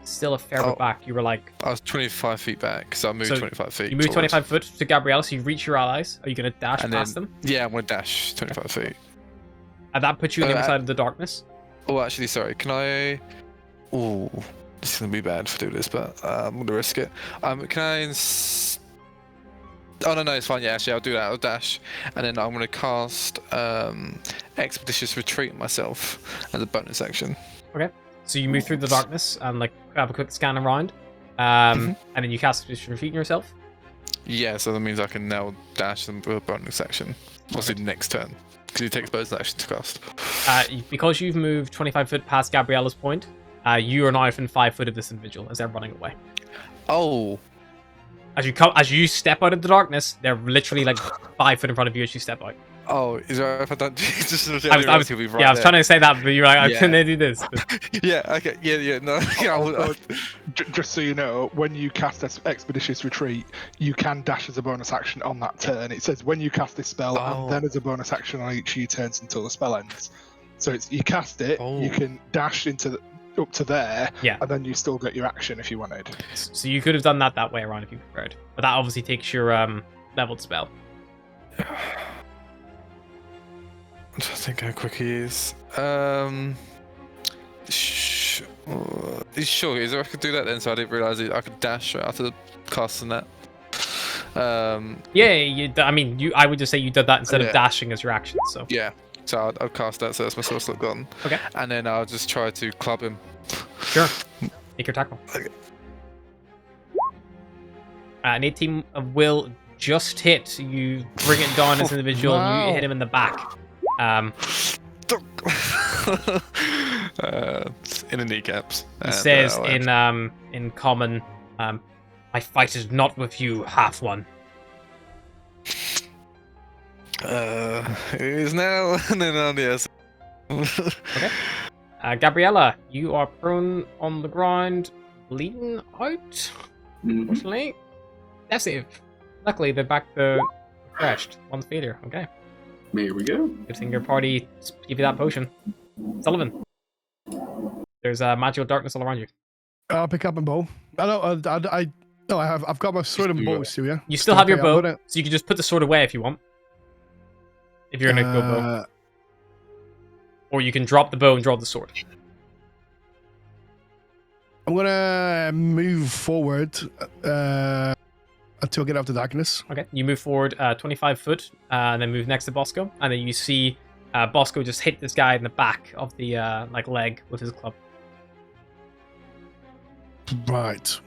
still a fair bit back. You were like... I was 25 feet back, so I moved 25 feet. You moved 25 foot to Gabriella, so you reach your allies. Are you going to dash past them? Yeah, I'm going to dash 25 feet. And that puts you on the other side of the darkness. Oh, actually, sorry. Can I... Oh, this is going to be bad to do this, but I'm going to risk it. Can I... Oh, no, it's fine. Yeah, actually, I'll do that. I'll dash. And then I'm going to cast Expeditious Retreat myself as a bonus action. Okay. So you move through the darkness and like have a quick scan around. And then you cast Expeditious Retreat yourself. Yeah, so that means I can now dash them with a bonus action. Obviously, the next turn. Because it takes bonus action to cast. Because you've moved 25 foot past Gabriella's point, you are now within 5 foot of this individual as they're running away. Oh. As you step out of the darkness, they're literally like 5 foot in front of you as you step out. Oh, is there if I don't just I was trying to say that, but you're like, I couldn't do this. But... Yeah, okay, yeah, no. Just so you know, when you cast Expeditious Retreat, you can dash as a bonus action on that turn. It says when you cast this spell, and then as a bonus action on each of your turns until the spell ends. So it's you cast it, you can dash up to there, and then you still get your action if you wanted. So you could have done that way around if you preferred, but that obviously takes your leveled spell. I think how quick he is. Sure. Is there I could do that then? So I didn't realise I could dash right after casting that. I would just say you did that instead of dashing as your action. So yeah. So I'll cast that. So that's my source slot gone. Okay. And then I'll just try to club him. Sure. Make your tackle. Okay. An 18 of will just hit. You bring it down as an individual and you hit him in the back. In the kneecaps. He says in common, "I fight is not with you, half one." It is now, and then on yes. Okay. Gabriella, you are prone on the ground, bleeding out. Unfortunately, that's it. Luckily, they're back to crashed. One's failure. Okay. Here we go. Good thing your party give you that potion. Sullivan, there's magical darkness all around you. I'll pick up a bow. I've got my sword and bow still, yeah? You still have your bow, so you can just put the sword away if you want. If you're gonna go bow. Or you can drop the bow and draw the sword. I'm gonna move forward until I get out of the darkness. Okay, you move forward 25 foot, and then move next to Bosco, and then you see Bosco just hit this guy in the back of the leg with his club. Right.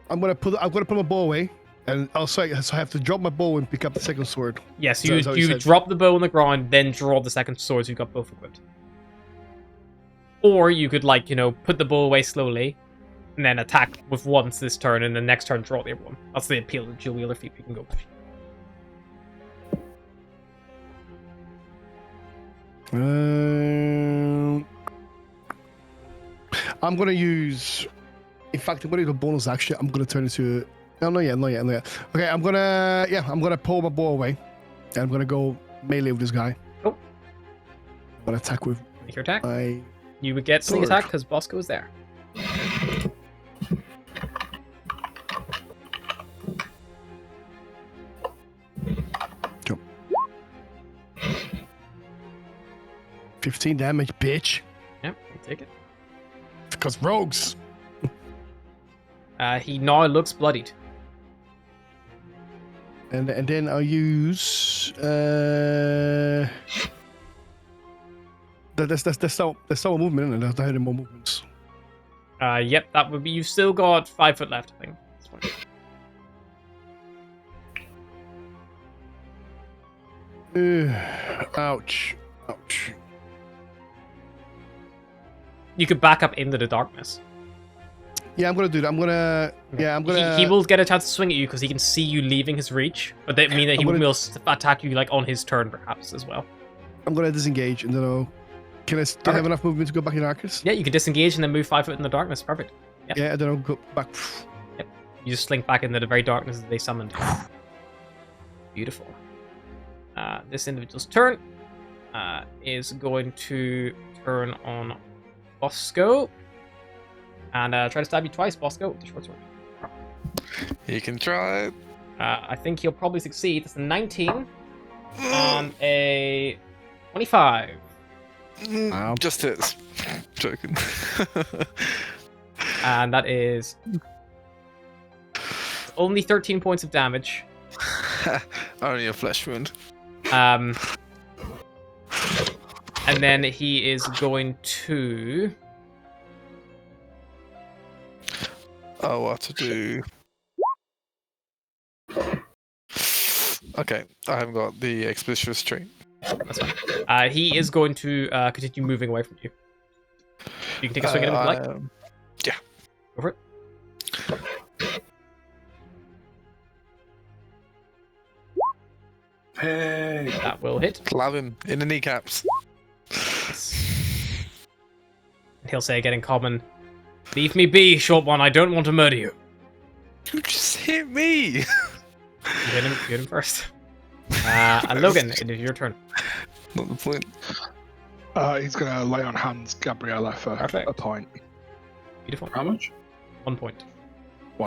I'm gonna put my bow away, and so I have to drop my bow and pick up the second sword. Yes, you drop the bow on the ground, then draw the second sword, so you've got both equipped. Or you could put the bow away slowly, and then attack with once this turn, and the next turn draw the other one. That's the appeal of dual wielder feat you can go with. I'm gonna use. In fact, I'm gonna do a bonus action. I'm gonna turn into. No, not yet. Okay, I'm gonna pull my bow away, and I'm gonna go melee with this guy. Oh. I'm gonna attack with. Make your attack. You would get sneak attack because Bosco is there. Jump. 15 damage, bitch. Yep, take it. Because rogues. He now looks bloodied. And then I'll use there's still a movement in it. There's more movements. Yep, that would be. You've still got 5 foot left, I think. That's fine. Ouch. Ouch. You could back up into the darkness. Yeah, I'm gonna do that. I'm gonna. He will get a chance to swing at you because he can see you leaving his reach, but that mean that he will attack you like on his turn, perhaps as well. I'm gonna disengage and then I'll. Can I still have enough movement to go back in the darkness? Yeah, you can disengage and then move 5 foot in the darkness. Perfect. Yep. Yeah, and then I'll go back. Yep. You just slink back into the very darkness that they summoned. Beautiful. This individual's turn is going to turn on Bosco and try to stab you twice, Bosco, with the short sword. You can try it. I think he'll probably succeed. That's a 19 and a 25. Wow. Just hits. Joking. And that is only 13 points of damage. Only a flesh wound. And then he is going to... Oh, what to do? Okay, I haven't got the expeditious trait. That's fine. He is going to continue moving away from you. You can take a swing at him if you like. Yeah. Go for it. Hey! That will hit. Club him in the kneecaps. And he'll say again in common, "Leave me be, short one. I don't want to murder you." You just hit me. You hit him first. And Logan, it is your turn. Not the point. He's going to lay on hands Gabriella for Perfect. a point. Beautiful. How much? 1 point.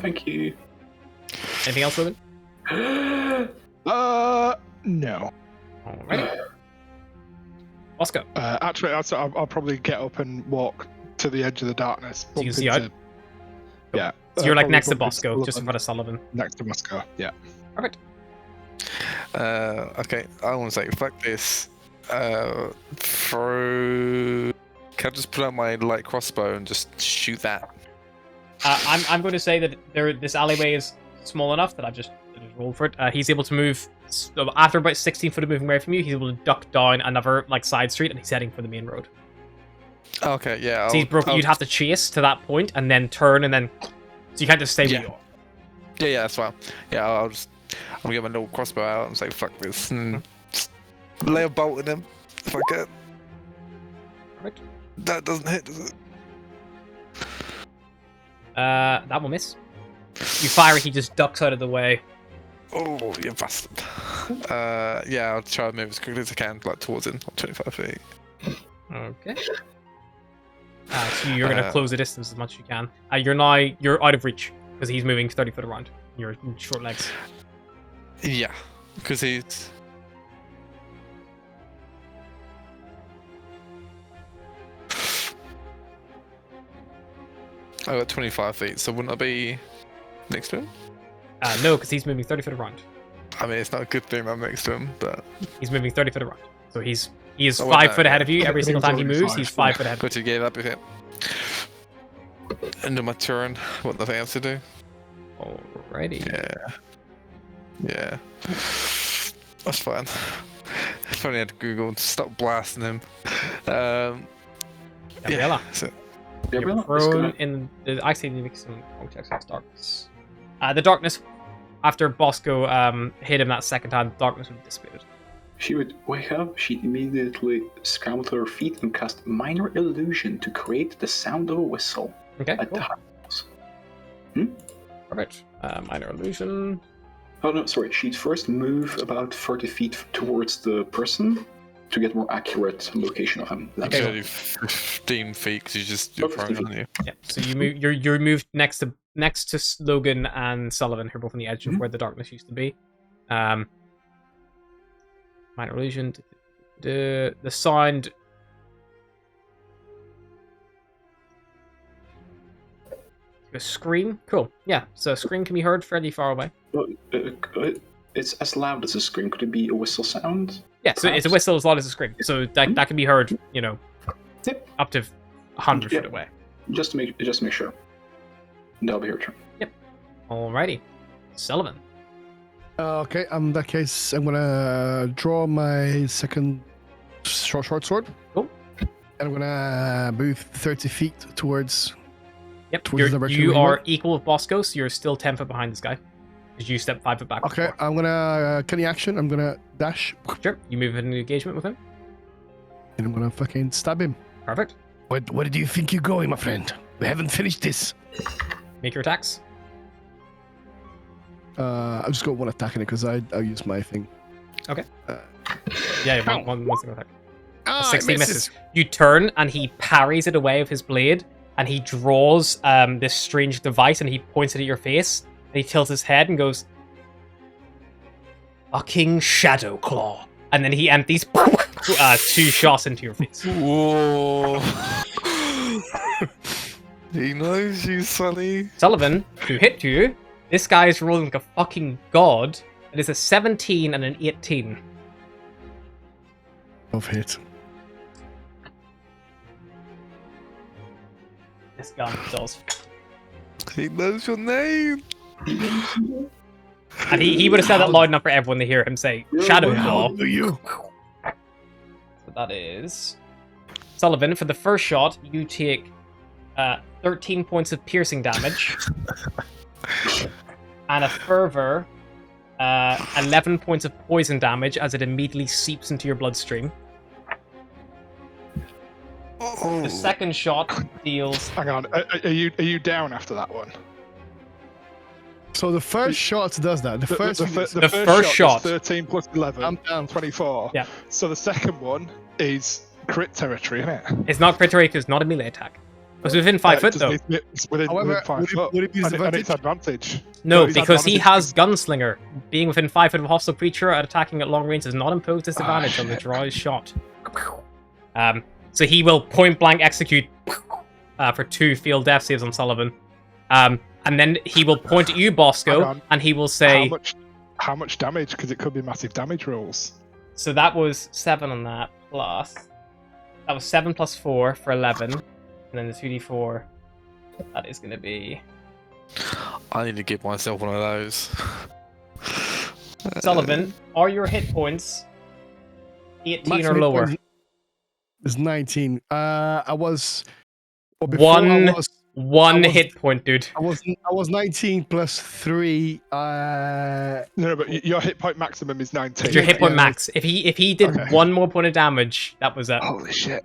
Thank you. Anything else, Logan? No. Alrighty. Bosco. Actually, I'll probably get up and walk to the edge of the darkness. So you can bump see into- out? Yeah. So you're like probably next to bump into Bosco, just in Sullivan. front of Sullivan. Next to Bosco, yeah. Perfect. Okay, I want to say, fuck this. Throw. Can I just put out my light crossbow and just shoot that? I'm going to say that this alleyway is small enough that I've just rolled for it. He's able to move after about 16 foot of moving away from you. He's able to duck down another like side street, and he's heading for the main road. Okay, yeah. So he's broken. You'd have to chase to that point and then turn and then. So you can't just stay where you are. Yeah, that's fine. Yeah, I'm gonna get my little crossbow out and say, fuck this. And just lay a bolt in him. If I can. Perfect. That doesn't hit, does it? That will miss. You fire it, he just ducks out of the way. Oh, you bastard. Yeah, I'll try to move as quickly as I can, like towards him, 25 feet. Okay. So you're going to close the distance as much as you can. You're out of reach because he's moving 30 foot around. You're short legs. Yeah, because he's. I got 25 feet, so wouldn't I be next to him? No, because he's moving 30 foot around. I mean, it's not a good thing I'm next to him, but. He's moving 30 foot around. So he is Oh, 5 no. foot ahead of you. Every single time he He's moves, already he's 5 5 foot ahead. But you gave up with him. End of my turn. What nothing else to do? Alrighty. Yeah. That's fine. If only I had Google to stop blasting him. Gabriella. So, You're Gabriella is prone gonna- in the. I say make some wrong checks against darkness. The darkness, after Bosco hit him that second time, the darkness would have dissipated. She would wake up, she'd immediately scramble to her feet and cast Minor Illusion to create the sound of a whistle Okay, at cool. the house. Perfect. Minor illusion. Oh no, sorry, she'd first move about 30 feet towards the person to get more accurate location of him. That's Okay. all. only 15 feet because you're Oh, prone, 15 aren't you? Yeah. So you move. You're moved next to Logan and Sullivan, who are both on the edge of where the darkness used to be. Minor illusion. The sound. A scream? Cool. Yeah, so a scream can be heard fairly far away. Well, it's as loud as a scream. Could it be a whistle sound? Yeah, so it's a Perhaps? whistle as loud as a scream. So that can be heard, Yep. up to 100 Yeah. feet away. Just to make sure. That'll be your turn. Alrighty. Sullivan. Okay, in that case, I'm gonna draw my second short sword. Cool. And I'm gonna move 30 feet towards. Yep, Towards the direction you we are went. equal with Bosco, so you're still 10 foot behind this guy. Because you step 5 foot back. Okay, before. I'm gonna can the action. I'm gonna dash, Sure. You move into engagement with him. and I'm gonna fucking stab him. Perfect. Where do you think you're going, my friend? We haven't finished this. Make your attacks. I've just got one attack in it because I'll use my thing. Yeah, one single attack. Ah, 16 misses. You turn and he parries it away with his blade, and he draws this strange device and he points it at your face, and he tilts his head and goes, "Fucking Shadow Claw," and then he empties 2 shots into your face. Whoa. He knows you, Sully. Sullivan, to hit you, this guy is rolling like a fucking god. It is a 17 and an 18. Of hit. This gun does. He knows your name. And he would have said that loud enough for everyone to hear him say, "Shadow Claw." do you? So that is... Sullivan, for the first shot, you take 13 points of piercing damage. And a further 11 points of poison damage as it immediately seeps into your bloodstream. Oh. The second shot deals... Hang on, are you down after that one? So the first shot does that. The first The first shot. is 13 plus 11. I'm down. 24. Yeah. So the second one is crit territory, isn't it? It's not crit rate, it's not a melee attack. It's within 5 foot, though. It's within, However, within 5 foot. would it be and disadvantage? it's advantage. No, it's because he advantage has Gunslinger. Being within 5 foot of a hostile creature and attacking at long range does not impose disadvantage on the shit. draw his shot. So he will point blank execute for 2 field death saves on Sullivan. And then he will point at you, Hang Bosco, on. and he will say... How much damage? Because it could be massive damage rolls. So that was 7 on that, plus... That was 7 plus 4 for 11. And then the 2d4... That is going to be... I need to give myself one of those. Sullivan, are your hit points 18 or lower? It's 19. I was. Well, One I was- hit point, dude. I was 19 plus 3. No, but your hit point maximum is 19. It's your hit point yeah, max. If he did Okay. 1 more point of damage, that was Holy shit.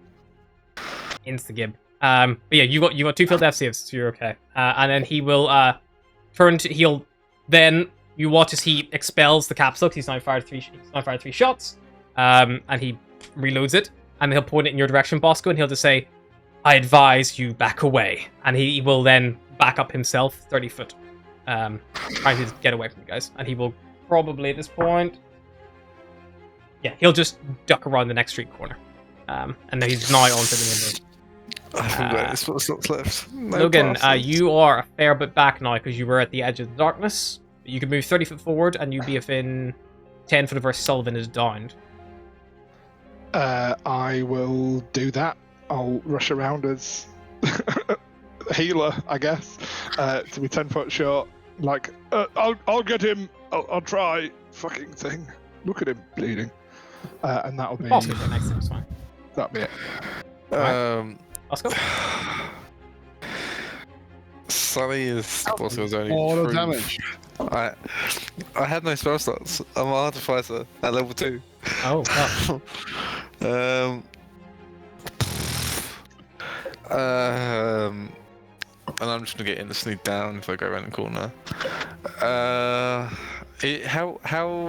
insta-gib. But yeah, you got 2 field death saves, so you're okay. And then he will then you watch as he expels the capsule, because he's now fired 3 shots. And he reloads it, and he'll point it in your direction, Bosco, and he'll just say, "I advise you back away." And he will then back up himself 30 foot, trying to get away from you guys. And he will probably at this point, yeah, he'll just duck around the next street corner. And then he's now onto the main road. I think there's what's left. No Logan, bastards. you are a fair bit back now because you were at the edge of the darkness. You can move 30 foot forward and you'd be within 10 foot of where Sullivan is downed. I will do that. I'll rush around as healer, I guess, to be 10 foot short. Like, I'll get him. I'll try. Fucking thing. Look at him bleeding. And that'll be Bosco, get next to him, it's fine. that'll be it. Bosco? Sully is Bosco's only All the 3. damage. I had no spell slots. I'm an artificer at level 2. Oh, well. And I'm just gonna get instantly down if I go around the corner.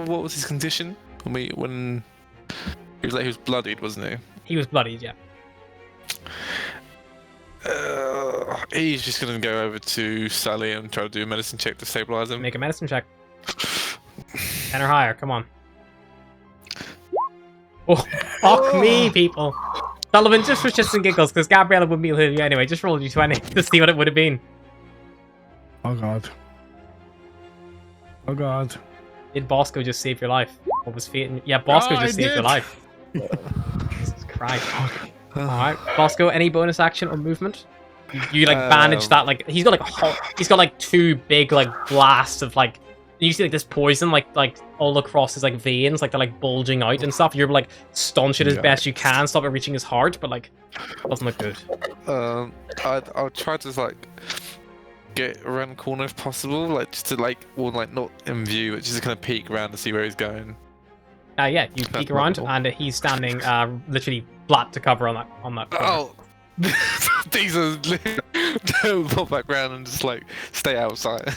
What was his condition when he was bloodied, wasn't he? He was bloodied, yeah. He's just gonna go over to Sally and try to do a medicine check to stabilize him. Make a medicine check. 10 or higher, come on. Oh, fuck me, people. Sullivan, just for shits and giggles, because Gabriella would be with you anyway. Just roll you 20 to see what it would have been. Oh god. Oh god. Did Bosco just save your life? What was fate? Yeah, Bosco I just saved your did. life. Jesus Christ. Alright. Bosco, any bonus action or movement? You like bandage that, like, he's got like he's got like two big like blasts of like, you see like this poison like all across his like veins, like they're like bulging out and stuff. You're like staunch it as best you can, stop it reaching his heart, but like doesn't look good. I'll try to like get around the corner if possible, like just to like, or like not in view, but just to kind of peek around to see where he's going. Yeah, you peek around and he's standing literally flat to cover on that corner. Oh, these are don't pop back around and just like stay outside.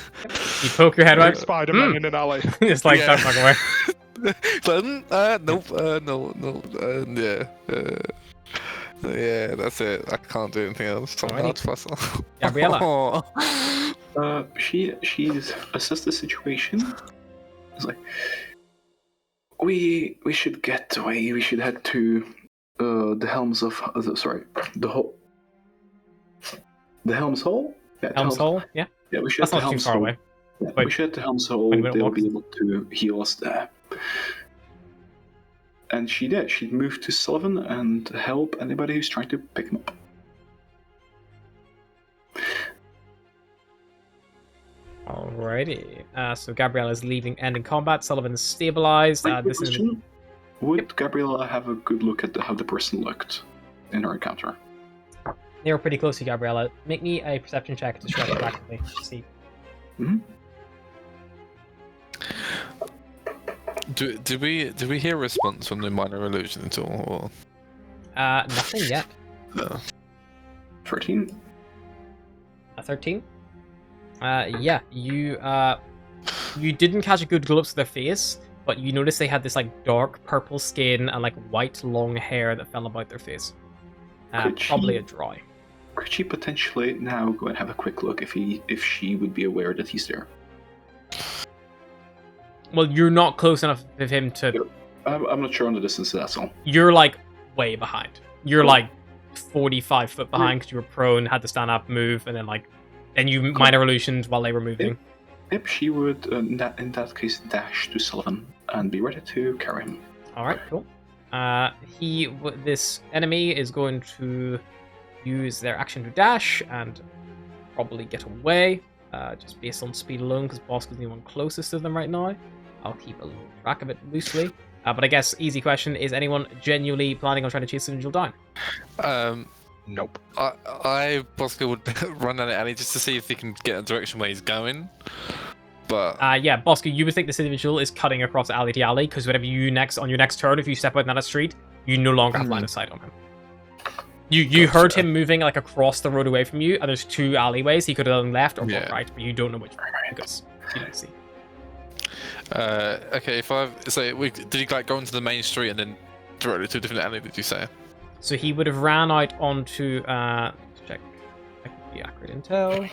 You poke your head Like out. Spider-Man in an alley. It's like Yeah. don't fuck away. Yeah, that's it. I can't do anything else. I'm Alrighty. hard to fuss. Gabriella. She's assessed the situation. It's like we should get away. We should head to the Helms of the Helms Hall. Yeah, Helm's Hall, yeah. Yeah, we should. That's head to not too Helm's far Hall. away. Yeah, Like, we should head to Helm's Hall. 20-minute They'll walk. be able to heal us there. And she did. She moved to Sullivan and help anybody who's trying to pick him up. Alrighty. So Gabriella's leaving ending combat. Sullivan's stabilized. Quick This is question. Would Gabriella have a good look at how the person looked in her encounter? they were pretty close to Gabriella. Make me a perception check to shred practically. See. Hmm? Do we hear a response from the minor illusion at all? Nothing yet. Or... No. 13? 13. Yeah, you didn't catch a good glimpse of their face, but you noticed they had this like dark purple skin and like white long hair that fell about their face. Probably a dry. Could she potentially now go and have a quick look if she would be aware that he's there? Well, you're not close enough with him to. I'm not sure on the distance, that's all. You're like way behind. You're like 45 foot behind because you were prone, had to stand up, move, and then like then you minor illusioned while they were moving. Yep, she would in that case dash to Sullivan and be ready to carry him. All right, cool. This enemy is going to use their action to dash and probably get away, just based on speed alone, because Bosco's the one closest to them right now. I'll keep a little track of it loosely. But I guess easy question: is anyone genuinely planning on trying to chase the individual down? Nope. Bosco would run down the alley just to see if he can get a direction where he's going. But Yeah, Bosco, you would think this individual is cutting across alley to alley, because whenever on your next turn, if you step out on that street, you no longer have line of sight on him. You heard him moving like across the road away from you, and there's two alleyways. He could have gone left or gone right, but you don't know which one because you don't see. okay, did he like go into the main street and then directly to a different alley? Did you say? So he would have ran out onto let's check the accurate intel.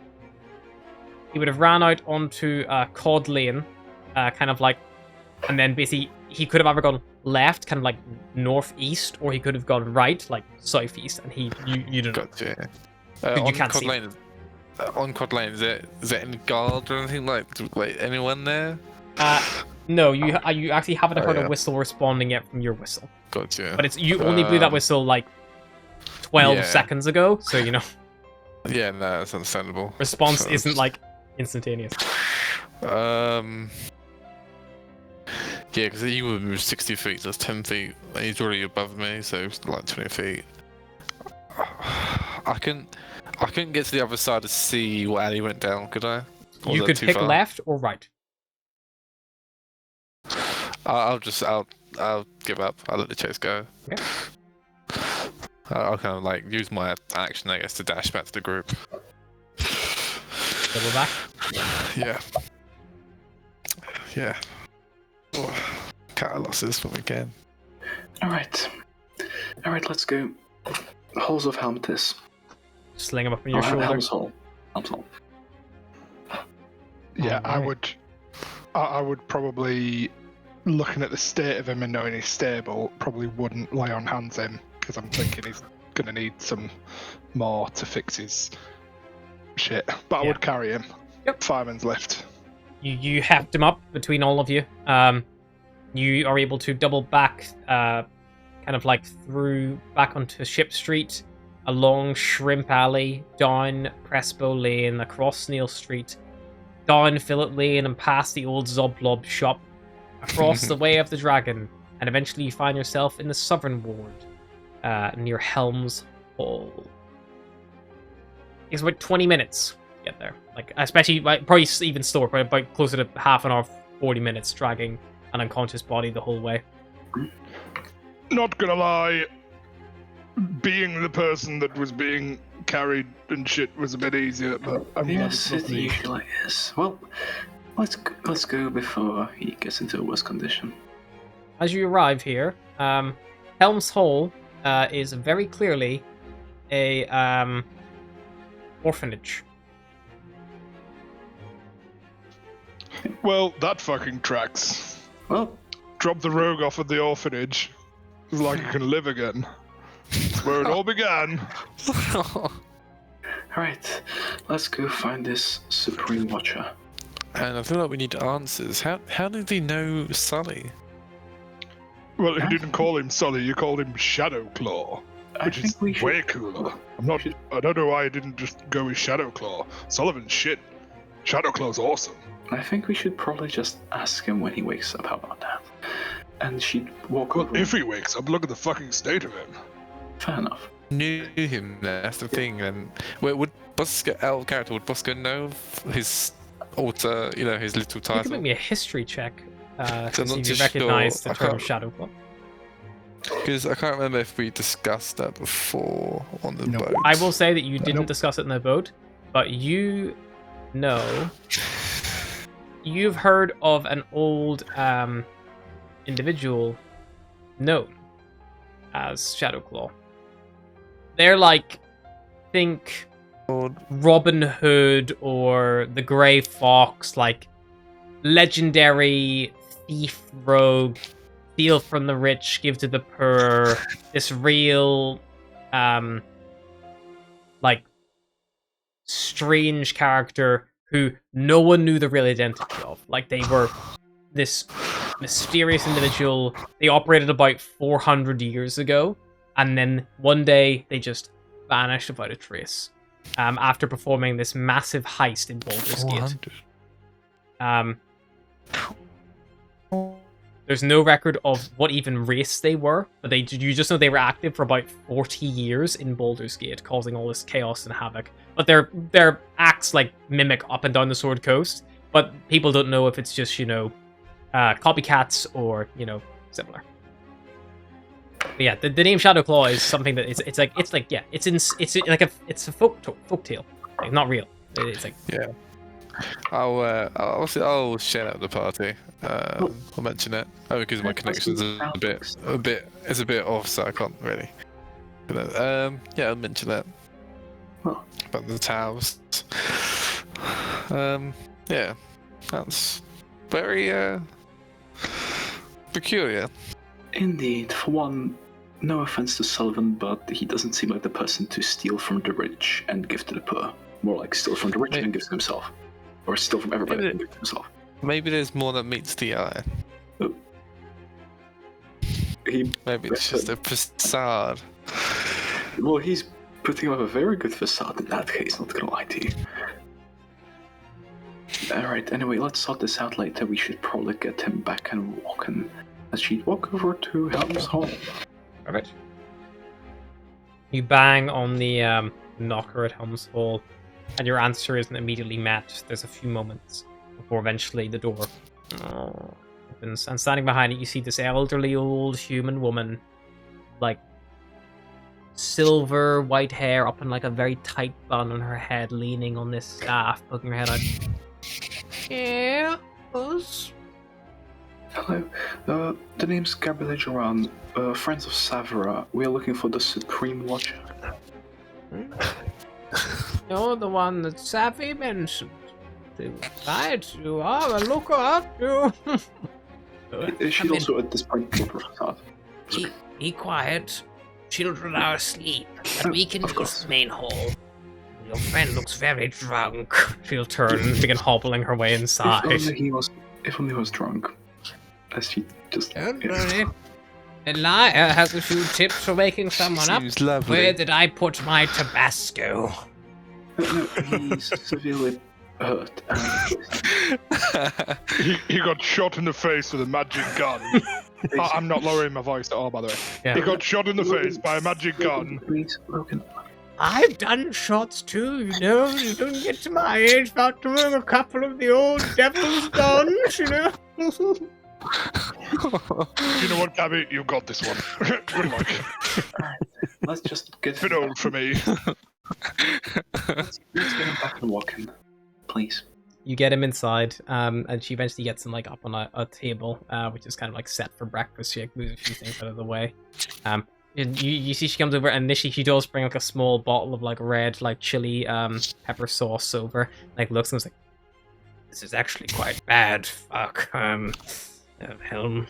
He would have ran out onto Cod Lane, kind of like, and then basically he could have either gone left, kind of like northeast, or he could have gone right, like southeast, and you don't know. Gotcha. You can't see. On Cod Lane, is there any guard or anything like anyone there? No, you actually haven't heard a whistle responding yet from your whistle. Gotcha. But you only blew that whistle like 12 seconds ago, so you know. Yeah, no, that's understandable. Response isn't like instantaneous. Yeah, because he would move 60 feet, so that's 10 feet. And he's already above me, so it's like 20 feet. I couldn't get to the other side to see what alley went down, could I? Or You was that could too pick far? left or right. I'll give up. I'll let the chase go. Okay. I'll kind of like use my action, I guess, to dash back to the group. Double back. Yeah. Yeah. Oh, cut our losses when we can. Alright, let's go. Halls of Helmtis. Sling him up on your shoulder. Helm's Hall. Yeah, Alright. I would probably, looking at the state of him and knowing he's stable, probably wouldn't lay on hands him, because I'm thinking he's going to need some more to fix his shit. But I would carry him. Fireman's left. You heft him up between all of you. You are able to double back, kind of like through back onto Ship Street, along Shrimp Alley, down Presbo Lane, across Neil Street, down Fillet Lane, and past the old Zoblob shop, across the Way of the Dragon, and eventually you find yourself in the Southern Ward, near Helm's Hall. It's about 20 minutes to get there. Like, especially, like, probably even slower, probably about closer to half an hour, 40 minutes, dragging an unconscious body the whole way. Not gonna lie, being the person that was being carried and shit was a bit easier, but I'm glad Yes, it's not it me. usually is. Well, let's go before he gets into a worse condition. As you arrive here, Helm's Hall is very clearly a orphanage. Well, that fucking tracks. Well, Drop the rogue off at the orphanage. It's like you can live again. It's where it all began. alright, let's go find this Supreme Watcher. And I feel like we need answers. How did he know Sully? Well, you didn't call him Sully, you called him Shadowclaw, I which is think we should. way cooler. I don't know why I didn't just go with Shadowclaw. Sullivan's shit. Shadowclaw's awesome. I think we should probably just ask him when he wakes up. How about that? And she'd walk Well, over. if he wakes up, look at the fucking state of him. Fair enough. Knew him. That's the thing. And would Bosco, our character, would Bosco know of his alter, his little You can title? make me a history check So to I'm see not if you too recognize sure. the term Shadowclaw. Because I can't remember if we discussed that before on the boat. I will say that you didn't Nope. discuss it in the boat, but you know, you've heard of an old individual known as Shadowclaw. They're like, think Robin Hood or the Grey Fox, like legendary thief rogue, steal from the rich, give to the poor. This real, like, strange character who no one knew the real identity of. Like, they were this mysterious individual. They operated about 400 years ago, and then one day they just vanished without a trace. After performing this massive heist in Baldur's Gate. 400. There's no record of what even race they were, but you just know they were active for about 40 years in Baldur's Gate, causing all this chaos and havoc. But their acts like mimic up and down the Sword Coast, but people don't know if it's just copycats or similar. But yeah, the name Shadowclaw is something that it's a folk tale, like, not real. It's like Yeah. I'll share that with the party. I'll mention it. Oh, because my connections are a bit off, so I can't really. But, yeah, I'll mention that. Well. About the towers. Yeah, that's very peculiar. Indeed. For one, no offense to Sullivan, but he doesn't seem like the person to steal from the rich and give to the poor. More like steal from the rich and give to himself. Or steal from everybody and give to himself. Maybe there's more that meets the eye. Maybe it's just a facade. Well, he's putting up a very good facade in that case, not gonna lie to you. Alright, anyway, let's sort this out later. We should probably get him back and walking. Let's walk over to Helm's Hall. perfect. You bang on the knocker at Helm's Hall, and your answer isn't immediately met. There's a few moments before eventually the door opens, and standing behind it, you see this elderly old human woman, like silver white hair up in like a very tight bun on her head, leaning on this staff, poking her head out. Yeah, us. Hello, the name's Gabrielle Joran, Friends of Savara. We are looking for the Supreme Watcher. You're the one that Savvy mentioned. Right, you are a looker, aren't you? She's also at this point a facade. Be quiet. Children are asleep, and we can Of use course. the main hall. Your friend looks very drunk. She'll turn and begin hobbling her way inside. If only he was drunk. As she just. Don't worry. Elia has a few tips for waking someone up. Seems lovely. Where did I put my Tabasco? No, he's severely hurt. He got shot in the face with a magic gun. I'm not lowering my voice at all, by the way. Yeah. He got shot in the face by a magic gun. Please, Logan. I've done shots too, you know. You don't get to my age without doing a couple of the old devil's guns, you know. You know what, Gabby? You got this one. Good luck. Alright, let's just get Bit old for me. Let's get him back and walking, please. You get him inside, and she eventually gets him like up on a table, which is kind of like set for breakfast. She like, moves a few things out of the way. You see she comes over, and initially she does bring like a small bottle of like red like chili pepper sauce over. Like looks and is like, this is actually quite bad. Fuck. Helm,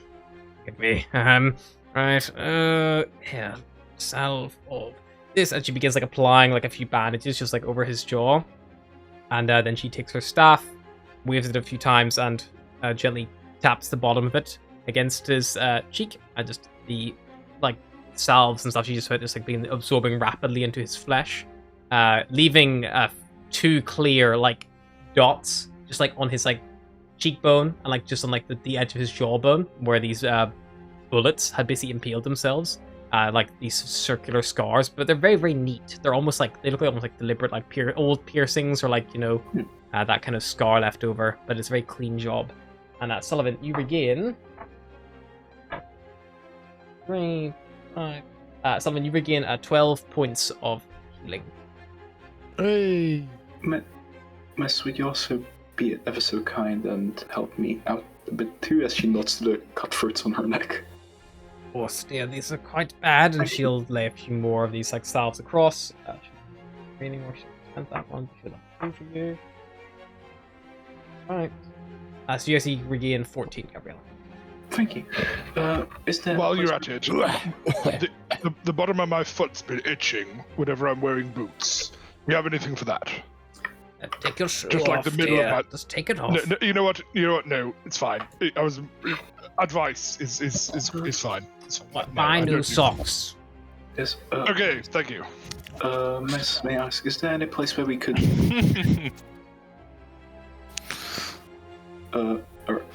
give me. Right. Here, salve of this, and she begins like applying like a few bandages just like over his jaw. And then she takes her staff, waves it a few times, and gently taps the bottom of it against his cheek. And just the like salves and stuff, she just like being absorbing rapidly into his flesh, leaving 2 clear like dots just like on his like cheekbone and like just on like the edge of his jawbone where these bullets had basically impaled themselves. Like these circular scars, but they're very, very neat. They're almost like, they look like almost like deliberate, like old piercings or like, you know, that kind of scar left over, but it's a very clean job. And Sullivan, you regain 3, 5. Sullivan, you regain 12 points of healing. Hey. Miss, would you also be ever so kind and help me out a bit too, as she nods to the cut fruits on her neck? Of course, yeah, these are quite bad, and she'll lay a few more of these like salves across. Really more she spent that one. She'll have for you. Alright. So you actually regain 14, Gabriella. Thank you. Is there... While you're at it, the bottom of my foot's been itching whenever I'm wearing boots. Do you have anything for that? Take your shoe Just off, like the middle dear. of my... Just take it off. No, you know what? No, it's fine. Advice is fine. Buy new socks. Yes, Okay, thank you. Miss, may I ask, is there any place where we could...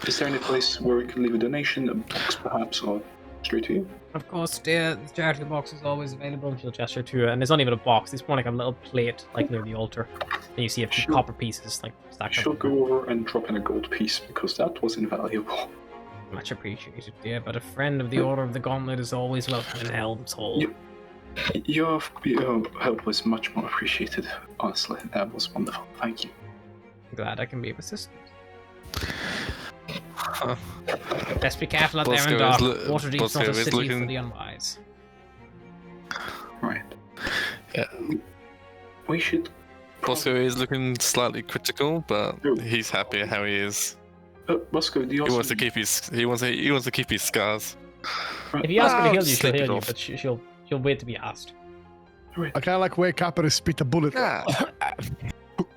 is there any place where we could leave a donation, a box perhaps, or straight to you? Of course, dear. The charity box is always available. And she'll gesture to it, and there's not even a box. It's more like a little plate, like near the altar. And you see a few Sure. copper pieces, like stacked She'll up. go over and drop in a gold piece, because that was invaluable. Much appreciated, dear. But a friend of the Order of the Gauntlet is always welcome in Helm's Hall. Your help was much more appreciated, honestly. That was wonderful. Thank you. Glad I can be of assistance. Huh. Best be careful out there Bosco in is dark. lo- Waterdeep's not Bosco a is city for looking- the unwise. Right. Yeah. We should... Bosco is looking slightly critical, but Oh. he's happy how he is. Bosco, do you also... He wants to keep his he wants to keep his scars. If you ask her to heal you, just she'll sleep it heal you, off. but she'll wait to be asked. Right. I kind of like wake up and spit a bullet. Ah.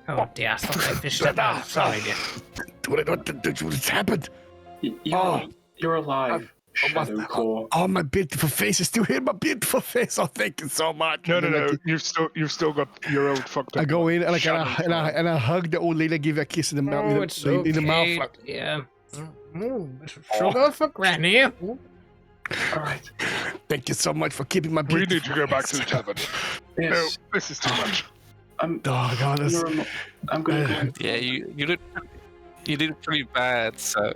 Oh dear, I thought I fished that out. Sorry, dear. What's happened? You're alive, Shadowclaw. Oh, my beautiful face is still here. My beautiful face. Oh, thank you so much. No. And then I You've still got your old fucked up. I go in and shadow I hug the old lady, give her a kiss in the mouth. Oh, it's okay. in the mouth. Like, Yeah. Bit of sugar for Granny. Alright. thank you so much for keeping my We beautiful need to go back to the face. tavern. No, Yes. this is too much. I'm Oh god, that's, I'm gonna go. Yeah, you did pretty bad. So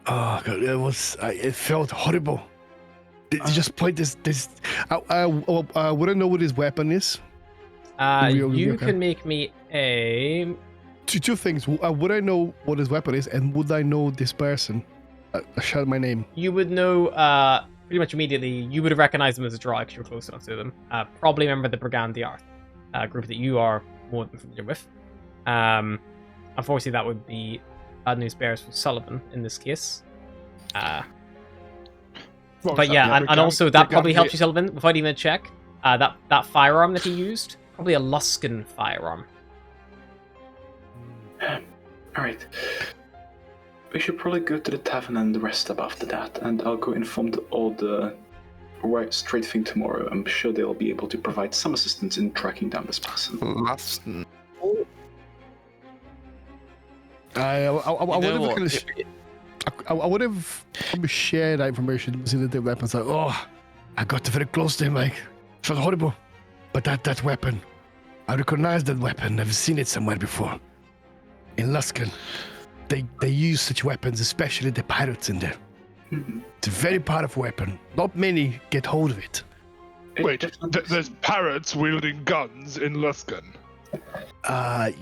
oh god, it felt horrible. They just point this. Would I know what his weapon is? You okay. can make me a... Two things. Would I know what his weapon is, and would I know this person? Shout my name. You would know pretty much immediately. You would have recognized them as a draw because you're close enough to them. Probably remember the Brigand the Arth group that you are more than familiar with. Unfortunately, that would be bad news bears for Sullivan in this case. What was But that? yeah, and Brigand- also that probably Brigand helps you, Sullivan, without even a check. That firearm that he used probably a Luskan firearm. Alright. We should probably go to the tavern and rest up after that, and I'll go inform all the right straight thing tomorrow. I'm sure they'll be able to provide some assistance in tracking down this person. Last. I would have shared that information with the weapons. Like, oh, I got very close to him. Like, it was horrible. But that weapon, I recognize that weapon. I've seen it somewhere before. In Luskan, they use such weapons, especially the pirates in there. It's a very powerful weapon. Not many get hold of it. Wait, there's pirates wielding guns in Luskan.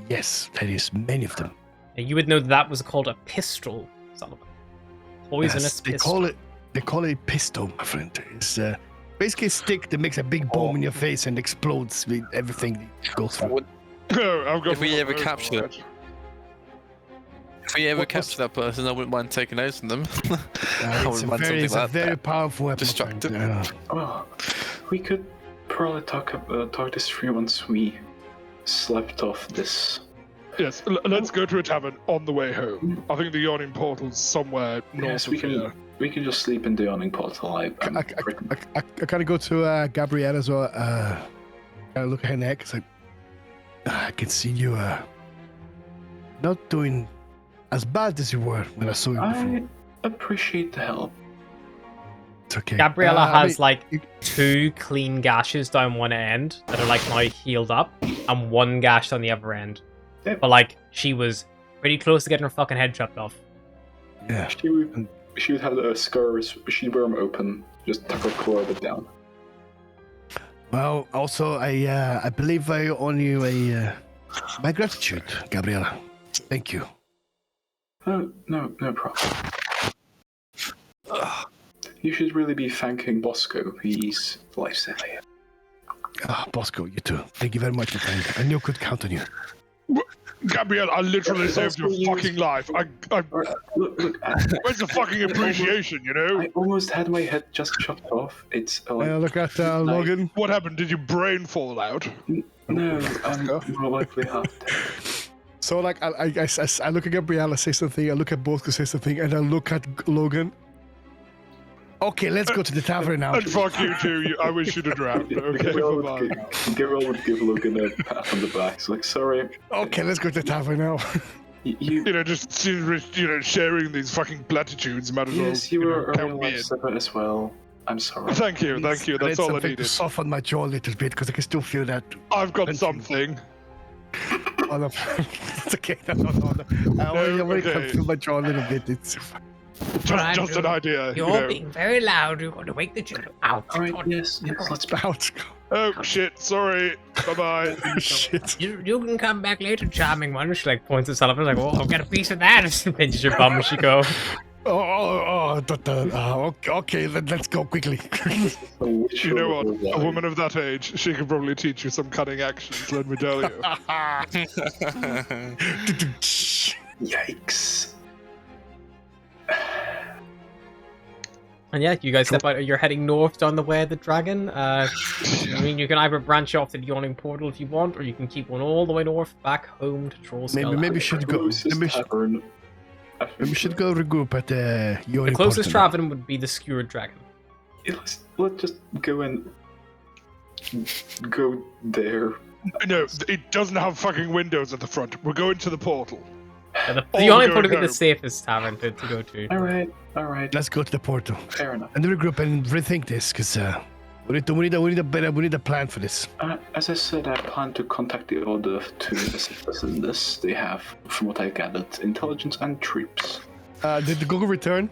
Yes, there is many of them. And you would know that was called a pistol, Sullivan. Poisonous Yes, pistol. They call it pistol, my friend. It's basically a stick that makes a big bomb in your face and explodes with everything that goes through. No, I've got If we one ever of those capture for them, it. if we ever capture that person, I wouldn't mind taking notes on them. I It's wouldn't mind something a like very that. powerful weapon. my friend. Destructive. Well, we could probably talk this through once we slept off this. Yes, let's go to a tavern on the way home. I think the yawning portal's somewhere north Yes, of we can. here. We can just sleep in the awning portal. I kind of go to Gabrielle as well. Kind of look at her neck. It's like, I can see you not doing as bad as you were when I saw you before. I appreciate the help. It's okay. Gabriella I has mean, like 2 clean gashes down one end that are like now healed up, and 1 gash on the other end. Yep. But like she was pretty close to getting her fucking head chopped off. yeah. She would have the scars. She'd wear them open. Just tuck her claw bit down. Well, also, I believe I owe you my gratitude, Gabriella. Thank you. Oh, no problem. You should really be thanking Bosco. He's lifesaver. Bosco, you too. Thank you very much, my friend. I knew I could count on you. Gabrielle, I literally saved your fucking life. Look. Where's the fucking appreciation, you know? I almost had my head just chopped off. It's Look at Logan. What happened? Did your brain fall out? no, I'm more likely half dead. So, like, I look at Gabriella, say something. I look at Bosco, say something, and I look at Logan. Okay, let's go to the tavern now. And fuck you too. I wish you'd have drowned. Okay, bye-bye. Gabriel would give Logan a pat on the back. It's like, sorry. Okay, let's go to the tavern now. You Just sharing these fucking platitudes. Might as well. yes, you were a count real me in. lifesaver as well. I'm sorry. Thank you. That's It's all I something needed. to soften my jaw a little bit because I can still feel that. I've got Thank you. something. Oh, no. It's okay. No. I already can okay. feel my jaw a little bit. It's Just an idea. You're you know. being very loud. You're going to wake the children. Ow. Alright, yes, let's about. Oh shit! Sorry. Bye bye. Shit. You can come back later, charming one. She like points at Sullivan like, oh, I'll get a piece of that. And pinches your bum as she go. Okay, let's go quickly. You know what? A woman of that age, she could probably teach you some cunning actions. Let me tell you. Yikes. And yeah, you guys step out. You're heading north down the way of the dragon. I mean, you can either branch off to the yawning portal if you want, or you can keep one all the way north back home to Trollskull. Maybe we should go. Maybe we should go regroup at the The closest tavern would be the Skewered Dragon. Let's just go and go there. No, it doesn't have fucking windows at the front. We're going to the portal. Yeah, the All yawning go portal would be home. the safest tavern to go to. Alright. Let's go to the portal Fair enough. and regroup and rethink this, because we need a plan for this. As I said, I plan to contact the Order to assist us in this. They have, from what I gathered, intelligence and troops. Did the Google return?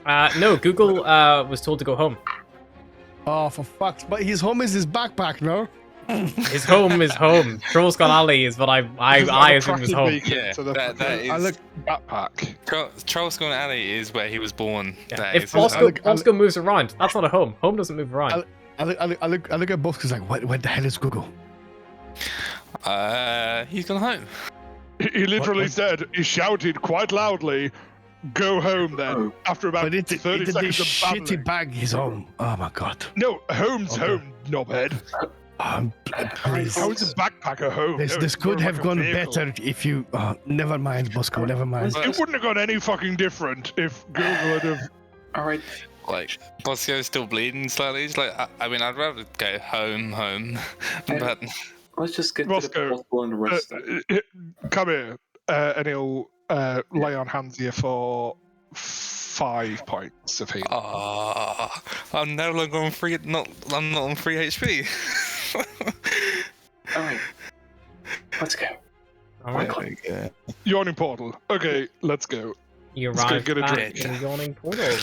No, Google was told to go home. Oh, for fuck's! But his home is his backpack, no? His home is home. Trollskull Alley is what I assume is home. Yeah, So the that fucking is. backpack. Trollskull Alley is where he was born. Yeah. That If is- Bosco moves around, that's not a home. Home doesn't move around. I look at both because like, what the hell is Google? He's gone home. He literally said, he shouted quite loudly, "Go home then." Oh. After about But 30 it's seconds the of shitty babbling. bag his home. Oh my god. No, home's Okay. home, knobhead. Please. How is a backpacker home? This, No, this it's more could have like a gone vehicle. better if you. Never mind, Bosco. Never mind. It wouldn't have gone any fucking different if Google had have. All right. Like, Bosco's still bleeding slightly. He's like, I mean, I'd rather go home. But Let's just get to Bosco, the hospital and rest. Come here, and he'll lay on hands here for 5 points of healing. I'm no longer on free. I'm not on free HP. All right. Let's go. All right. Yawning portal. Okay, let's go. You Let's go arrive get a back drink. in the yawning portal.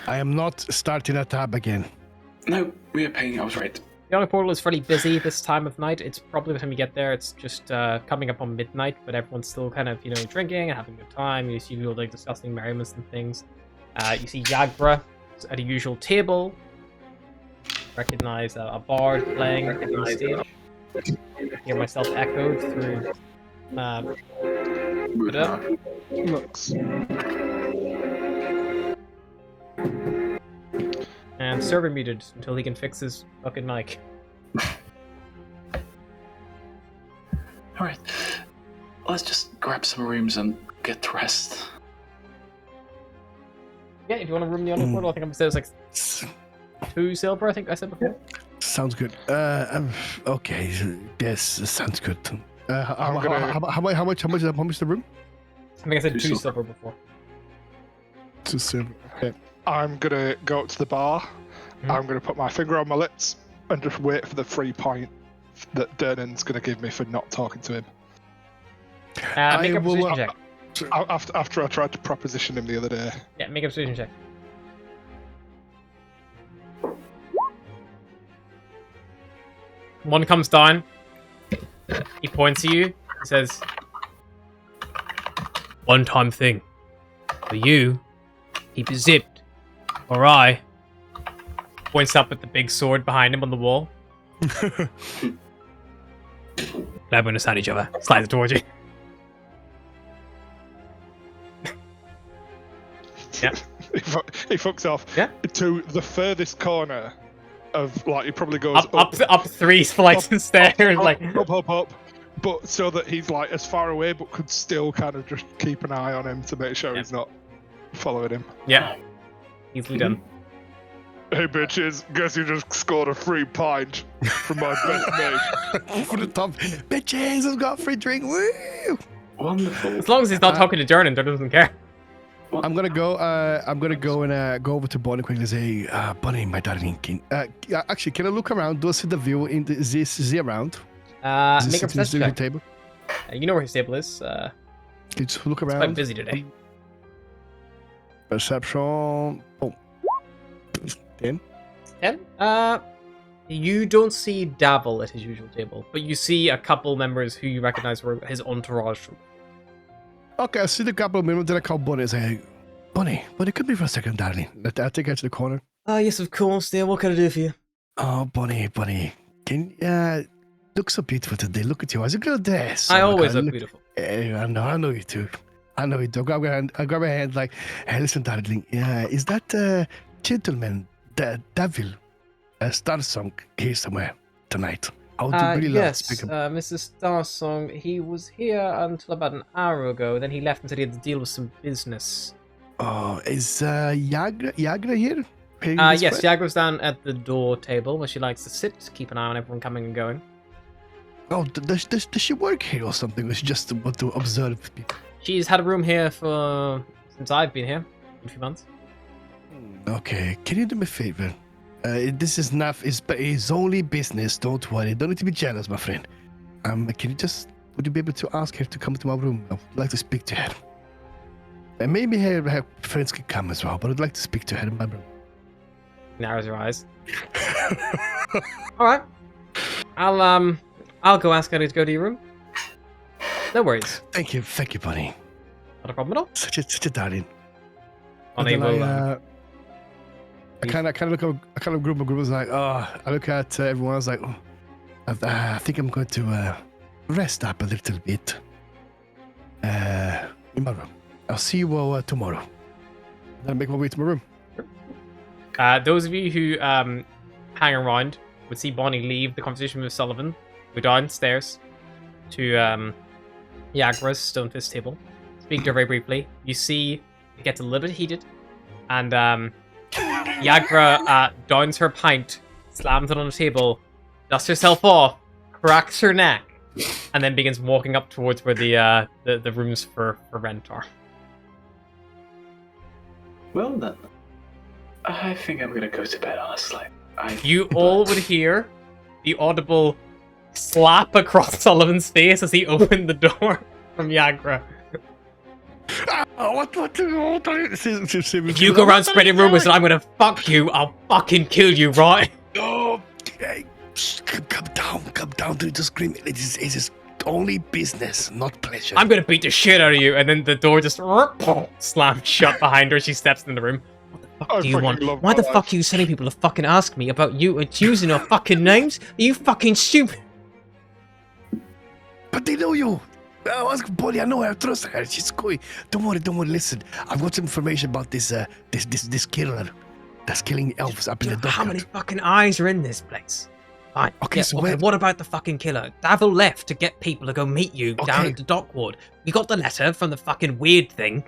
I am not starting a tab again. No, we are paying. I was right. The yawning portal is fairly busy this time of night. It's probably the time you get there. It's just coming up on midnight, but everyone's still kind of, drinking and having a good time. You see people like discussing merriments and things. You see Yagra at a usual table. Recognize a bard playing on the stage. I hear myself echoed through. Move up. now. Looks. And server muted until he can fix his fucking mic. All right. Let's just grab some rooms and get to rest. Yeah, if you want to room the yawning portal, I think I'm saying it's like 2 silver. I think I said before. Sounds good. Okay. Yes, sounds good. How much the room? I think I said 2 silver. silver before. 2 silver. Okay. I'm gonna go up to the bar. I'm gonna put my finger on my lips and just wait for the 3 point that Dernan's gonna give me for not talking to him. Make a persuasion check. After I tried to proposition him the other day. Yeah, make a persuasion check. One comes down. He points at you. He says, "One-time thing. For you, keep it zipped. Or I." Points up at the big sword behind him on the wall. Glad we understand each other. Slides it towards you. Yeah. He fucks off. Yeah. To the furthest corner of, like, he probably goes Up 3 flights of stairs, like. up, but so that he's like as far away, but could still kind of just keep an eye on him to make sure he's not following him. Yeah. Easily done. Hey bitches, guess you just scored a free pint from my best mate. For the top. Bitches, I've got a free drink. Woo! Wonderful. As long as he's not talking to Dernan, Dernan doesn't care. I'm gonna go and go over to Bonnie quickly and say, Bonnie, my darling king. Actually, can I look around? Do I see the view in this? Is he around? Make a perception check. Table. You know where his table is. Just look It's around. quite busy today. Perception. Oh. 10. 10? You don't see Davil at his usual table, but you see a couple members who you recognize were his entourage. Okay, I see the couple of minutes, then I call Bonnie and say, Bonnie, come here for a second, darling. I'll take her to the corner. Yes, of course, dear. What can I do for you? Oh, Bonnie, can look so beautiful today. Look at you. It's a good day. I always look beautiful. I know you too. I grab her hand like, hey, listen, darling. Is that gentleman, Davil, Starsong here somewhere tonight? I would really love to speak him. Mr. Starsong, he was here until about an hour ago. Then he left and said he had to deal with some business. Oh, is Yagra here? Yes, Yagra's down at the door table where she likes to sit, keep an eye on everyone coming and going. Oh, does she work here or something? Or she just want to observe people? She's had a room here since I've been here, a few months. Okay, can you do me a favor? This is not. It's only business. Don't worry. Don't need to be jealous, my friend. Can you would you be able to ask her to come to my room? I'd like to speak to her. And maybe her friends can come as well, but I'd like to speak to her in my room. Narrows her eyes. All right. I'll go ask her to go to your room. No worries. Thank you, buddy. Not a problem at all. Such a darling. Bonnie will. I kind of look at a kind of group of groups like, I look at everyone. I was like, I think I'm going to rest up a little bit in my room. I'll see you all tomorrow. Then I make my way to my room. Those of you who hang around would see Bonnie leave the conversation with Sullivan, go downstairs to Yagra's Stonefist table, speak to her very briefly. You see it gets a little bit heated, and Yagra downs her pint, slams it on the table, dusts herself off, cracks her neck, and then begins walking up towards where the rooms for rent are. Well then, I think I'm gonna go to bed, honestly. You all would hear the audible slap across Sullivan's face as he opened the door from Yagra. What If you go around spreading rumors that I'm gonna fuck you, I'll fucking kill you, right? Oh, hey, come down to the scream. It is only business, not pleasure. I'm gonna beat the shit out of you, and then the door just slams shut behind her. She steps in the room. What the fuck do you want? Why the fuck are you sending people to fucking ask me about you and using our fucking names? Are you fucking stupid? But they know you. I'll ask Bonnie. I know her. I trust her. She's cool. Don't worry. Listen, I've got some information about this killer that's killing elves up in the dockyard. How many fucking eyes are in this place? Fine. Okay, Yeah, so okay, what about the fucking killer? Davil left to get people to go meet you down at the dock ward. We got the letter from the fucking weird thing.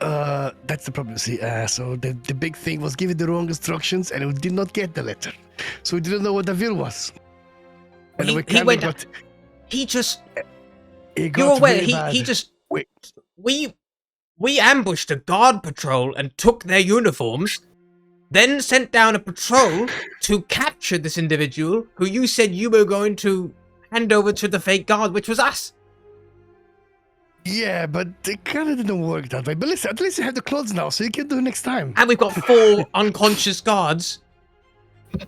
That's the problem. See, so the big thing was giving the wrong instructions, and we did not get the letter, so we didn't know what Davil was. And He went. He just. It You're got aware. really bad. He just. Wait. We ambushed a guard patrol and took their uniforms, then sent down a patrol to capture this individual who you said you were going to hand over to the fake guard, which was us. Yeah, but it kind of didn't work that way. But listen, at least you have the clothes now, so you can do it next time. And we've got 4 unconscious guards. What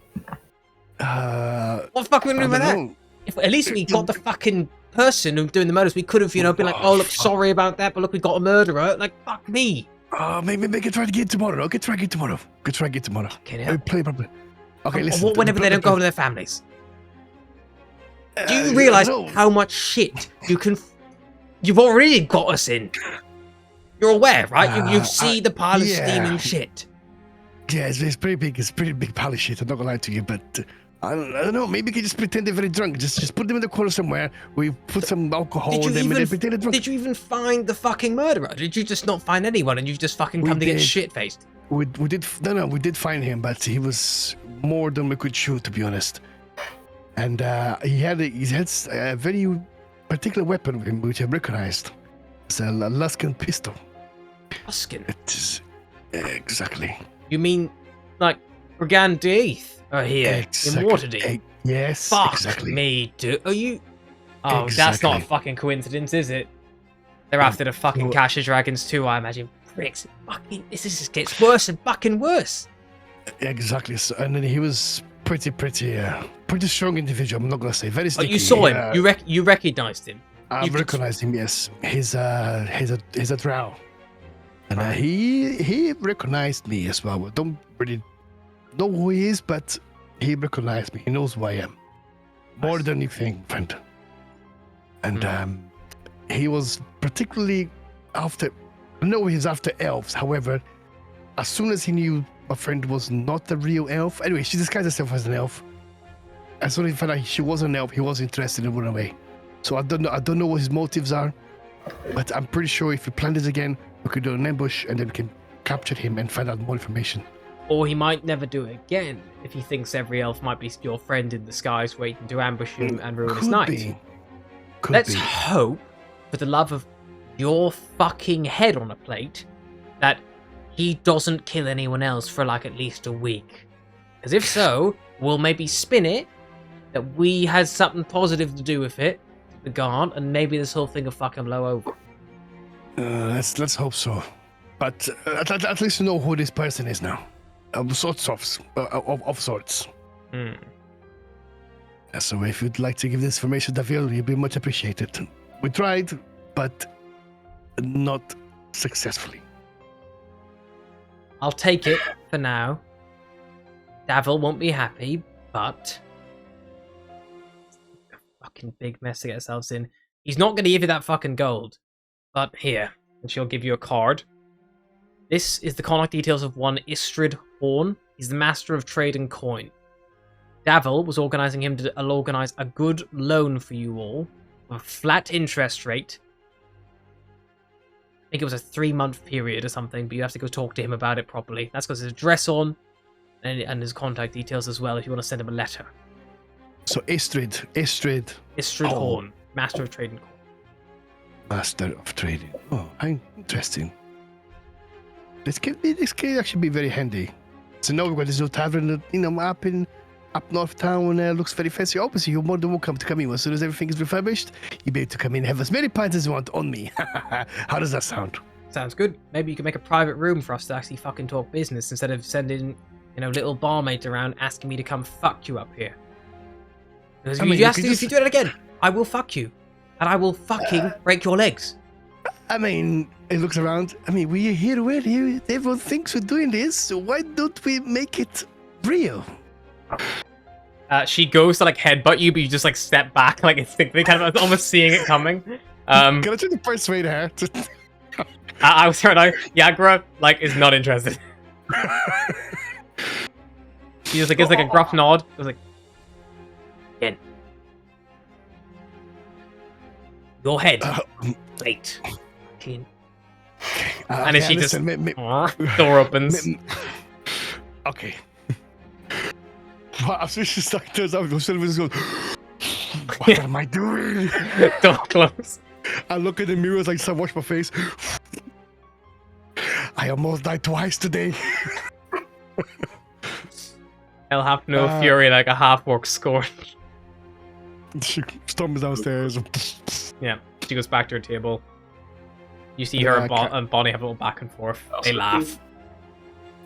the fuck are we going to do about that? If at least we got the fucking person who's doing the murders, we could have, been like, oh, look, sorry about that, but look, we got a murderer. Like, fuck me. Maybe we can try to get tomorrow. Okay, try to get tomorrow. Okay, now. Play properly. Okay, listen. Whenever they don't go to their families. Do you realise how much shit you've already got us in? You're aware, right? You see the pile of steaming shit. Yeah, it's pretty big. It's a pretty big pile of shit. I'm not gonna lie to you, but I don't know. Maybe we can just pretend they're very drunk. Just put them in the corner somewhere. We put some alcohol in them and they pretend they're drunk. Did you even find the fucking murderer? Did you just not find anyone and you just fucking come to get shit-faced? We did. No, we did find him, but he was more than we could shoot, to be honest. And he had a very particular weapon with him, which I recognized. It's a Luskin pistol. Luskin? It is exactly. You mean like Brigand Death are here in Waterdeep? Yes, Fuck exactly. me, dude. Are you? Oh, Exactly. That's not a fucking coincidence, is it? They're after the fucking Cash of Dragons too, I imagine. Pricks. Fucking, this just gets worse and fucking worse. Exactly. So, and then he was pretty strong individual. I'm not gonna say very. Sticky. You saw him. You recognized him. I recognized him. Yes, he's a drow, and he recognized me as well. Don't really know who he is, but he recognized me. He knows who I am, more than you think, friend. And he was particularly after. I know he's after elves. However, as soon as he knew my friend was not a real elf, anyway, she disguised herself as an elf. As soon as he found out she was an elf, he was interested and run away. So I don't know what his motives are, but I'm pretty sure if we planned it again, we could do an ambush and then we can capture him and find out more information. Or he might never do it again if he thinks every elf might be your friend in disguise waiting to ambush him and ruin his night. Let's hope, for the love of your fucking head on a plate, that he doesn't kill anyone else for like at least a week. Because if so, we'll maybe spin it that we had something positive to do with it, the guard, and maybe this whole thing will fucking blow over. Let's hope so. But at least you know who this person is now. Of sorts. So if you'd like to give this information to Davil, you'd be much appreciated. We tried, but not successfully. I'll take it for now. Davil won't be happy, but fucking big mess to get ourselves in. He's not going to give you that fucking gold, but here, and she'll give you a card. This is the contact details of one Istrid Horn. He's the master of trade and coin. Davil was organizing him to organize a good loan for you all, with a flat interest rate. I think it was a 3-month period or something, but you have to go talk to him about it properly. That's got his address on, and his contact details as well if you want to send him a letter. So Istrid Horn, master of trade and coin. Master of trading. Oh, interesting. This can actually be very handy. So now we've got this little tavern, up north town. Looks very fancy. Obviously, you're more than welcome to come in as soon as everything is refurbished. You be able to come in and have as many pints as you want on me. How does that sound? Sounds good. Maybe you can make a private room for us to actually fucking talk business instead of sending, little barmaid around asking me to come fuck you up here. Because if you do it again, I will fuck you. And I will fucking break your legs. I mean, it looks around. I mean, we're here. Everyone thinks we're doing this, so why don't we make it real? She goes to headbutt you, but you just step back, instinctively, kind of almost seeing it coming. Can I try to persuade her? I was trying to. Yagra is not interested. She just gives a gruff nod. It was again. Your head. Wait. And then she just door opens. Okay. Wow, so she turns out Sylvan's goes, what am I doing? Door close. I look in the mirrors, I wash my face. I almost died twice today. I'll have no fury like a half-orc scorn. She storms downstairs. Yeah, she goes back to her table. You see her and Bonnie have a little back and forth. They laugh.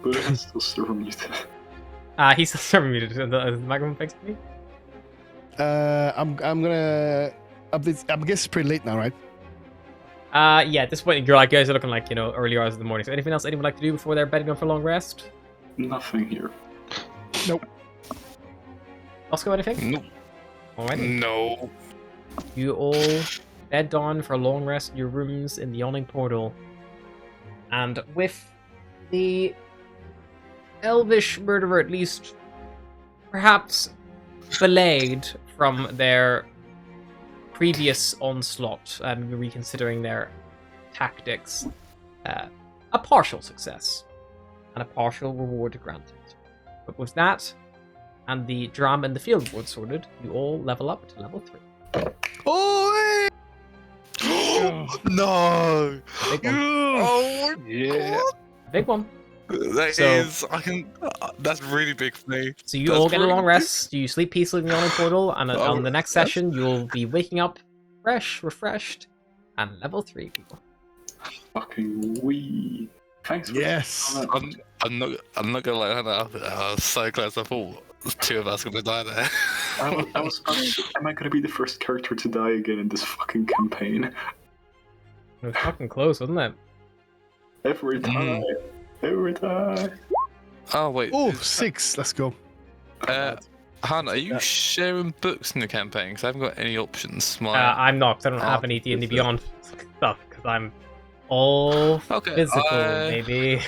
But it's still server muted. He's still server muted. Is the microphone fixed for me? I'm gonna update. I guess it's pretty late now, right? Yeah, at this point, you guys are looking early hours of the morning. So anything else anyone would like to do before they're bedding down for a long rest? Nothing here. Nope. Oscar, anything? Nope. Alright. No. You all bed down for a long rest in your rooms in the yawning portal. And with the elvish murderer at least perhaps belayed from their previous onslaught and reconsidering their tactics, a partial success and a partial reward granted. But with that and the drum and the field board sorted, you all level up to level 3. Oh, No! Big one. Oh Yeah. Big one. That's really big for me. So you all get a long rest. You sleep peacefully in the yawning portal, and on the next session, you'll be waking up fresh, refreshed, and level 3 people. Fucking wee. Thanks. yes. I'm not gonna lie, Hannah. I was so close. I thought 2 of us were gonna die there. I was am I gonna be the first character to die again in this fucking campaign? It was fucking close, wasn't it? Every time. Every time. Oh wait. Oh, 6. Let's go. Hannah, are you sharing books in the campaign? Because I haven't got any options. I'm not, because I don't have any D&D Beyond stuff, because I'm all physical, maybe.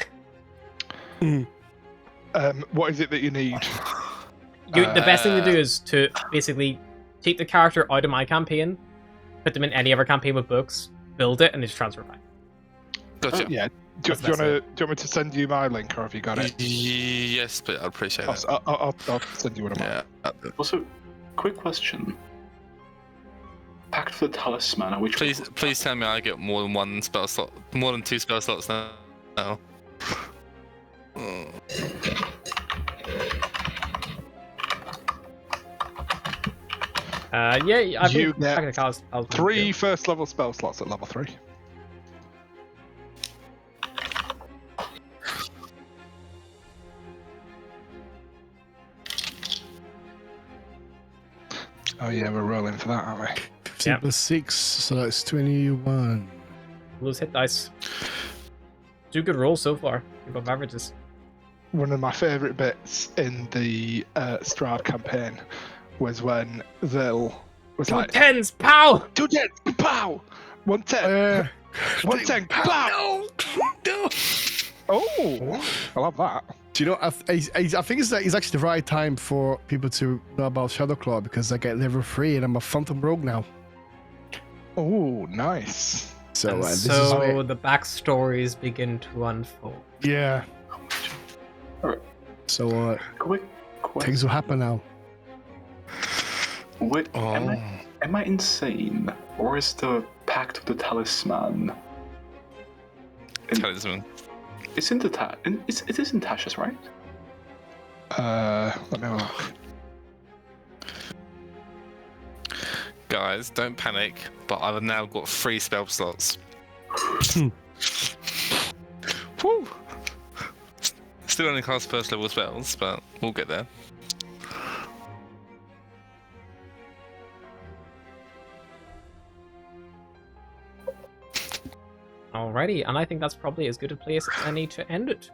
What is it that you need? The best thing to do is to basically take the character out of my campaign, put them in any other campaign with books, build it, and just transfer back. Gotcha. Yeah. Do you want me to send you my link, or have you got it? Yes, but I'd appreciate it. I'll send you one of mine. Yeah. Also, quick question. Pact for the Talisman. Please tell me I get more than 1 spell slot, more than 2 spell slots now. No. Yeah, You get 3 first level spell slots at level 3. Oh yeah, we're rolling for that, aren't we? 15 plus 6, so that's 21. Lose hit dice. 2 good rolls so far. Above averages. One of my favourite bits in the Strahd campaign was when Vil was 2 like, 10s, pow! 2 10s, pow! 110, 110, pow! No! Oh, I love that. Do you know? I think it's actually the right time for people to know about Shadowclaw because I get level 3 and I'm a Phantom Rogue now. Oh, nice. So And this so is where, the backstories begin to unfold. yeah. Alright. So Quick things will happen now. Wait, Oh. am I insane? Or is the Pact of the Talisman? Talisman. It's in the it is in Tasha's, right? Let me have a look. Guys, don't panic, but I've now got 3 spell slots. Woo! Still only cast first level spells, but we'll get there. Alrighty, and I think that's probably as good a place as any to end it.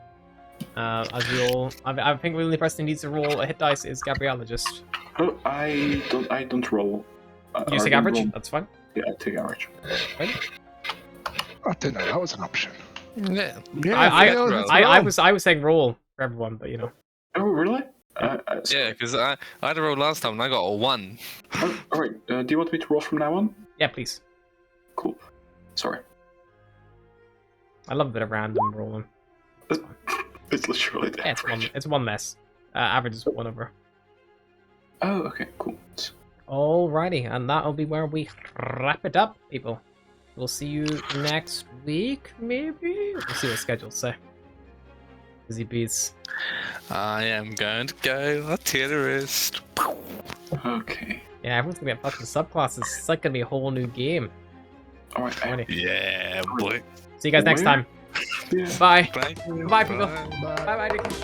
As we all, I think the only person who needs to roll a hit dice is Gabriella. Just Oh, I don't roll. you I take don't average. roll- That's fine. Yeah, I take average. Right? I didn't know that was an option. Yeah. Yeah, I was saying roll for everyone, but you know. Oh, really? Yeah, because I had a roll last time and I got a 1. Oh, all right. Do you want me to roll from now on? Yeah, please. Cool. Sorry. I love a bit of random rolling. It's literally the Yeah, it's one. average. It's one less. Average is 1 over. Oh, okay, cool. Alrighty, and that'll be where we wrap it up, people. We'll see you next week, maybe? We'll see what schedules say. Busy bees. I am going to go artillerist. Okay. Yeah, everyone's gonna get fucking subclasses. It's like gonna be a whole new game. All right. Alrighty. Yeah, boy. See you guys next Where? time. Yeah. Bye. Thank you. Bye, people. Bye. Bye bye. Dicky.